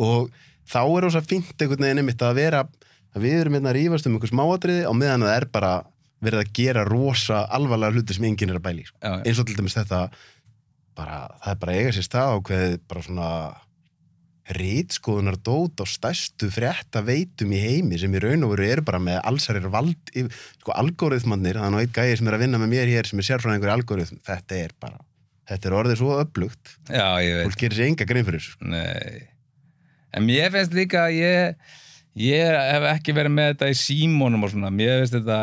Og þá er þess að fínt einhvern veginn einmitt að vera, að við erum að rífast einhver smáatriði á meðan það bara verið að gera rosa alvarlega hluti sem enginn er að bæla í, sko. Eins og til dæmis þetta það er bara eiga sér stað ákveðið bara svona ritskoðunar dót á stærstu fréttaveitum í heimi sem í raun og veru eru bara með allsherjar vald sko algoritmannir, það er nú einn gæi sem er að vinna með mér hér sem er sérfræðingur í algoritm, þetta er orðið svo öflugt. Já, ég veit. Fólk gerir sér enga grein fyrir þessu. Nei. En mér finnst líka að ég hef ekki verið með þetta í símónum og svona, mér finnst þetta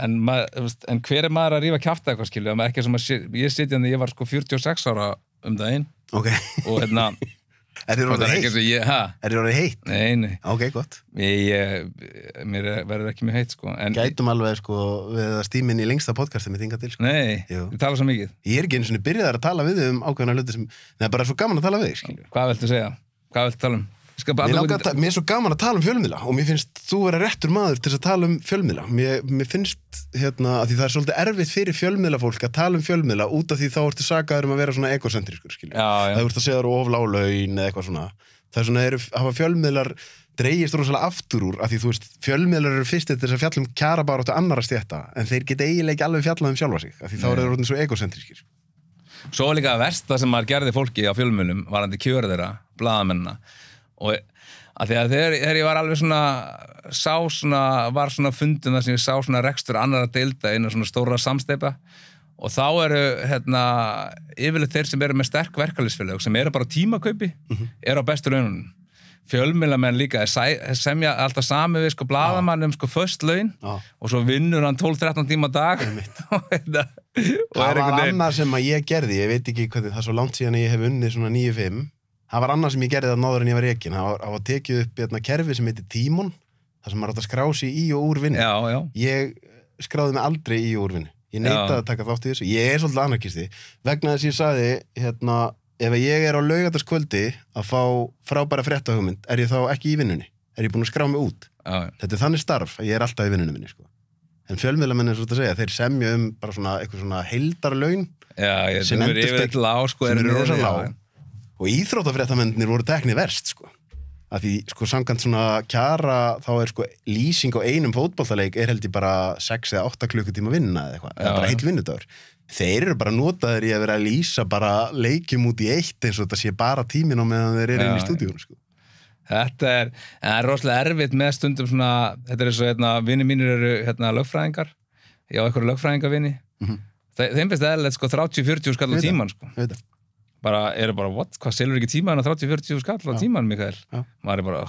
en hver er maður að rífa kjafta eitthvað, skilju, ekki sem að ég sitja þannig, ég var sko 46 ára daginn. Ok. Og Er þér orðið heitt? Nei. Ok, gott. Mér verður ekki mjög heitt, sko. Gætum alveg, sko, við að stíminn í lengsta podcasti með þinga til, sko. Nei, við tala svo mikið. Ég er ekki einu svona byrjaðar að tala við þig ákveðna hluti sem, það er bara svo gaman að tala við þig, skilju. Hvað viltu segja? Hvað viltu tala um? Mér er svo gaman að tala um fjölmiðla og mér finnst þú vera réttur maður til að tala um fjölmiðla. Mér finnst að því það er svolítið erfitt fyrir fjölmiðlafólk að tala um fjölmiðla út af því þá ertu sakaður að vera svona egocentrískur, skilju. Það ertu að segja þér of lág laun eða eitthvað svona. Það er svona, hafa fjölmiðlar dregist rosalega aftur úr af því þú veist, fjölmiðlar eru fyrst til þess að fjalla um kjarabaráttu annarra stétta en þeir geta eiginlega ekki alveg fjallað um sjálfa sig af því þá eru þeir orðin svo egocentrískir. Svo líka versta sem maður gerði fólki á fjölmiðlum varðandi kjör þeirra, blaðamennina. Og að því að þegar ég var alveg var svona fundin þar sem ég sá svona rekstur annara deilda innan svona stóra samsteypa og þá eru yfirleitt þeir sem eru með sterk verkalýðsfélög sem eru bara tímakaupi eru á bestu laununum. Fjölmiðlamenn líka semja alltaf sami við sko blaðamann sko föst laun og svo vinnur hann 12-13 tíma á dag og það var annað sem að ég gerði, ég veit ekki hvað það er svo langt síðan ég hef unnið svona 9-5. Það var annað sem ég gerði það náður en ég var rekin. Það var tekið upp kerfi sem heitir Tímon, þar sem maður átt að skrá sig í og úr vinnu. Já. Ég skráði mig aldrei í og úr vinnu. Ég neitaði að taka þátt í þessu. Ég er svolítið anarkisti. Vegna þess ég sagði, ef ég er á laugardagskvöldi að fá frábæra fréttahugmynd, er ég þá ekki í vinnunni? Er ég búinn að skrá mig út? Þetta er þannig starf að ég er alltaf í vinnunni minni, sko. En fjölmiðlamenn er svo að segja, þeir semja bara svona eitthvað svona heildarlaun sem eru rosa lág. Og íþróttafréttamennir voru teknir verst, sko. Af því, sko, samkvæmt svona kjara, þá er, sko, lýsing á einum fótboltaleik held ég bara 6 eða 8 klukkutíma vinna eða eitthvað. Eða bara heill vinnudagur. Þeir eru bara notaðir í að vera að lýsa bara leikjum út í eitt eins og þetta sé bara tíminn á meðan þeir eru inn í stúdíónu, sko. Þetta er rosalega erfitt með stundum svona, þetta er eins og, vinir mínir eru, lögfræðingar. Ég á einhverju lögfræðingavinni. Þeim finnst eðlilegt, sko, 30-40 skall á tíman, sko. Eru bara, hvað selur ekki tíman á 30-40 skall á tíman, Mikael? Maður er bara,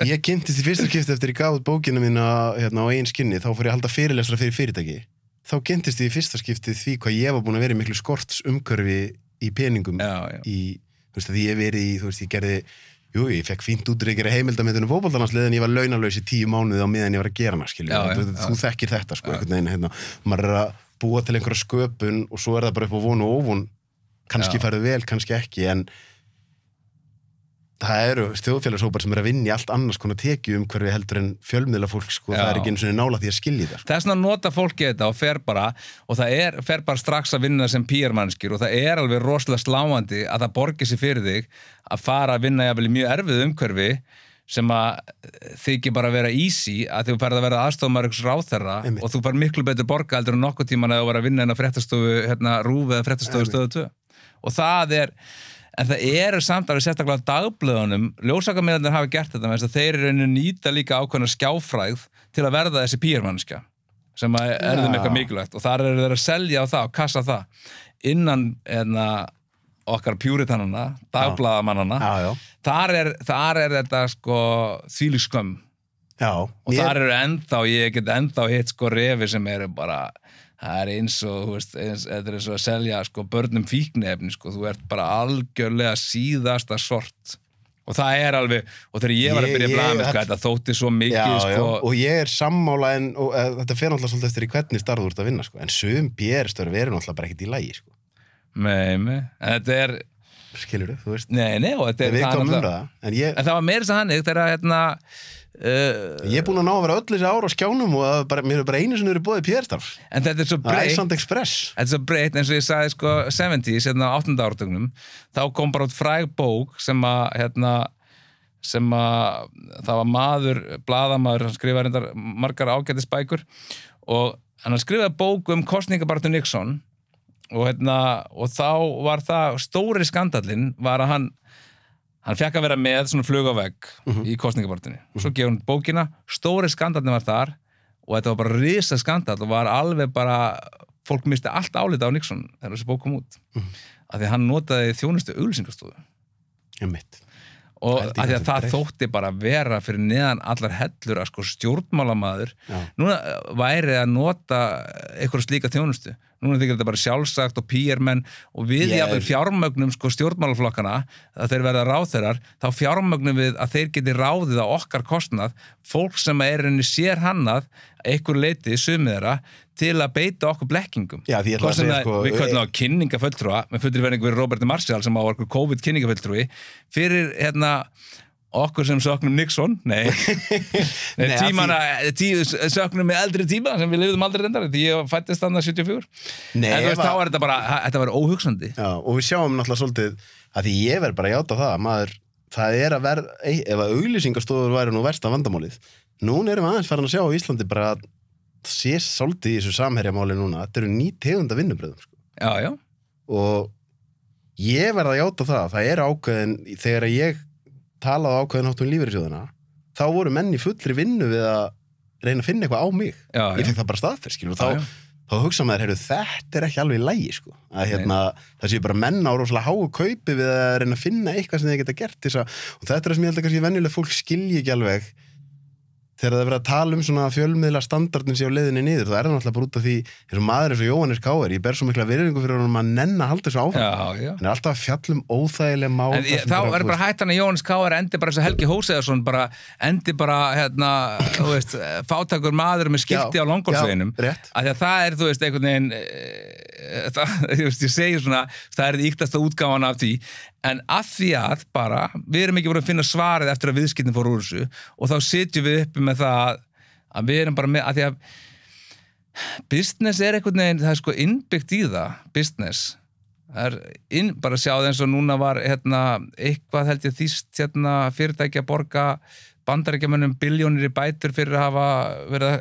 Ég kynntist í fyrsta skipti eftir ég gaf út bókina mína á eigin skinni, þá fór ég að halda fyrirlestra fyrir fyrirtæki. Þá kynntist ég í fyrsta skipti því hvað ég var búin að vera í miklu skortsumhverfi í peningum. Þú veist, að ég verið í, þú veist, ég fekk fínt útreikir heimildamindunum fótboltalansliðin, ég var launalaus í 10 mánuði á meðan ég var að gera hana, skilju. Þú þekkir þetta, sko, einhvern veginn, maður er að búa til einhverja sköpun og svo er það bara upp á von og óvon. Kannski færðu vel, kannski ekki, en það eru þjóðfélagshópar sem eru að vinna í allt annars konar tekju hverfi heldur en fjölmiðlafólk, sko, það er ekki einu svona nálægt því að skilja það. Það er svona að nota fólki þetta og fer bara strax að vinna sem PR-mannskir og það er alveg rosalega sláandi að það borgi sig fyrir þig að fara að vinna jafnvel í mjög erfið umhverfi sem að þykir bara að vera easy að þú ferð að vera aðstofamaður ykkur ráðherra og þú fær miklu betur borga heldur en nokkuð tíman að þú var að vinna inn á fréttastofu RÚV eða fréttastofu Stöð 2 og en það eru samt alveg sérstaklega dagblöðunum, ljósakamiðlarnir hafa gert þetta með þess að þeir eru nýta líka ákveðna skjáfrægð til að verða þessi PR-mannskja sem er þeim eitthvað mikilvægt og þar eru þeir að selja á það og kassa það innan okkar pjúritanana, dagblaðamannana þar er þetta sko þvílík skömm og þar eru ég get ennþá hitt sko refi sem eru bara það er eins og, þú veist, þetta er eins og að selja sko börnum fíkniefni sko, þú ert bara algjörlega síðasta sort og það er alveg, og þegar ég var að byrja að blaða þetta þótti svo mikið sko og ég er sammála og þetta fer náttúrulega svolítið eftir í hvernig starf þú ert að vinna sko, en sum BR-störf eru náttúrulega bara ekkert í lagi sko. en þetta er skilurðu, þú veist nei, og þetta er en það var meira sem hannig þegar ég er búin að ná að vera öll þessi ára á skjánum og mér er bara einu sem eru búið PR-starf en þetta er svo breytt þetta er svo breytt eins og ég sagði sko 70s, 8. áratugnum þá kom bara út fræg bók sem að það var maður, blaðamaður hann skrifaði reyndar margar ágætis bækur og hann skrifaði bók kosningabaráttu Nixon og þá var það stóri skandallinn var að hann fekk að vera með svona flug á vegg í kosningabaráttunni og svo gefur hann bókina, stóri skandallinn var þar og þetta var bara risa skandall og var alveg bara, fólk misti allt álita á Nixon þegar þessi bók kom út af því að hann notaði þjónustu auglýsingastofu og af því að það þótti bara vera fyrir neðan allar hellur að sko stjórnmálamaður núna væri að nota einhverja slíka þjónustu núna þykir þetta bara sjálfsagt og PR-menn og við jafnvel fjármögnum sko stjórnmálaflokkana að þeir verða ráðherrar þá fjármögnum við að þeir geti ráðið á okkar kostnað fólk sem er henni sér hannað einhver leiti sumið þeirra til að beita okkur blekkingum við köllum á kynningafulltrúa með fullri verðingu við Robert Marshall sem á okkur COVID kynningafulltrúi fyrir okkur sem söknum Nixon söknum með eldri tíma sem við lifðum aldrei reyndar því ég fættist þannig 74 en þú veist þá er þetta bara þetta var óhugsandi og við sjáum náttúrulega svolítið að því ég verð bara að játa það það er að verða ef að auglýsingastofur væri nú versta vandamálið núna erum við aðeins farin að sjá á Íslandi bara að sé svolítið í þessu samherjamáli núna þetta eru ný tegunda vinnubröðum sko. Og ég verð að játa það er ákveðin þegar ég talaði ákveðin hátt lífeyrissjóðina þá voru menn í fullri vinnu við að reyna að finna eitthvað á mig ég fekk það bara staðferð og þá hugsa maður, þetta er ekki alveg í lagi sko. Að það sé bara menn á rosalega háu kaupi við að reyna að finna eitthvað sem þeir geta gert og þetta er það sem ég held að kannski venjulega fólk skilji ekki alveg þegar það er verið að tala svona fjölmiðla standardin sé á leiðinni niður, þá er það náttúrulega bara út af því eins og maður eins og Jóhannes K.R. ég ber svo mikla virðingu fyrir honum að nenn að halda þessu áfram hann er alltaf að fjalla óþægileg mál þá er bara hættan að Jóhannes K.R. endi bara eins og Helgi Hóseðarsson endi bara þú veist, fátækur maður með skilti á Longholtsveginum af því að það er, þú veist, einhvern veginn ég segi svona það er íktasta útgáfan af því en að því að bara við erum ekki voru að finna svarið eftir að viðskiptin fór úr þessu og þá sitjum við uppi með það að við erum bara með að því að business er einhvern veginn það er sko innbyggt í það business það er bara sjáð eins og núna var eitthvað held ég þýst fyrirtæki að borga Bandaríkjamönnum billjónir í bætur fyrir að hafa verið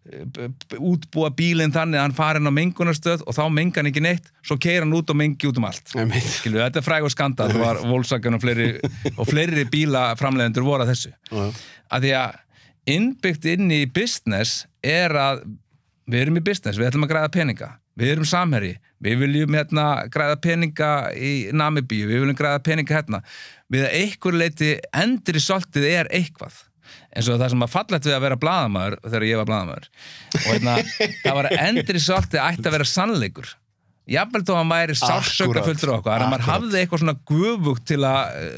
útbúa bílinn þannig að hann fari inn á mengunarstöð og þá menga hann ekki neitt svo keyrir hann út og mengi út allt skilu, þetta er frægur skandal það var Volkswagen og fleiri bílaframleiðendur voru að þessu að því að innbyggt inn í business er að við erum í business, við ætlum að græða peninga við erum samherji, við viljum græða peninga í Namibíu við viljum græða peninga við að einhver leiti endur í soltið er eitthvað eins og það sem að fallegt við að vera blaðamaður þegar ég var blaðamaður og það var endur í soltið ætti að vera sannleikur jafnvel þó að hann væri sársaukafullur okkur að maður hafði eitthvað svona gufugt til að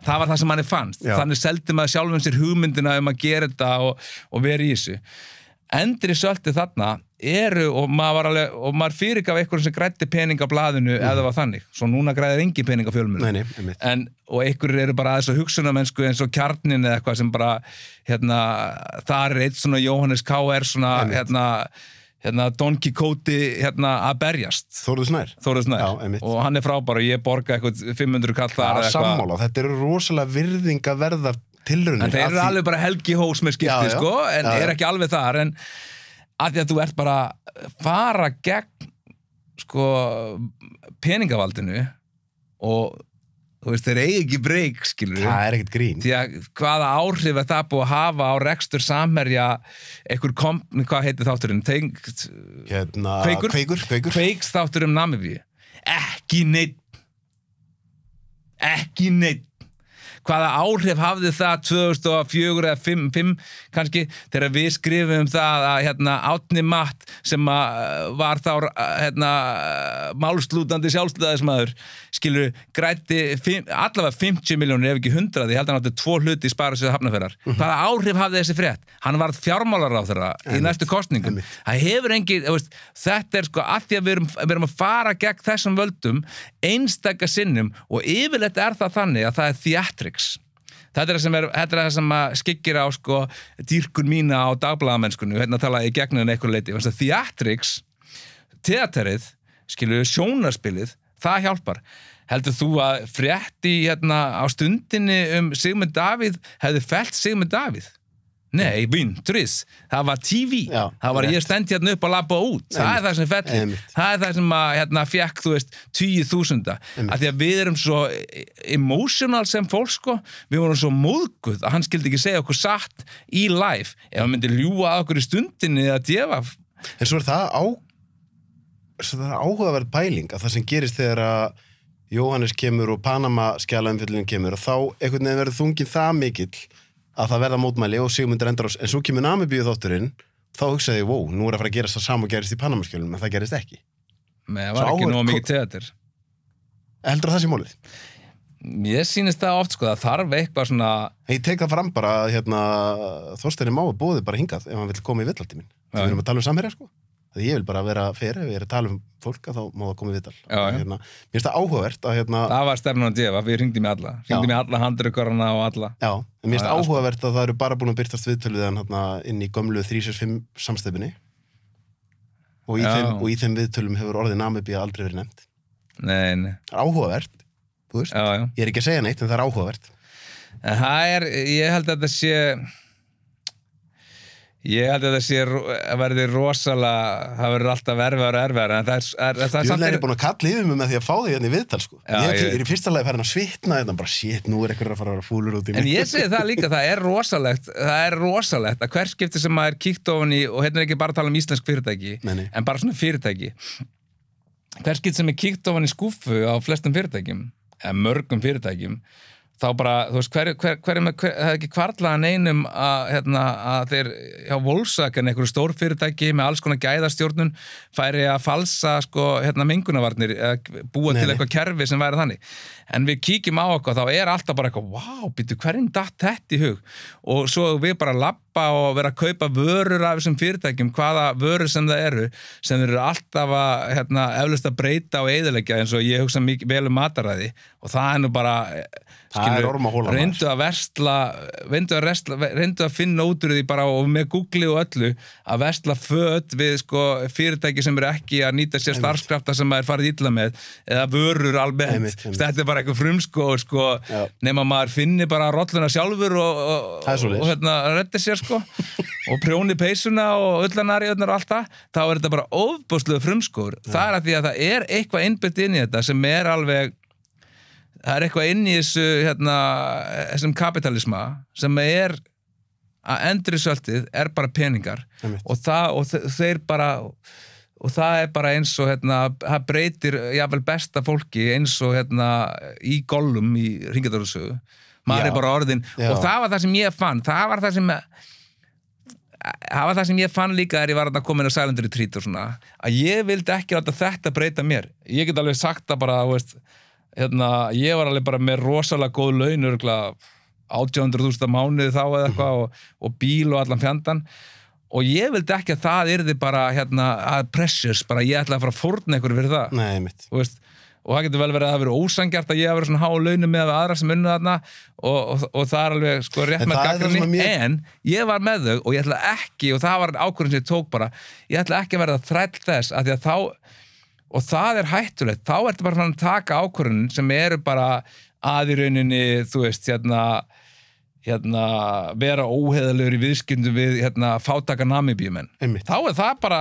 það var það sem manni fannst þannig seldi maður sjálfum sér hugmyndina að gera þetta og vera í þessu endur í soltið þarna eru og maður fyrirgaf eitthvað sem græddi pening á blaðinu eða það var þannig, svo núna græðir engin pening á fjölmiðlum og einhverjir eru bara aðeins á hugsunamennsku eins og Kjarnin eða eitthvað sem bara þar er eitt svona Jóhannes K.R. svona Don Quixote að berjast Þórður Snær og hann er frábær og ég borga eitthvað 500 kall þar sammála, þetta eru rosalega virðingaverðar tilraunir en þeir eru alveg bara Helgi Hós með skipti sko, en er ekki alveg þar en að því að þú ert bara fara gegn sko peningavaldinu og þú veist, þeir eigi ekki breyk, skilur það er ekkert grín því að hvaða áhrif er það búið að hafa á rekstur samherja hvað heitir þátturinn? Kveiks þáttur Namibíu ekki neitt hvaða áhrif hafði það 2004 eða 5 kannski þegar við skrifum það að Árni Matt sem var þá málslútandi sjálfstæðismaður skilur græddi allavega 50 milljónir ef ekki 100 ég held að hann átti 2 hluti í Sparisjóði Hafnarfjarðar hvaða áhrif hafði þessi frétt hann varð fjármálaráðherra í næstu kosningum það hefur engin þetta sko að því að við erum að fara gegn þessum völdum einstaka sinnum og yfirleitt það þannig að það theatrics Þetta er það sem skyggir á sko dýrkun mína á dagblaðamennskunni tala í gegnum einhver leiti. Theatrics, teaterið, skilur sjónarspilið, það hjálpar. Heldur þú að frétti á stundinni Sigmund Davíð hefði fellt Sigmund Davíð? Nei, vindris. Það var TV. Já, það var ég stend upp og labba út. Það það sem fellir. Það það sem fekk, 10.000. Af því að við erum svo emotional sem fólk, sko. Við vorum svo móðguð að hann skildi ekki segja okkur satt í live. Ef hann myndi ljúga að okkur í stundinni eða djefa. En svo það áhugaverð pæling að það sem gerist þegar að Jóhannes kemur og Panama-skjalaumfjöllin kemur og þá einhvern veginn verður þungin það mikill að það verða mótmæli og Sigmundur endar en svo kemur Namibíu þátturinn þá hugsaði ég, nú að fara að gerast það sama og gerist í Panama-skjölum, en það gerist ekki. Nei, það var ekki nóg mikið teater. Heldur það sé málið? Ég sýnist það oft, sko, það þarf eitthvað svona... Ég tek það fram bara að Þorsteini Mái boði bara hingað ef hann vill koma í viðtaltíminn. Við erum að tala samherja, sko. Ég vil bara vera fair, ef ég að tala fólk þá má það koma í viðtal. Mér finnst það áhugavert að Það var stefnan að djefa, við hringdi mig alla handrukkarana og alla. Já, en mér finnst áhugavert að það eru bara búin að byrtast viðtöluðan inn í gömlu 365 samstefnunni og í þeim viðtölum hefur orðið Namibía aldrei verið nefnt. Nei. Áhugavert, þú veist. Já. Ég er ekki að segja neitt, en það er áhugavert. En ég held að þetta sé Ég held að það verði rosalega, það verður alltaf erfiðar, en það er samt... Ég er búin að kalla yfir mig með því að fá þig hérna í viðtal, sko. Ég er í fyrsta lagi farin að svitna, bara shit, nú er eitthvað að fara að vera fúlur út í mig. En ég segi það líka, það er rosalegt að hver skipti sem maður kíkt ofan í, og hérna er ekki bara að tala um íslensk fyrirtæki, en bara svona fyrirtæki. Hver skipti sem er kíkt ofan í skúffu á flestum fyrirtækjum, eða mörgum fyrirtækjum, þá bara, þú veist, hver hefði ekki kvarlaðan einum að þeir hjá Volkswagen einhverju stórfyrirtæki með alls konar gæðastjórnun færi að falsa, sko, mengunarvarnir eða búa til eitthvað kerfi sem væri þannig. En við kíkjum á okkur, þá er alltaf bara eitthvað, vá, býttu, hverjum datt þetta í hug? Og svo við bara labba og vera að kaupa vörur af þessum fyrirtækjum, hvaða vörur sem það eru alltaf að, eflaust að breyta og eyðileggja eins og ég hugsa mikið vel mataræði og það er nú bara reyndu að finna út úr því bara og með Google og öllu að versla föt við sko fyrirtæki sem eru ekki að nýta sér starfskrafta sem maður farið illa með eða vörur almennt. Þetta er bara eitthvað frumskóð sko nema maður finni bara rolluna sjálfur og reddi sér sko og prjóni peysuna og öllanari og allt það, þá er þetta bara ofboðslega frumskóður. Það er að því að það er eitthvað innbyggt inn í þetta sem er alveg það er eitthvað inn í þessum kapitalisma sem er að endurrisöltið er bara peningar og þeir bara og það er bara eins og það breytir jafnvel besta fólki eins og í Gollum í Hringadólasögu maður er bara orðin og það var það sem ég fann það var það sem ég fann líka þegar ég var að koma inn á Silent Retreat og svona að ég vildi ekki láta þetta breyta mér ég get alveg sagt það bara þú veist ég var alveg bara með rosalega góð laun 800.000 mánuði þá eða eitthvað og bíl og allan fjandan og ég vildi ekki að það yrði bara að pressures, bara ég ætla að fara að fórna ykkur fyrir það. Nei, mitt. Og það getur vel verið að það verið ósanngjarnt að ég hafa verið svona há launum með aðra sem unnu þarna og það er alveg sko rétt með gagnrýni en ég var með þau og ég ætla ekki og það var ákvörðun sem ég tók bara ég ætla ekki að verða þræll þess að því að þá og það er hættulegt, þá ertu bara að taka ákvörðun sem eru bara að í rauninni, þú veist, vera óheiðalegur í viðskiptum við fátaka Namibíumenn. Þá er það bara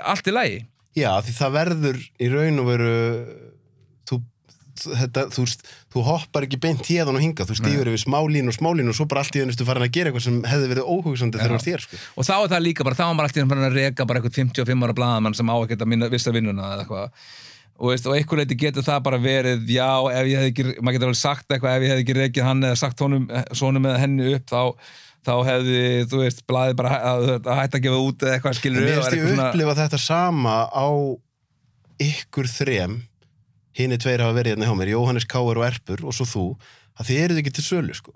allt í lagi. Já, því það verður í raun og veru þú hoppar ekki beint héðan og hingað, þú stígur yfir smálínu og svo bara allt í einu farin að gera eitthvað sem hefði verið óhugsandi þegar það var þér sko. Og þá er það líka bara, þá var maður allt í einu farin að reka bara eitthvað 55 ára blaðamann sem á ekkert að vissa vinnuna eða eitthvað og einhver leiti getur það bara verið já, ef ég hef ekki, maður getur alveg sagt eitthvað ef ég hef ekki rekið hann eða sagt sonum eða henni upp, þá hefði, þú veist, blaðið bara að hætta að gefa út eða eitthvað skilur. Mér finnst ég upplifa þetta sama á ykkur þrem, hinni tveir hafa verið hérna hjá mér, Jóhannes, Káur og Erpur og svo þú, að þið eruð ekki til sölu, sko.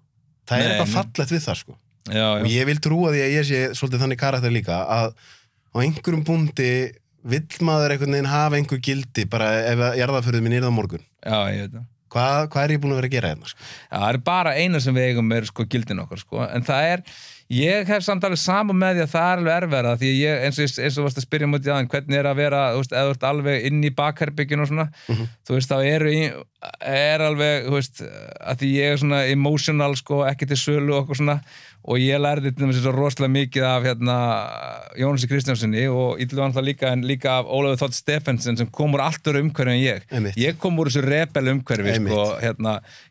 Það er eitthvað fallegt við það, sko. Já. Og ég vil trúa því að ég sé svolítið þannig karakter líka, að á einhverjum búndi vill maður einhvern veginn hafa einhver gildi bara ef jarðarförðin minn á morgun. Já, ég veit það. Hvað er ég búin að vera að gera hérna, sko? Já, það er bara eina sem við eigum sko gildin okkar, sko. En það ég hef samt alveg saman með því að það er alveg erfiðara því ég, eins og varst að spyrja mútið aðeins, hvernig að vera, þú veist, eða þú ert alveg inn í bakherbygginu og svona, þú veist, þá alveg, þú veist, að því ég svona emotional, sko, ekki til sölu og eitthvað svona, og ég lærði til þess að rosalega mikið af Jónasi Kristjánssoni og Illugan það líka, en líka af Ólafur Þótt Stephensen sem kom úr allt öðru umhverfi en ég. Ég kom úr þessu rebel umhverfi, sko,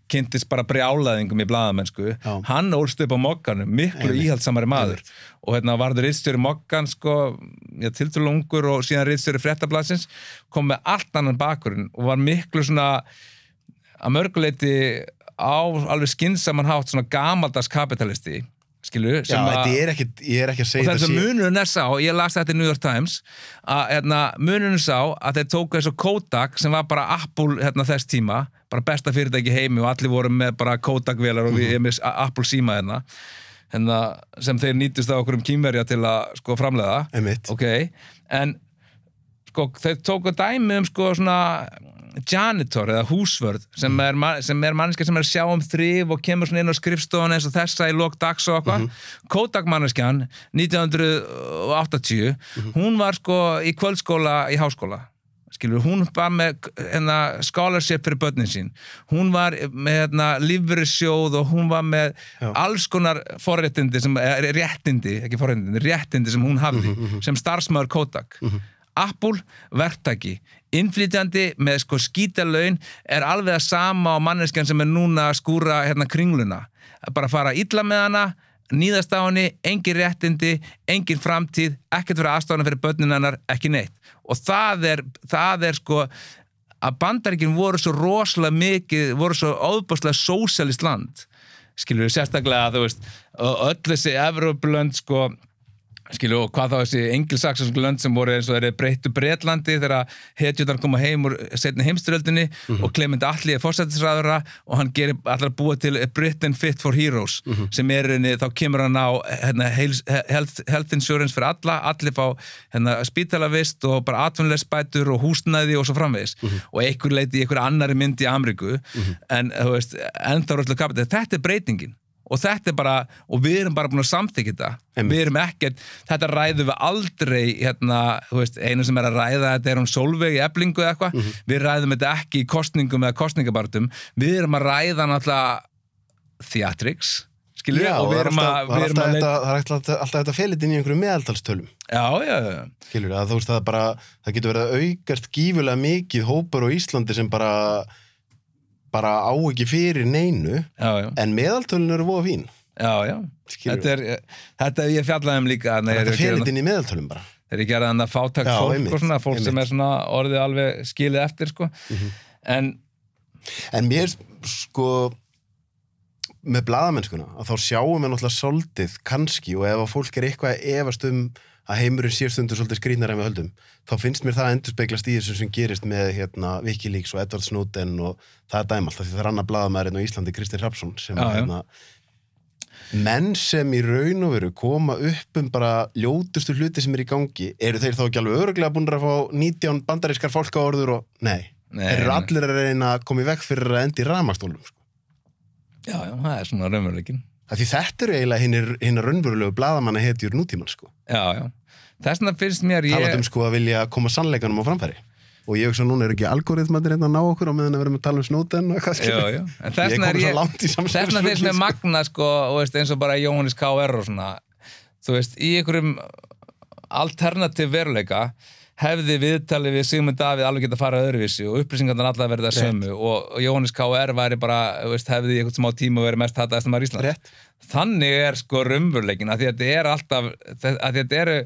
kynntist bara brjálaðingum í blaðamennsku. Hann ólst upp á Mogganum, miklu íhaldsamari maður og varður ritstjóri Moggan, sko, tiltölulega ungur og síðan ritstjóri Fréttablaðsins, kom með allt annan bakgrunn og var miklu svona að mörguleiti á alveg skynsaman hátt svona gamaldags kapitalisti, skilur, sem ég er ekki að segja og þess að munurinn sá, ég las þetta í New York Times að munurinn sá að þeir tóku þessu Kodak sem var bara Apple þess tíma, bara besta fyrirtæki í heimi og allir voru með bara Kodak-vélar og við með Apple síma sem þeir nýtist á okkur kínverja til að sko framleiða. Okay. En sko þeir tóku dæmi sko svona janitor eða húsvörð sem er manneskja sem er að sjá þrif og kemur svona inn á skrifstofan eins og þessa í lok dags og eitthvað. Kodak manneskjan 1980 hún var sko í kvöldskóla í háskóla, skilur, hún var með scholarship fyrir börnin sín, hún var með lífeyrissjóð og hún var með alls konar forréttindi réttindi sem hún hafði sem starfsmaður Kodak. Apple, verktaki, innflytjandi með sko skítalaun er alveg að sama á manneskjan sem er núna að skúra kringluna. Bara fara illa með hana, níðast á henni, engin réttindi, engin framtíð, ekkert fyrir aðstofana fyrir börnin hennar, ekki neitt. Og það er sko að Bandaríkin voru svo rosalega mikið, voru svo óbúslega sósíalist land. Skilur við sérstaklega að þú veist, öll þessi Evrópulönd sko skilju, og hvað þá þessi engilsaksonsk lönd sem voru eins og þeir breyttu Bretlandi þegar hetjurnar koma heim úr seinni heimsstyrjöldinni og Clement Attlee forsætisráðherra og hann gerir allar búa til Britain Fit for Heroes sem þá kemur hann á health insurance fyrir allir fá spítalavist og bara atvinnuleysisbætur og húsnæði og svo framvegis og einhver leiti í einhver annari mynd í Ameríku en þú veist, ennþá röðslega kapital, þetta er breytingin. Og þetta er bara, og við erum bara búin að samþykja þetta. Við erum ekkert, þetta ræðum við aldrei, þú veist, einu sem er að ræða þetta er Sólveig í Eflingu eða eitthvað. Við ræðum þetta ekki í kosningum eða kosningabartum. Við erum að ræða náttúrulega theatrics, skilur við, og við erum að það er alltaf þetta felit inn í einhverju meðaltalstölum. Já. Skilur við, að þú veist, það getur verið að aukast gífurlega mikið hópar á Íslandi sem bara á ekki fyrir neinu en meðaltölun eru voða fín. Já. Þetta ég fjallaði líka. Þetta felit inn í meðaltölum bara. Þeir ekki að fátækt fólk og svona, fólk sem er svona orðið alveg skilið eftir, sko. En mér, sko, með blaðamennskuna, að þá sjáum við náttúrulega soldið kannski og ef að fólk er eitthvað að efast að heimurinn sé stundur svolítið skrýtnari en við höldum, þá finnst mér það að endurspeglast í þessu sem gerist með Wikileaks og Edward Snowden og það er dæmalt, því það er annar blaðamaðurinn á Íslandi, Kristinn Hrafnsson, sem menn sem í raun og veru koma upp bara ljótustu hluti sem er í gangi, eru þeir þá ekki alveg örugglega búin að fá 19 bandarískar fálkaorður og nei, eru allir að reyna að koma í veg fyrir að enda í rafmagnstólum, sko. Já, það er svona raunveruleikinn. Því þetta eru eiginlega hinna raunverulegu blaðamanna hetjur nútímann, sko. Já. Þess vegna finnst mér Talandum sko að vilja koma sannleikanum á framfæri. Og ég hugsa núna ekki algoritmarnir að ná okkur á meðan að vera með að tala Snowden og eitthvað skilur. Já. En þess vegna finnst mér magna, sko, og veist, eins og bara Jóhannes K.R. og svona, þú veist, í einhverjum alternativ veruleika hefði viðtalið við Sigmund Davíð alveg geta að fara öðruvísi og upplýsingarnar allar verða sömu og Jóhannes K.R. væri bara, veist, hefði í einhvern smá tíma verið mest hataðasti maður Íslands. Rétt. Þannig er sko raunveruleikin að þetta er alltaf, að þetta eru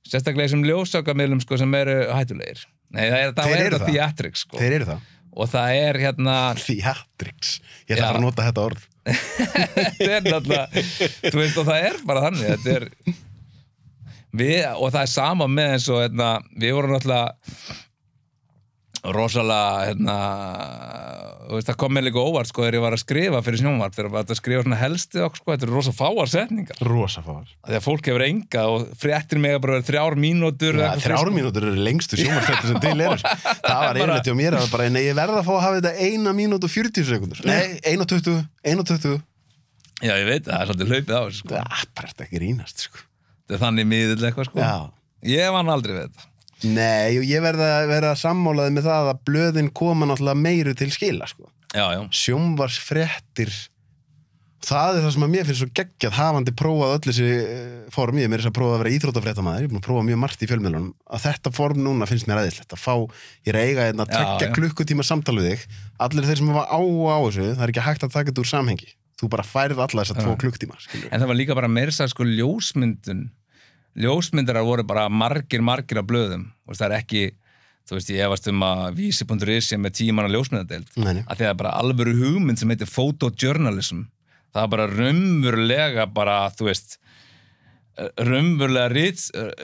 sérstaklega þessum ljósakamiðlum sko sem eru hættulegir. Nei, það er theatrics, sko. Þeir eru það. Og það er Theatrics. Ég ætla bara að nota þetta orð. Þetta er náttúrulega, þú veist, og það er bara þannig, þetta er, og það er sama með eins og, við vorum náttúrulega rosalega, það kom mér líka óvart, sko, þegar ég var að skrifa fyrir sjónvarp, þegar ég var að skrifa svona helsti okkur, sko, þetta eru rosa fáar setningar. Rosa fáar. Þegar fólk hefur enga og fréttir mig að bara vera 3 mínútur. Ja, 3 mínútur eru lengstu sjónvarpsfréttir sem til eru. Það var einmitt hjá mér, að bara, nei, ég verða að fá að hafa þetta 1 mínút og 40 sekundur. Nei, 1:20. Já, ég veit, það er svolítið hlaupið á þessu, sko. Það er bara ekki rínast, sko. Þetta er þannig miðill eitthvað, sko. Já. Ég vann aldrei við þetta. Nei, og ég verða að vera sammálaði með það að blöðin koma náttúrulega meiru til skila, sko. Já. Sjónvarpsfréttir, það er það sem að mér finnst svo geggjað hafandi prófað öll þessi form, ég er að prófa að vera íþróttafréttamaður, ég er búin að prófa mjög margt í fjölmiðlunum, að þetta form núna finnst mér æðislegt, að fá, ég er að eiga 2 klukkutíma samtal við þig, allir þeir sem hafa á þessu, það er ekki hægt að taka þetta úr samhengi, þú bara færð alla þessa 2 klukkutíma. En það var líka bara meira sko ljósmyndarar voru bara margir af blöðum, og það er ekki, þú veist, ég efast að Vísi.is með 10 manna ljósmyndadeild, að það er bara alvöru hugmynd sem heitir photojournalism, það er bara raunverulega bara, þú veist, raunverulega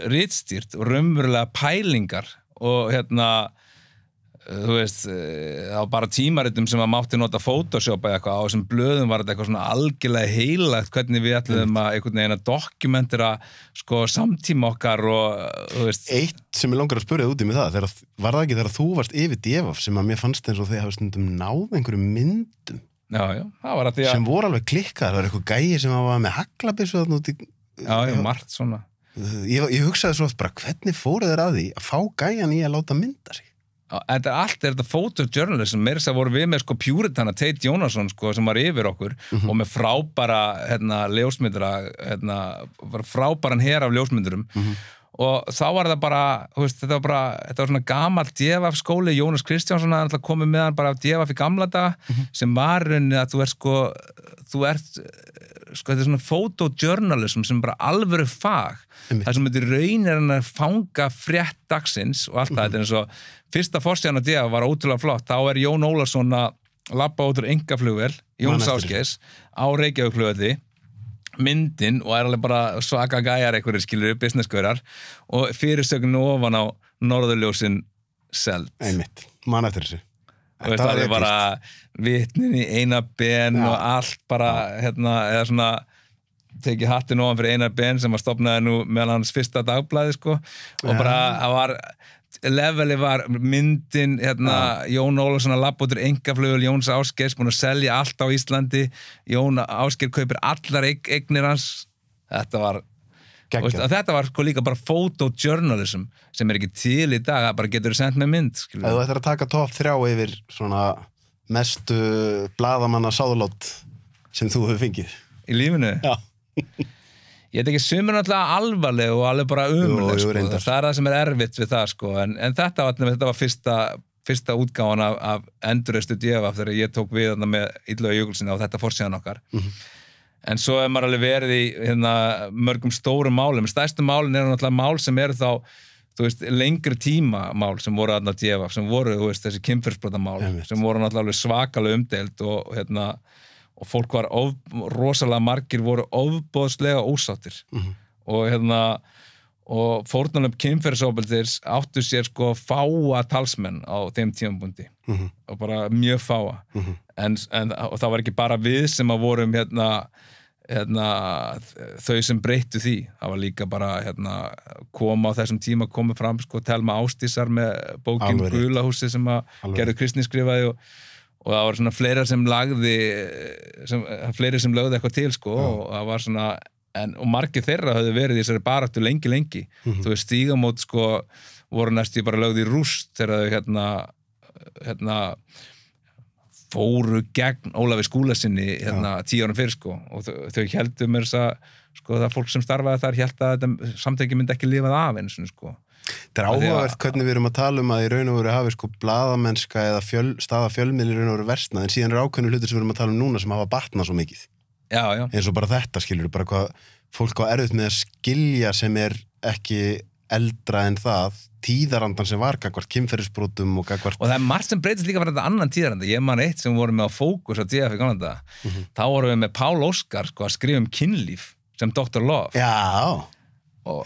ritstýrt og raunverulega pælingar og þú veist, það var bara tímaritum sem að mátti nota Photoshop eða eitthvað, á þessum blöðum var þetta eitthvað svona algjörlega heilagt hvernig við ætlum að einhvern veginn að dokumentera sko samtíma okkar og þú veist. Eitt sem ég langar að spyrja út í með það, var það ekki þegar þú varst yfir Devaf sem að mér fannst eins og þið hafa stundum náð einhverjum myndum. Já, það var að því að sem voru alveg klikkað, það var eitthvað gæi sem var með haglabyssu þarna út í. Já, margt svona. Ég hugsaði svo oft bara, hvernig fóru þeir að því að fá gæjan í að láta mynda sig? Þetta photojournalism, meira þess að voru við með sko Puritana, Tate Jónasson sko, sem var yfir okkur og með frábæra ljósmyndara, frábæran her af ljósmyndurum og þá var það bara, veist, þetta var svona gamall Devaf skóli, Jónas Kristjánsson hafði komið með hann bara af Devaf í gamla daga sem var rauninni að þú ert þetta er svona photojournalism sem bara alvöru fag það sem þetta raunir hann að fanga frétt dagsins og allt það, þetta er eins og fyrsta forsíðan á Devaf var ótrúlega flott, þá er Jón Ólafsson að labba út úr einkaflugvél, Jóns Ásgeirs á Reykjavíkurflugvelli myndin og er alveg bara svaka gæjar einhverjir skilur businessgaurar og fyrirsögnu ofan á norðurljósin seld. Einmitt, man eftir þessu. Það er bara vitnin í eina ben og allt bara, eða svona tekið hattinn ofan fyrir Einar Ben sem var stofnaði nú meðal hans fyrsta dagblaði sko og bara, það var leveli var myndin Jón Ólafsson að labba út úr einkaflugvél Jóns Ásgeirs búin að selja allt á Íslandi Jón Ásgeir kaupir allar eignir hans þetta var sko líka bara photojournalism sem er ekki til í dag það bara getur sendt með mynd Þú ættir að taka topp 3 yfir svona mestu blaðamanna sáðlát sem þú hefur fengið í lífinu? Já Ég veit ekki, sumir náttúrulega alvarleg og alveg bara umuleg sko. Það er það sem er erfitt við það sko. En þetta var fyrsta útgáfan af endurreistu Devaf þegar ég tók við með Illuga Jökulssyni á þetta forsíðan okkar. En svo er maður alveg verið í mörgum stórum málum. Stærstu málin eru náttúrulega mál sem eru þá, þú veist, lengri tíma mál sem voru þarna Devaf, sem voru, þú veist, þessi kynferðisbrotamál, sem voru náttúrulega alveg svakalega umdeild og fólk var rosalega margir voru ofboðslega ósáttir og fórnarlöf kynferðisofbeldis áttu sér sko fáa talsmenn á þeim tímapunkti og bara mjög fáa og það var ekki bara við sem að vorum þau sem breyttu því það var líka bara koma á þessum tíma komið fram sko Telma Ásdísar með bókin Gulahúsi sem að Gerður Kristný skrifaði og það var svona fleiri sem lögðu eitthvað til sko og það var svona og margir þeirra höfðu verið í þessari baráttu lengi þú veist Stígamót sko voru næstu bara lögðu í rúst þegar þau fóru gegn Ólafi Skúlasyni 10 árum fyrir sko og þau héldu mér þess að sko það fólk sem starfaði þar hélt að þetta samtæki myndi ekki lifað af eins og sko Það er áhugavert hvernig við erum að tala að í raun og veru hafi sko blaðamennska eða staða fjölmiðli í raun og veru versnað en síðan er ákveðnu hlutir sem við erum að tala núna sem hafa batnað svo mikið. Já. Eins og bara þetta skilur, bara hvað fólk á erfitt með að skilja sem er ekki eldra en það tíðarandan sem var gagvart kynferðisbrotum og gagvart... Og það margt sem breytist líka fyrir þetta annan tíðaranda. Ég man eitt sem vorum með á Fókus á DF í gamla daga. Þá vorum við með Pál Óskar sko, að skrifa kynlíf sem Dr. Love. Já. Og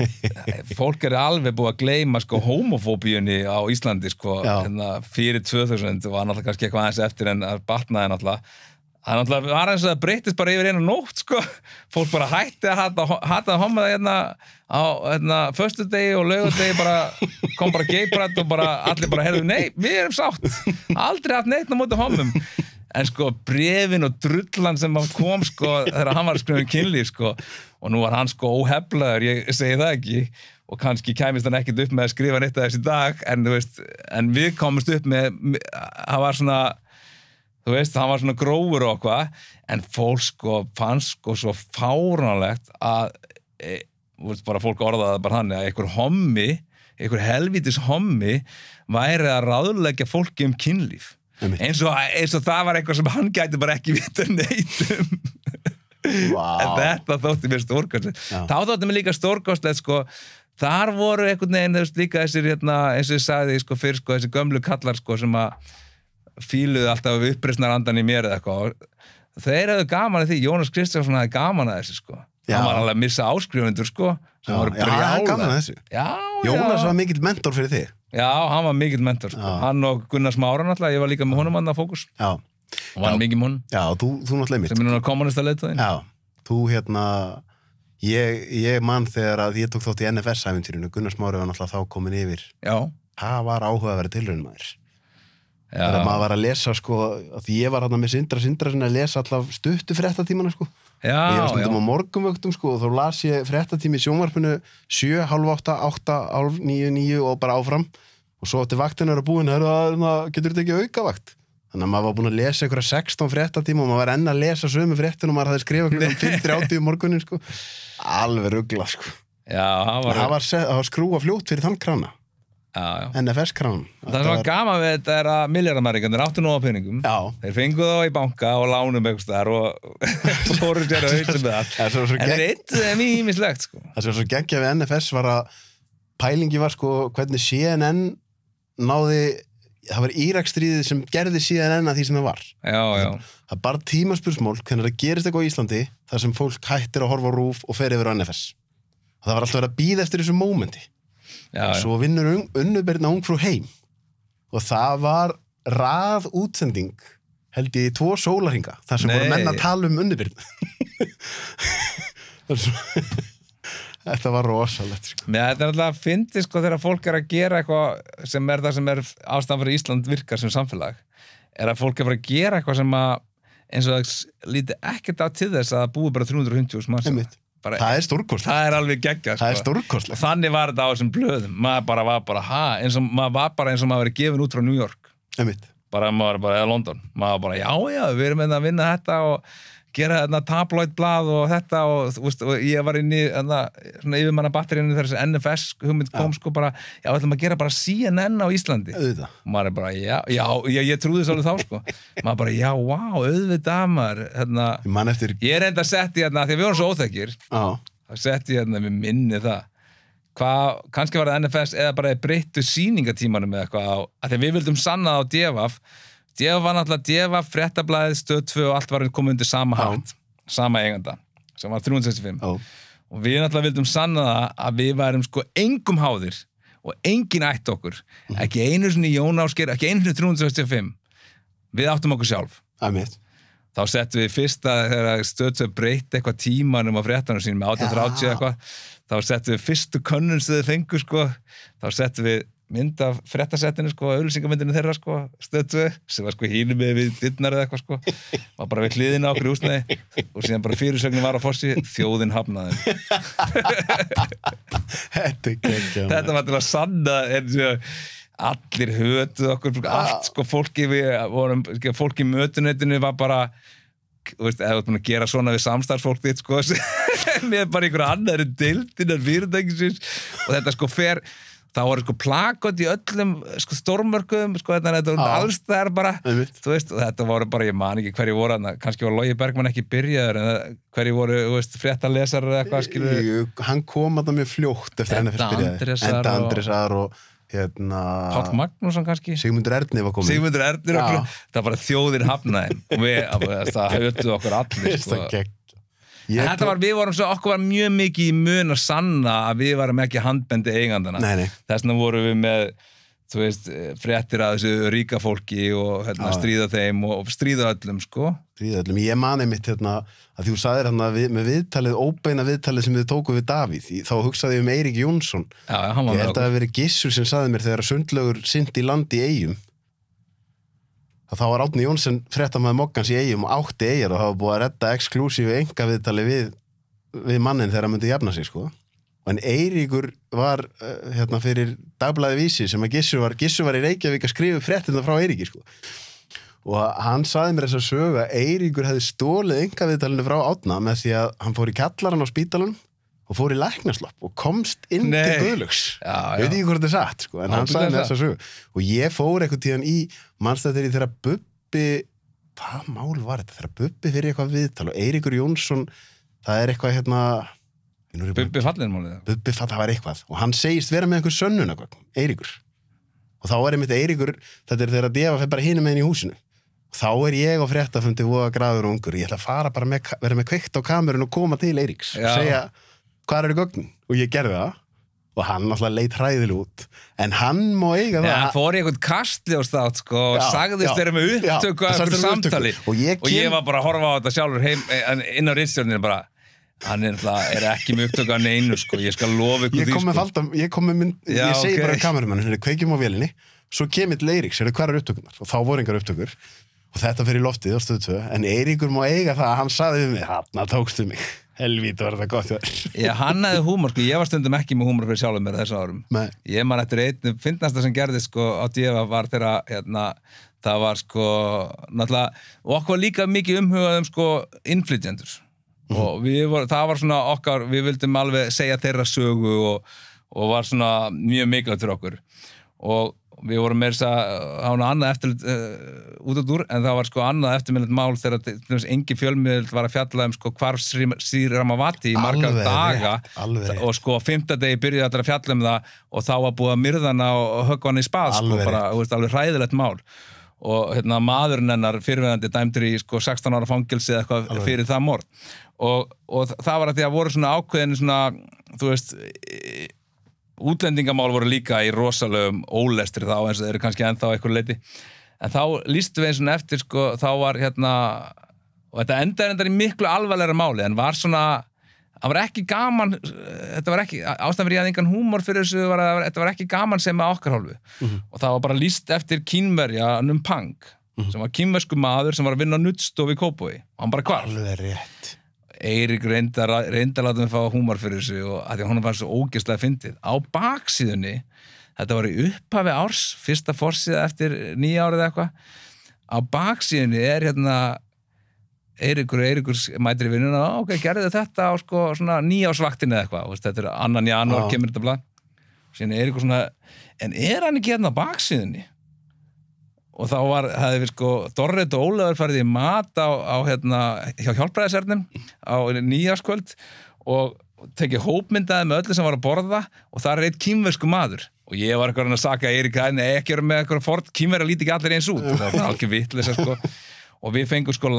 fólk alveg búið að gleyma sko, homofóbíunni á Íslandi sko, hérna, fyrir 2000 var náttúrulega kannski eitthvað aðeins eftir en að batnaði náttúrulega. Það náttúrulega var eins og það breytist bara yfir einu nótt sko. Fólk bara hætti að hata homaða hérna á föstudegi og laugardegi bara kom bara gay-pride og bara allir bara heyrðu, nei, við erum sátt. Aldrei haft neitt á móti homum. En sko bréfin og drullan sem kom sko þegar hann var að skrifa kynlíf sko og nú var hann sko óheflaður, ég segi það ekki og kannski kæmist hann ekkert upp með að skrifa neitt að þessi dag en þú veist, en við komumst upp með, hann var svona þú veist, hann var svona grófur og hvað, en fólk sko fannst sko svo fáránlegt að, bara fólk orðaði bara hann, að einhver helvítis hommi væri að ráðleggja fólki kynlíf. Eins og það var eitthvað sem hann gæti bara ekki vita neitt En þetta þótti mér stórkostlegt. Þá þótti mér líka stórkostlegt sko, þar voru einhvern veginn líka þessir, eins og ég sagði sko, fyrir sko, þessi gömlu kallar sko, sem að fíluðu alltaf uppreisnarandan í mér eða eitthvað. Þeir hefðu gaman að því, Jónas Kristjánsson hefði gaman að þessu sko. Hann var alveg að missa áskrifendur sko, sem voru brjálaðir. Gaman að þessu. Jónas var mikill mentor fyrir þig. Já, hann var mikill mentor sko. Hann og Gunnar Smára náttúrulega, ég var líka með honum að Fókus. Já. Og hann mikið mun. Já, þú náttúrulega mitt. Sem núna kommunista leiðtóðin. Já, þú ég man þegar að ég tók þátt í NFS-ævintýrinu, Gunnar Smári var náttúrulega þá komin yfir. Já. Það var áhuga að vera tilraun maður. Þegar maður var að lesa sko, að ég var hérna með Sindra sinni að lesa allaf stuttu fréttatímana sko. Já, ég var stundum á morgunvöktum sko og þá las ég fréttatími í sjónvarpinu 7, 7:30, 8, 8, 9, 9 og bara áfram og svo eftir vaktin búin, getur þetta ekki aukavakt? Þannig að maður var búin að lesa einhverja 16 fréttatíma og maður var enn að lesa sömu fréttin og maður hafði skrifað klukkan 5:30 morgunin sko. Alveg rugla sko. Já, það var skrúa fljótt fyrir þann krana. NFS-krán. Það sem var gaman við þetta að milljarðamæringarnir áttu nú á peningum. Þeir fengu þá í banka og lánum eitthvað þar og fóru sér að hausum með allt. En það eitt ýmislegt sko. Það sem var svo geggjað við NFS var að pælingi var sko hvernig CNN náði, það var Íraksstríðið sem gerði CNN að því sem það var. Það er bara tímaspursmál hvernig það gerist eitthvað á Íslandi þar sem fólk hættir að horfa á RÚV og fer yfir á NFS. Það var alltaf verið að bíða eftir þessu mómenti. Svo vinnur Unnubirna ungfrú heim og það var útsending held ég í 2 sólarhringa þar sem voru menn að tala Unnubirna Þetta var rosalegt sko. Þetta er alltaf að fyndi sko þegar fólk að gera eitthvað sem það sem ástæðan fyrir Ísland virkar sem samfélag að fólk að gera eitthvað sem að eins og það líti ekkert á til þess að það búi bara 350.000 manns það er stórkostlegt. Það er alveg geggjað sko. Það er stórkostlegt. Þannig var þetta á þessum blöðum. Maður var bara eins og maður verið gefin út frá New York. Maður eða London. Maður bara, já, við erum að vinna þetta og gera þetta tabloidblað og þetta og ég var inn í svona yfirmannabatteríunni þegar þessi NFS hugmynd kom sko bara, já, við ætlum að gera bara CNN á Íslandi. Auðvitað. Og maður bara, já, ég trúði þess alveg þá sko. Maður bara, já, auðvitað maður, ég er enda að setja því að við vorum svo óþekkir, þá setja ég við minni það. Kannski var það NFS eða bara breyttu sýningatímanum eða eitthvað að því við vildum sanna á DFF var náttúrulega DFF, Fréttablaðið, Stöð 2 og allt var komið undir sama hatt, sama eiganda, sem var 365. Og við náttúrulega vildum sanna það að við værum sko engum háðir og enginn ætti okkur. Ekki einu sinni Jón Ásgeir, ekki einu sinni 365. Við áttum okkur sjálf. Þá settum við fyrsta, þegar Stöð 2 breytti eitthvað tímanum á fréttanum sínum með 1830 eitthvað, þá settum við fyrstu könnun sem þið fengu sko, þá settum við mynd af fréttasettinu sko, auglýsingamyndinu þeirra sko, Stöð 2 sem var sko hínum við dyrnar eða eitthvað sko, var bara við hliðina okkur í húsnæði og síðan bara fyrirsögnin var á fossi, þjóðin hafnaði. Þetta var til að sanna allir hötuð okkur, allt sko fólki fólk í mötunetinu var bara, þú veist, eða þú ert búin að gera svona við samstarfsfólk þitt sko, með bara einhverja annari deildinnar fyrirtækisins og þetta sko fer þá var sko plakot í öllum sko stórmörkuðum, sko þetta var alls það bara, þú veist, og þetta voru bara, ég man ekki hverju voru þarna, kannski var Logi Bergmann ekki byrjaður, en hverju voru, þú veist, fréttalesar eða eitthvað, skilur. Hann kom þarna mjög fljótt eftir henni fyrst byrjaði. Edda Andrésar og Páll Magnússon kannski. Sigmundur Ernir var komin. Sigmundur Ernir, það var bara þjóðir hafnaði og það höfðu okkur allir, sko. Þetta var, okkur var mjög mikið í mun að sanna að við varum ekki handbendi eigandana. Þess vegna vorum við með, þú veist, fréttir að þessu ríka fólki og stríða þeim og stríða öllum, sko. Stríða öllum. Ég man einmitt að þú sagðir með viðtalið, óbeina viðtalið sem við tókum við Davíð, þá hugsaði ég Eirík Jónsson. Já, hann var ég held að það hafi verið Gissur sem sagði mér þegar Sundlaugur synti í land í Eyjum. Þá var Árni Jónsson fréttamaður Moggans í Eyjum og átti Eyjar og það var búið að redda exklúsífu engaviðtali við mannin þegar hann myndi jafna sig, sko. En Eiríkur var fyrir Dagblaðið Vísi sem að Gissur var í Reykjavík að skrifa fréttina frá Eiríki, sko. Og hann sagði mér þess að sögu að Eiríkur hefði stólið engaviðtalinu frá Árna með því að hann fór í kjallarann á spítalanum og fór í læknaslopp og komst inn til Guðlaugs. Ég veit ekki hvort þetta er satt, sko, en hann sagði mér þess að sögu. Og ég fór einhvern tíðan í mannstættir í þeirra Bubbi, hvað mál var þetta? Þeirra Bubbi fyrir eitthvað viðtal og Eiríkur Jónsson, það er eitthvað Bubbi fallinmálið. Bubbi fall, það var eitthvað. Og hann segist vera með einhver sönnunagögn, Eiríkur. Og þá er einmitt Eiríkur, þetta er þeirra Deva fer bara hinum með henni í húsinu. Og þá er ég á fréttafundi voða graður og ungur. Ég ætla að fara bara vera með kveikt á kamerun og koma til Eiríks og segja hvað eru gögnin? Og ég gerði það og hann alltaf leit hræðilega út en hann má eiga það. Hann fór í einhvern kastljós sko og sagðist þeirra með upptöku af einhverju samtali og ég var bara að horfa á þetta sjálfur heim inn á ritstjórninu bara hann er ekki með upptöku af neinu sko, ég skal lofa ykkur því ég segi bara kamerumann, kveikjum á vélinni svo kemur til Eiríks, hvað eru upptökunar? Og þá voru engar upptökur og þetta fyrir loftið á Stöð 2 en Eiríkur má eiga það að hann sagði við mig, þarna tókstu mig helvíti var þetta gott Já, hann hefði húmor, sko, ég var stundum ekki með húmor fyrir sjálfum mér þessum árum. Ég man eftir einn fyndnasta sem gerðist, sko, á Deva var þegar, það var, sko, náttúrulega, og okkur var líka mikið umhugað sko, innflytjendur. Og það var svona okkar, við vildum alveg segja þeirra sögu og var svona mjög mikilvægt fyrir okkur. Og við vorum meira að annað eftirlit út og úr, en það var sko annað eftirminnilegt mál þegar engin fjölmiðl var að fjalla sko hvarf Sri Ramavati í marga daga og sko 5. degi byrjuði allir að fjalla það og þá var búið að myrða hana og höggva hana í spað sko, bara, alveg hræðilegt mál og maðurinn hennar fyrrverandi dæmdur í sko 16 ára fangelsi eða eitthvað fyrir það morð og það var að því að voru svona ákveðin svona, þú veist útlendingamál voru líka í rosalegum ólestri þá eins og þeir eru kannski ennþá eitthvað leiti en þá lístum við eins og eftir sko þá var og þetta endaði í miklu alvarlegra máli en var svona það var ekki gaman þetta var ekki ástæðan fyrir ég hafði engan húmor fyrir þessu þetta var ekki gaman sem að okkar hálfu og það var bara líst eftir kínverja Numpang sem var kínversku maður sem var að vinna á nuddstofu í Kópavogi og hann bara hvarf alveg rétt Eirík reyndi að láta mig fá húmor fyrir þessu og að því að hún var svo ógeðslega fyndið. Á baksíðunni, þetta var í upphafi árs, fyrsta forsíða eftir 9 árið eitthvað, á baksíðunni er Eiríkur mætir í vinnuna, ok, gerðu þetta á sko svona 9 ársvaktinni eða eitthvað, þetta er 2. janúar kemur þetta blað. Síðan Eiríkur svona, en er hann ekki á baksíðunni? Og þá hefði við sko Dorrit og Ólafur farið í mat hjá Hjálpræðishernum á nýjárskvöld og tekið hópmyndaði með öllu sem var að borða og það er eitt kínversku maður og ég var eitthvað að saka Eirík ekki vera með eitthvað fort, kínverja líti ekki allir eins út það var alveg vitleysa sko og við fengum sko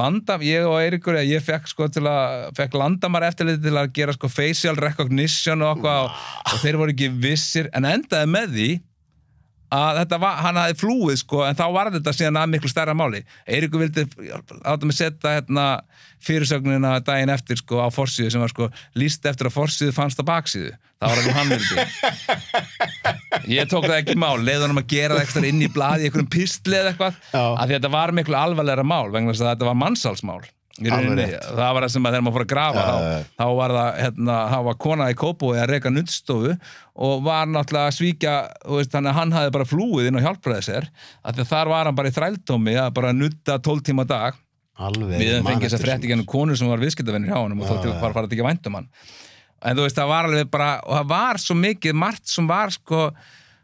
ég og Eiríkur ég fekk landamar eftirlit til að gera sko facial recognition og þeir voru ekki vissir en endaði með því að hann hafði flúið sko en þá var þetta síðan að miklu stærra máli Eiríkur vildi átta mig setja fyrirsögnina daginn eftir sko á forsíðu sem var sko lýst eftir að forsíðu fannst á baksíðu það var alveg hann vildi ég tók það ekki mál leiði hann að gera það ekstra inn í blaði í einhverjum pistli eða eitthvað að því þetta var miklu alvarlegra mál vegna þess að þetta var mannsalsmál það var það sem að þegar maður fór að grafa þá var það var kona í Kópavogi að reka nuddstofu og var náttúrulega að svíkja þannig að hann hafði bara flúið inn á Hjálpræðisher að þar var hann bara í þrældómi að bara nudda 12 tíma á dag við fengið þess að frétti gennum konur sem var viðskiptavinur hjá honum og þótti var farið ekki vænt hann en þú veist, það var alveg bara, og það var svo mikið margt sem var sko,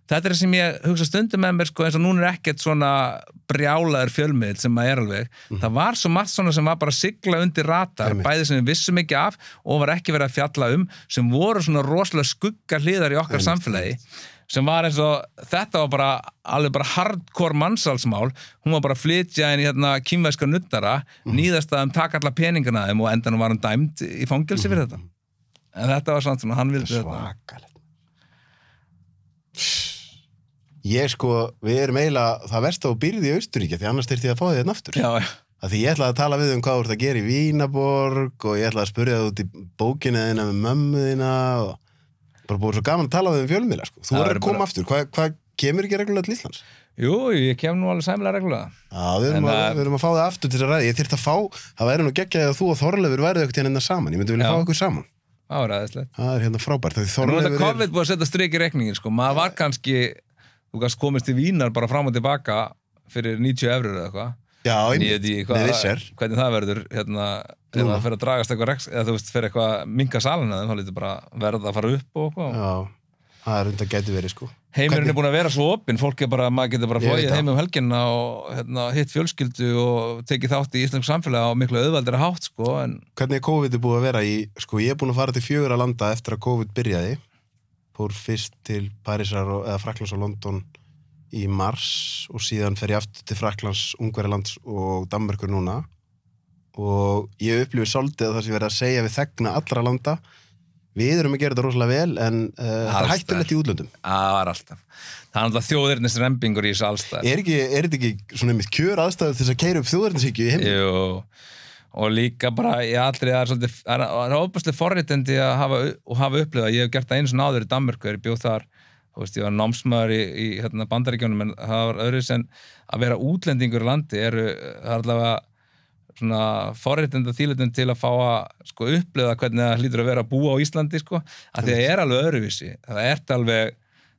þetta sem ég hugsa stundum með mér sko, eins og núna ekkert svona brjálaður fjölmiðl sem maður alveg, það var svo margt svona sem var bara sigla undir radar, bæði sem við vissum ekki af og var ekki verið að fjalla sem voru svona rosalega skugga hliðar í okkar samfélagi, sem var eins og, þetta var bara alveg bara hardcore mannsalsmál, hún var bara að flytja inn í kínverska nuddara, níðast að taka alla peningana þeim og endanum var hann dæmd í fangelsi fyrir þetta. En þetta var samt svona, hann vildi þetta. Ég sko, við erum eiginlega, það versta á byrði í Austurríki, því annars þyrfti ég að fá þið aftur. Já. Að því ég ætlaði að tala við hvað þú ert að gera í Vínaborg og ég ætlaði að spyrja það út í bókina þína með mömmu þína og bara búið svo gaman að tala við fjölmiðla, sko. Þú verður að koma aftur. Hvað kemur ekki reglulega til Íslands? Jú, ég kem nú alveg sæmilega reglulega. Já, við erum að fá það aftur til að ræða. Ég þyrfti að fá, það væri nú geggjað að þú og Þorleifur værið eitthvað hérna saman. Ég myndi vilja fá ykkur saman. Það var ræðislegt. Það hérna frábært. Nú þetta COVID búið að setja strik í reikningin, sko. Maður var kannski, þú kannski komist til Vínar bara fram og tilbaka fyrir 90 eurur eða eitthvað. Já, með vissir. Hvernig það verður, ef það fyrir að dragast eitthvað, eða þú veist, fyrir eitthvað minka salina, þá lítur bara verða að fara upp og eitthvað. Já, það undar gæti verið, sko. Heimurinn búin að vera svo opinn, maður getur bara flogið heim helginna og hitt fjölskyldu og tekið þátt í íslensku samfélagi á miklu auðveldari hátt, sko. Hvernig er COVID búið að vera í, sko, ég er búin að fara til 4 landa eftir að COVID byrjaði. Fór fyrst til Parísar eða Frakklands og London í mars og síðan fer ég aftur til Frakklands, Ungverjalands og Danmerkur núna og ég upplifir svolítið að það sem verið að segja við þegna allra landa við erum að gera þetta rosalega vel en það er hættulegt í útlöndum. Það var alltaf. Það er alltaf þjóðernis rembingur í þessu allstæð. Er þetta ekki svona einmitt kjör aðstæður til þess að keyra upp þjóðernishyggju í heiminum? Jú, og líka bara í allri það er ofbúrslega forréttindi að hafa upplifað. Ég hef gert það einu svona áður í Danmörku, ég bjó þar. Þú veist, ég var námsmaður í Bandaríkjunum en það var öðruvísi en að vera útlendingur í landi það er allavega svona forréttindi og þýletum til að fá að sko upplifa hvernig það hlýtur að vera að búa á Íslandi sko, að því að það er alveg öðruvísi. Það er alveg,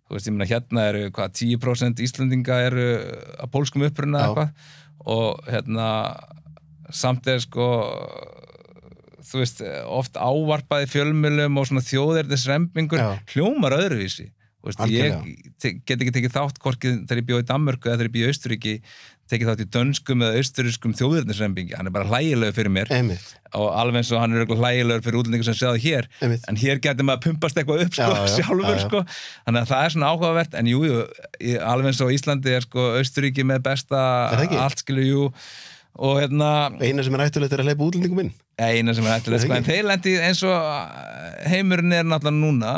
þú veist, ég meina hérna eru 10% Íslendinga eru að pólskum uppruna eitthvað og samt sko þú veist, oft ávarpaði fjölmiðlum og svona þjóðernisrembingur hljómar öðruvísi. Ég get ekki tekið þátt hvorki þegar ég bjó í Danmörku eða þegar ég bjó í Austurríki tekið þátt í dönskum eða austurískum þjóðernisrembingi, hann er bara hlægilegur fyrir mér og alveg eins og hann er hlægilegur fyrir útlendingur sem séð hér, en hér getur maður pumpast eitthvað upp sjálfur sko, þannig að það er svona áhugavert, en jú, alveg eins og Íslandi er sko Austurríki með besta allt skilur, jú og eina sem er hættulegt er að hleypa útlendingum inn eina sem er hættulegt, sko, en þeir lendi eins og heimurinn er náttúrulega núna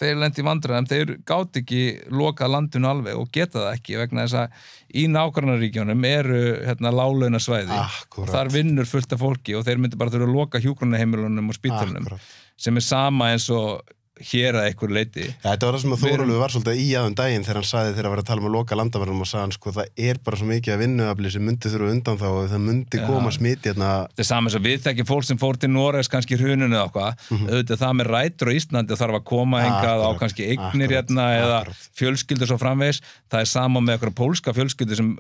þeir lendi í vandræðum, þeir gátt ekki lokað landinu alveg og geta það ekki vegna þess að í nágrannaríkjunum eru láglaunasvæði og þar vinnur fullt af fólki og þeir myndi bara þurfa að loka hjúkrunarheimilunum og spítalunum sem er sama eins og hér að einhver leyti. Þetta var það sem að Þórólfur var svolítið í daginn þegar hann sagði þegar að vera að tala um að loka landamærunum og sagði hann sko það er bara svo mikið að vinnuafli sem myndi þurfa undan þá og það myndi koma smiti hérna. Þetta er saman sem við þekkjum fólk sem fór til Noregs kannski í hruninu eða eitthvað, auðvitað það með rætur á Íslandi og þarf að koma hingað á kannski eignir hérna eða fjölskyldur svo framvegis. Það er sama með einhverja pólska fjölskyldu sem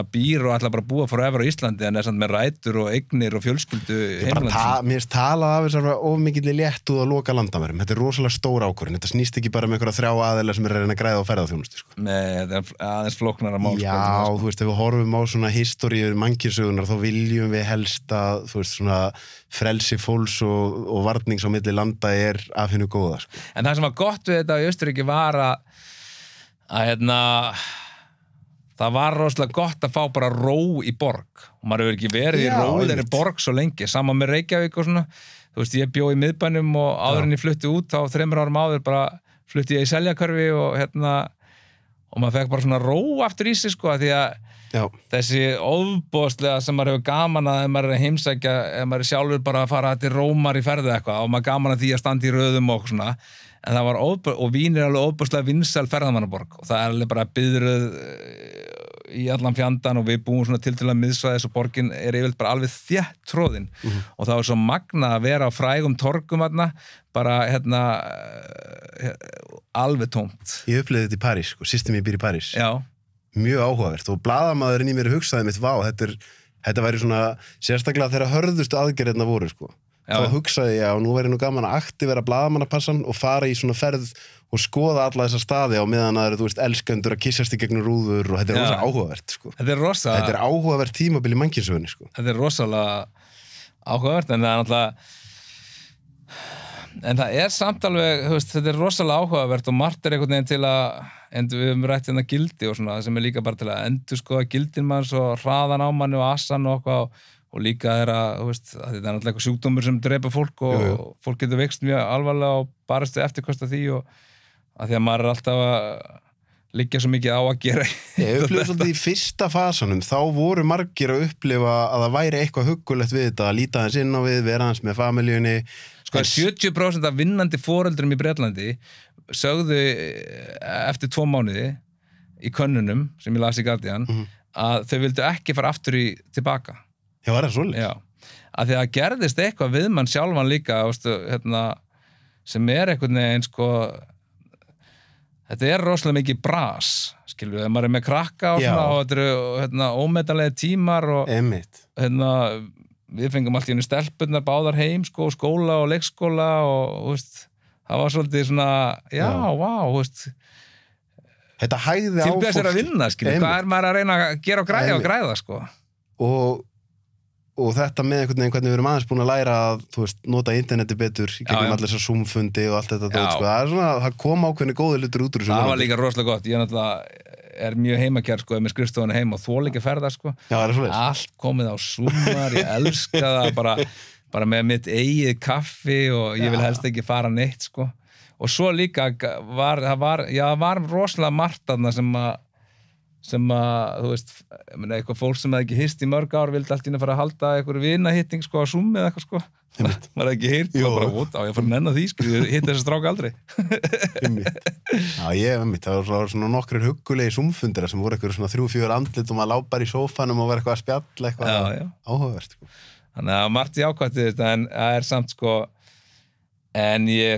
býr og ætla bara að búa forever á Íslandi en er samt með rætur og eignir og fjölskyldu heimlandsins. Mér finnst talað af þess að of mikilli léttúð að loka landamærum. Þetta er rosalega stór ákvörðun. Þetta snýst ekki bara með einhverja 3 aðilar sem er að reyna að græða á ferðaþjónustu sko. Nei, þetta er aðeins flóknara mál. Já, þú veist, ef við horfum á svona historíu mannkynssögunar þá viljum við helst að þú veist svona frelsi fólks og varnings á milli landa er af hennu góða sko. En það sem var gott við þetta í Austurríki var að það var rosalega gott að fá bara ró í borg og maður hefur ekki verið í rólegri borg svo lengi, sama með Reykjavík og svona. Þú veist, ég bjó í miðbænum og áður en ég flutti út þá 3 árum áður bara flutti ég í Seljakörfi og og maður fekk bara svona ró aftur í sig sko, því að þessi ofboðslega sem maður hefur gaman að ef maður er að heimsækja, ef maður er sjálfur bara að fara til Rómar í ferði eitthvað og maður gaman að því að standa í röðum og svona, en það var og Vín er alveg ofboðslega vinsæl ferðamannaborg og það er alveg bara biðröð í allan fjandan og við búum svona tiltölulega miðsvæðis og borgin er yfirleitt bara alveg þétt tróðin og það var svo magna að vera á frægum torgum bara alveg tómt. Ég upplifði þetta í París, sko, systir mín býr í París. Já. Mjög áhugavert og blaðamaðurinn í mér hugsaði mitt, vá, þetta væri svona sérstaklega þegar hörðustu aðgerðirnar voru, sko. þá hugsaði ég að nú væri nú gaman að aktivera blaðamannapassan og fara í svona ferð og skoða alla þessa staði á meðan að þú veist, elskendur að kissast í gegnum rúður og þetta er rosa áhugavert, sko. Þetta er áhugavert tímabil í mannkynssögunni, sko. Þetta er rosalega áhugavert, en það er náttúrulega en það er samt alveg, þú veist, þetta er rosalega áhugavert og margt er einhvern veginn til að við höfum rætt hérna gildi og svona sem er líka bara til að endurskoða gildin manns og hraðan á manni og assan og eitthvað og líka er að, þú veist, að þetta er náttúrulega eitthvað sjúkdómur sem drepa fólk og fólk getur veikst mjög alvarlega og barastu eftirkosta því og að því að maður er alltaf að liggja svo mikið á að gera. Ég upplifði svolítið í fyrsta fasanum, þá voru margir að upplifa að það væri eitthvað huggulegt við þetta, að líta aðeins inn á við, vera aðeins með familíunni. Sko 70% af vinnandi foreldrum í Bretlandi sögðu eftir 2 mánuði í könnunum sem ég las í Guardian að þau vildu ekki fara aftur tilbaka. Já, var það svolítið? Já, að því að gerðist eitthvað við mann sjálfan líka, veistu, hérna, sem er einhvern veginn, sko, þetta er rosalega mikið bras, skilur við, þegar maður er með krakka og svona og þetta eru, hérna, ómetanlega tímar og, hérna, við fengum allt í einu stelpurnar báðar heim, sko, skóla og leikskóla og, veist, það var svolítið svona, veist, þetta hægði á fólki. Tilbæðast er að vinna, skilur, hvað er maður að reyna að gera og græða, sko. Og þetta með einhvern veginn hvernig við erum aðeins búin að læra að, þú veist, nota interneti betur í gegnum allir þessar Zoom-fundi og allt þetta dót, sko. Það er svona, það kom ákveðni góði hlutur út úr þessu. Það var líka rosalega gott. Ég er mjög heimakær, sko, með skrifstofuna heim og þol ekki ferða, sko. Já, það er svoleiðis. Allt komið á Zoomar, ég elska það, bara með mitt eigið kaffi og ég vil helst ekki fara neitt, sko. Og svo líka var rosalega margt þarna sem að, þú veist, eitthvað fólk sem hefði ekki hist í mörg ár vildi allt í að fara að halda eitthvað vinahitting, sko, á Zoom eða eitthvað, sko. Maður hefði ekki heyrt, og bara, ég fara að nenna því, sko, ég hitti þessa stráka aldrei. Já, það var svona nokkrir huggulegi Zoom-fundira sem voru eitthvað svona 3-4 andlit og maður lá bara í sófanum og var eitthvað að spjalla, eitthvað áhugavert, sko. Þannig að margt jákvætt þetta, en það er samt, sko, en ég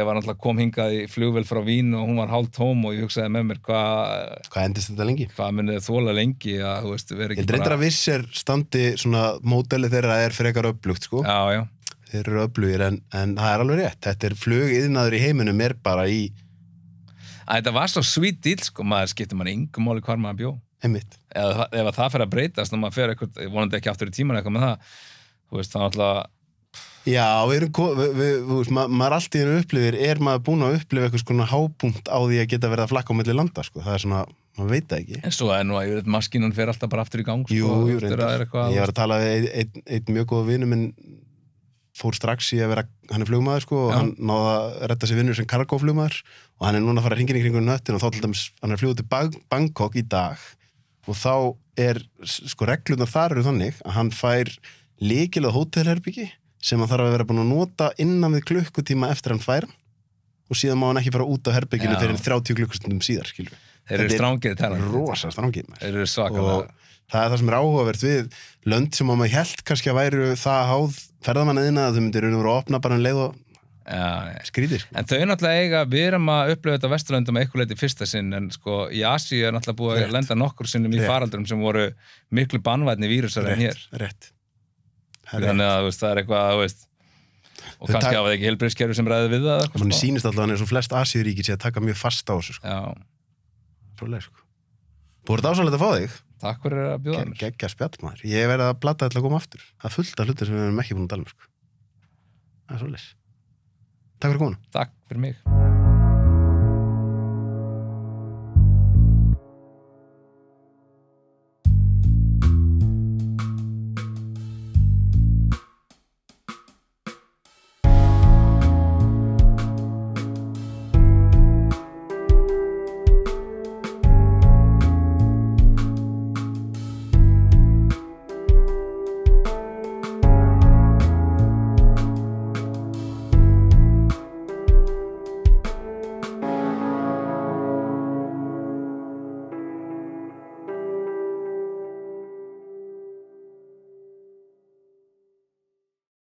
var náttúrulega kom hingað í flugvél frá Vín og hún var hálf tóm og ég hugsaði með mér hvað endist þetta lengi? Hvað munið þola lengi að, þú veist, vera ekki bara... Ég reyndar að vissir standi svona módeli þeirra er frekar öflugt, sko. Já. Þeir eru öflugir, en það er alveg rétt. Þetta er flugiðnaður í heiminum er bara í... Þetta var svo sweet deal, sko, maður skiptir mann engum máli hvar maður bjó. Einmitt. Ef það fer að breytast og maður fer eitthvað, vonandi ekki aftur í tíman eitthvað með það, þú veist, það náttúrulega Já, maður allt í hennu upplifir, er maður búin að upplifa eitthvað svona hápunkt á því að geta verið að flakka á milli landa, sko, það er svona, maður veit það ekki. En svo er nú að maskínan fer alltaf bara aftur í gang, sko. Jú, reyndar. Ég var að tala við einn mjög góð vinur minn fór strax í að vera, hann er flugmaður, sko, og hann náði að redda sér vinnur sem cargo-flugmaður og hann er núna að fara hringinn í kringum hnöttin og þá til dæmis, hann er flugið til Bangkok í dag og þá er, sko, reglurnar þar eru þannig að hann fær lykil á hótelherbyggi sem hann þarf að vera búin að nota innan við klukkutíma eftir hann fær og síðan má hann ekki fara út á herbygginu fyrir 30 klukkustundum síðar, skilur við. Þeir eru strángir þetta. Þetta er rosa strángir. Þeir eru svakalega. Og það er það sem er áhugavert við lönd sem maður hélt kannski að væru það háð ferðamanniðina að þau myndir að opna bara en leið og skrítið, sko. En þau náttúrulega eiga, við erum að upplifa þetta á Vesturlöndum eitthvað leyti fyrsta sinn, en sko í Asíu er náttúrulega búið að lenda nokkur sinnum í faraldurum sem voru miklu banvænni vírusar en hér. Rétt. Þannig að veist, það er eitthvað, veist, og kannski hafa það ekki heilbrigðiskerfi sem ræði við það. Man sýnist alltaf eins og flest Asíuríki sé að taka mjög fast á þessu, sko. Já. Svoleið, sko. Búið þetta ásvælegt að fá þig. Takk fyrir að bjóða mér. Geggja spjall, maður. Ég verði að blata til að koma aftur. Það er fullt af hlutir sem við erum ekki búin að tala um, sko. Það er svoleiðis. Takk fyrir komuna. Takk fyrir mig.